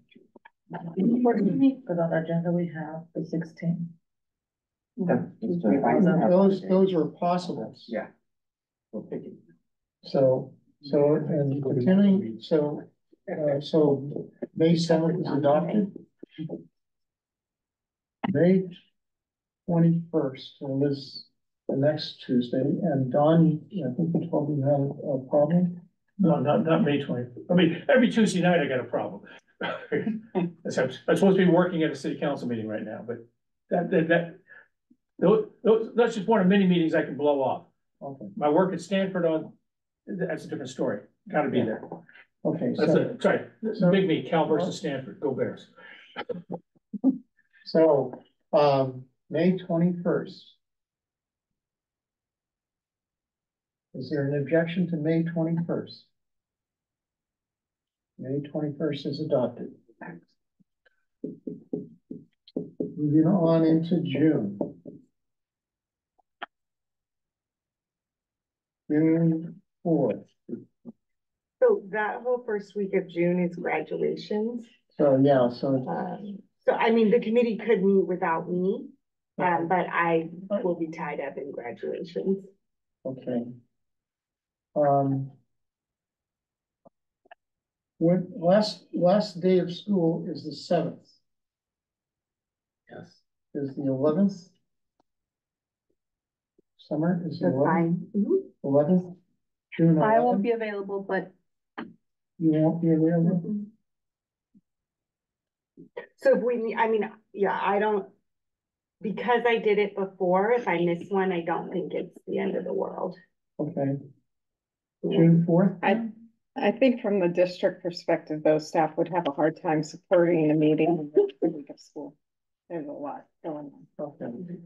Because on our agenda, we have the 16th. Those are possibles. Yeah. We'll pick it. So and continuing, so May 7th is adopted. May 21st, and this the next Tuesday, and Don, I think you told me you had a problem. No, not May 20th. I mean, every Tuesday night I got a problem. I'm supposed to be working at a city council meeting right now, but that's just one of many meetings I can blow off. Okay. My work at Stanford on that's a different story, gotta be there. Okay, That's so, a, sorry, big me, Cal versus Stanford, go Bears. so, May 21st. Is there an objection to May 21st? May 21st is adopted. Moving on into June. June 4th. So that whole first week of June is graduations. So, yeah, so, So I mean, the committee could meet without me, but I will be tied up in graduations. okay. When, last day of school is the 7th. Yes. Is the 11th? Summer is the That's 11th? fine. Mhm. 11th? June I 11th? won't be available, but You won't be available? Mhm. So if we, I mean, yeah, I don't, because I did it before, if I miss one, I don't think it's the end of the world. Okay. June 4th? I think from the district perspective, those staff would have a hard time supporting a meeting the week of school. There's a lot going Okay. on.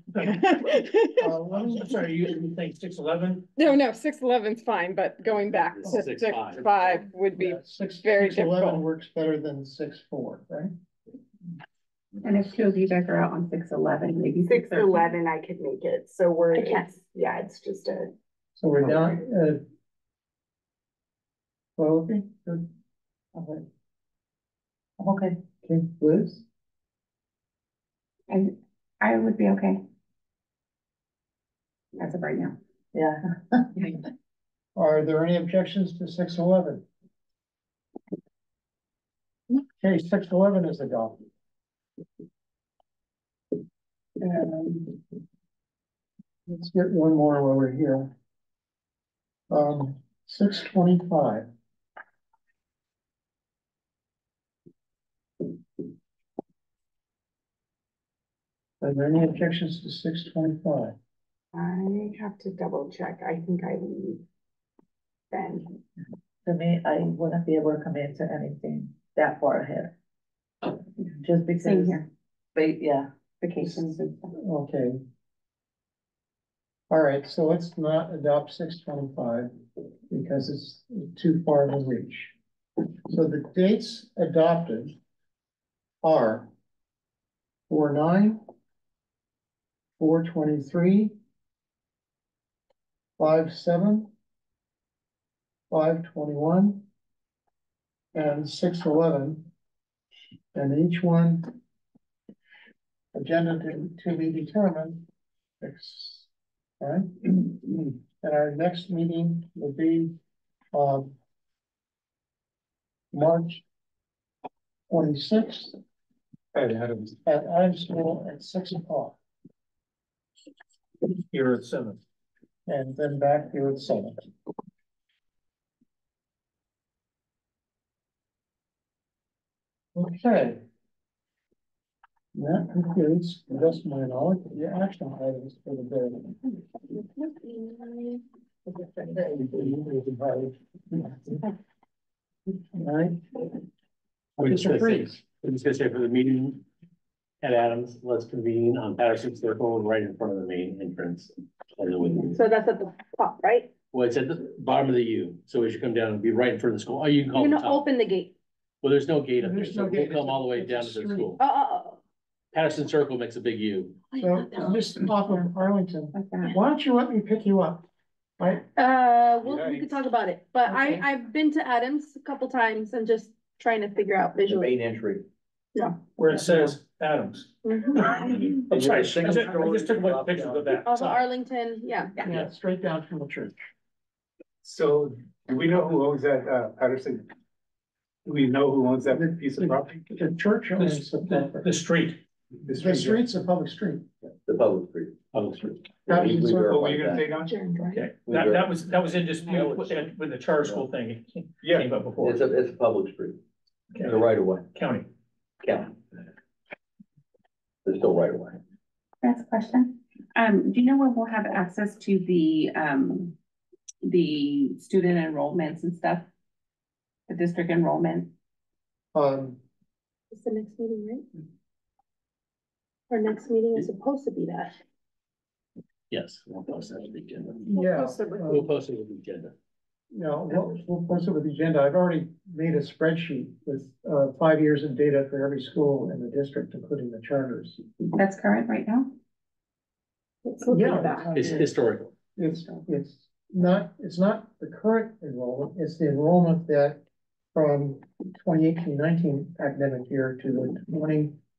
I'm sorry, you think 6/11? No, 6/11's fine, but going back to 6/5. 6/5 would be Yeah, six, very 6/11 difficult. works better than 6/4, right? And if two of you guys are out on 6/11, maybe 6/11, I could make it, so we're, I can. yeah, it's just a. So we're down, well, okay, good. Okay. Okay. Okay, Liz? And I would be okay. As of right now. Yeah. Are there any objections to 6/11? Okay, 6/11 is adopted. And let's get one more while we're here. 6/25. Are there any objections to 6/25? I have to double check. I think I leave then. To me, I wouldn't be able to commit to anything that far ahead. Just because. Same here, Yeah, vacations and stuff. Okay. All right, so let's not adopt 6/25 because it's too far of a reach. So the dates adopted are 4/9, 4/23, 5/7, 5/21, and 6/11. And each one agenda to be determined. All right, and our next meeting will be March 26th At Adams, at Adams School at 6 o'clock, here at 7. and then back here at 7. Okay. That concludes, to the best of my knowledge, the action items for the day. All right. We're just Mr. gonna say, Freeze. we're just gonna say for the meeting at Adams, let's convene on Patterson Circle right in front of the main entrance. And then we, so that's at the top, right? well, it's at the bottom of the U, so as you come down, it'll be right in front of the school. Oh, you can call You're it gonna top. open the gate. Well, there's no gate up there, There's so no we'll gate. come all the way It's a down to the street. school. Oh. Patterson Circle makes a big U. So, Mr. Hoffman, Arlington, Like that. why don't you let me pick you up? Right, We could talk about it, but Okay. I've been to Adams a couple times and just trying to figure out The visually. main entry. Where it says Adams. Mhm. I'm sorry, I just took a bunch of pictures of that. Off of Sorry. Arlington, yeah. yeah, straight down from the church. So do we know who owns that, Patterson? Do we know who owns that piece of property? The church owns the property. The street. The street's a public street. The public street. Public street. Patterson We Circle. What were you gonna say, Don? Okay, that was in dispute with the charter school thing. It Yeah. came up before. It's a public street. Okay. The right of way, County. county. There's still right of way. That's a question. Do you know where we'll have access to the, the student enrollments and stuff. The district enrollment. It's the next meeting, right? Our next meeting is supposed to be that. Yes, we'll post that on the agenda. Yeah. We'll post it with the agenda. No, we'll post it with the agenda. I've already made a spreadsheet with 5 years of data for every school in the district, including the charters. That's current right now? Yeah, It's historical. it's not the current enrollment, it's the enrollment that from 2018-19 academic year to the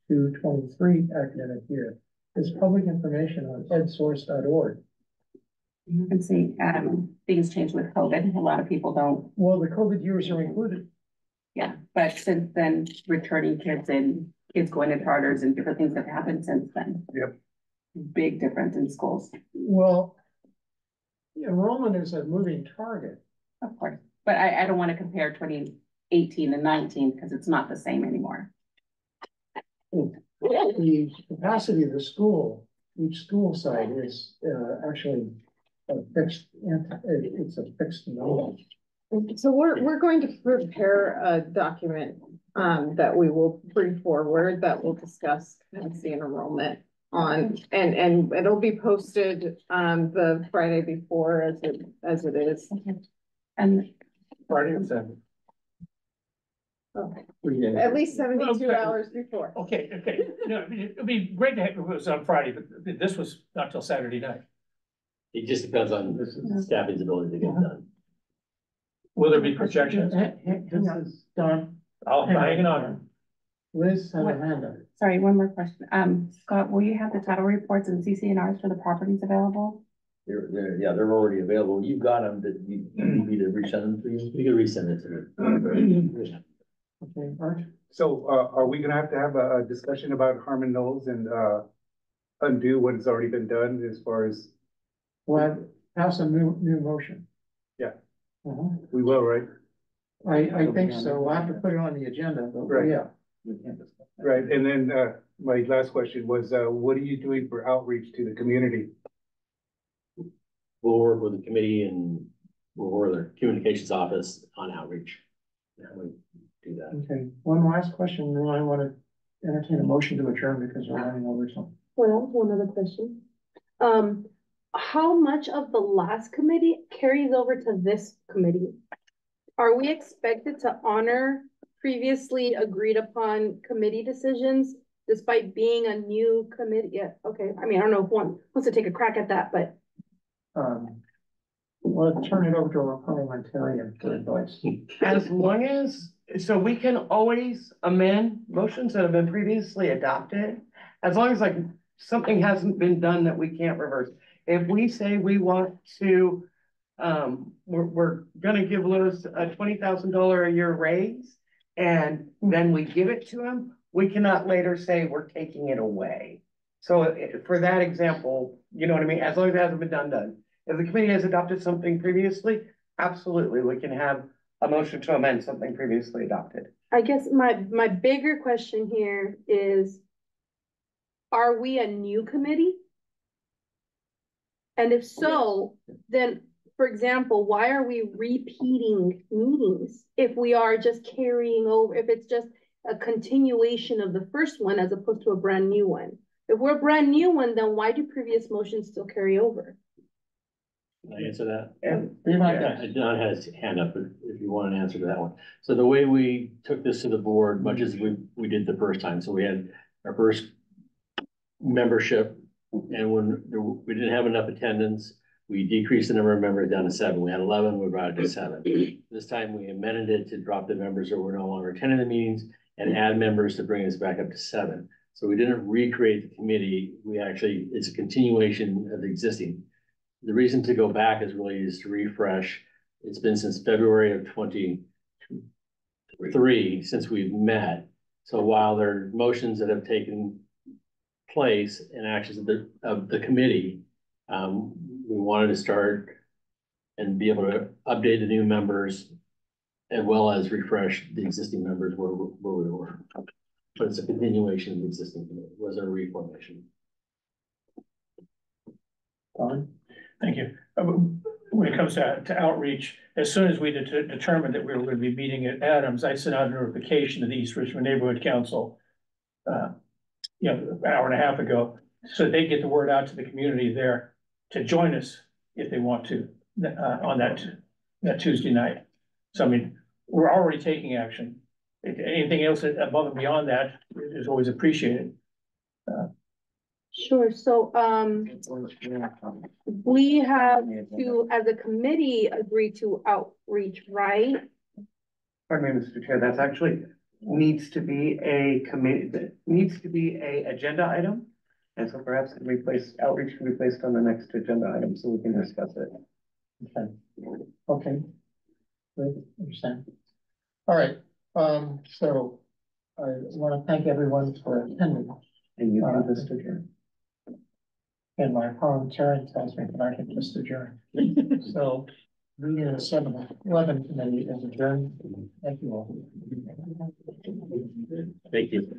22-23 academic year. It's public information on edsource.org. You can see, things change with COVID. A lot of people don't, Well, the COVID years are included. yeah, but since then, returning kids and kids going to charters and different things have happened since then. Yep. Big difference in schools, Well, enrollment is a moving target. of course, but I don't want to compare 2018 and 19 because it's not the same anymore. The capacity of the school, each school site is actually a fixed, it's a fixed number. So we're going to prepare a document that we will bring forward that will discuss the enrollment on, and it'll be posted the Friday before as it is. And Friday and Saturday. At least 72 hours before. Okay, no, I mean, it'd be great to have, if it was on Friday, but this was not till Saturday night. It just depends on staffing's ability to get done. Will there be projections? This is Don. I'll hang on. Liz has a hand up. sorry, one more question. Scott, will you have the title reports and CC&Rs for the properties available? They're already available. You've got them, that you need me to resend them to you? You can resend it to me. Okay, Art? So, are we gonna have to have a discussion about Harmon Knolls and, undo what has already been done as far as, Well, pass a new motion. Yeah. Uh-huh. we will, right? I think so. We'll have to put it on the agenda, but Right. yeah. Right, and then, my last question was, what are you doing for outreach to the community? We'll work with the committee and we'll work with their communications office on outreach. How we do that. Okay, one last question, then I want to entertain a motion to adjourn because we're running over something. Well, one other question. How much of the last committee carries over to this committee? Are we expected to honor previously agreed upon committee decisions despite being a new committee? Yeah, okay. I mean, I don't know if one wants to take a crack at that, but We'll turn it over to our parliamentarian for advice. As long as, so we can always amend motions that have been previously adopted, as long as like something hasn't been done that we can't reverse. If we say we want to, we're gonna give Lewis a $20,000 a year raise, and then we give it to him, we cannot later say we're taking it away. So for that example, you know what I mean? As long as it hasn't been done. If the committee has adopted something previously, absolutely, we can have a motion to amend something previously adopted. I guess my bigger question here is, are we a new committee? And if so, then, for example, why are we repeating meetings if we are just carrying over, if it's just a continuation of the first one as opposed to a brand new one? If we're a brand new one, then why do previous motions still carry over? Can I answer that? And be my Yeah, guest. Don has his hand up if you want an answer to that one. So the way we took this to the board, much as we did the first time, so we had our first membership. And when we didn't have enough attendance, we decreased the number of members down to 7. We had 11, we brought it to 7. This time we amended it to drop the members that were no longer attending the meetings and add members to bring us back up to 7. So we didn't recreate the committee. It's a continuation of the existing. The reason to go back is to refresh. It's been since February of 23 since we've met. So while there are motions that have taken place and actions of the committee, we wanted to start and be able to update the new members as well as refresh the existing members where we were. But it's a continuation of the existing committee. It was a reformation. Don? Thank you. when it comes to outreach, as soon as we determined that we were gonna be meeting at Adams, I sent out a notification to the East Richmond Neighborhood Council. An hour and a half ago, so they get the word out to the community there to join us if they want to, on that Tuesday night. So I mean, we're already taking action. Anything else above and beyond that is always appreciated. Sure, so, we have to, as a committee, agree to outreach, right? Pardon me, Mr. Chair, that's actually needs to be a committee, that needs to be a agenda item. And so perhaps outreach can be placed on the next agenda item so we can discuss it. Okay. Good, understand. All right, so I want to thank everyone for attending. And you can just adjourn. And my parliamentarian tells me that I can just adjourn. So, meeting of the 7-11 committee is adjourned. Thank you all. Thank you.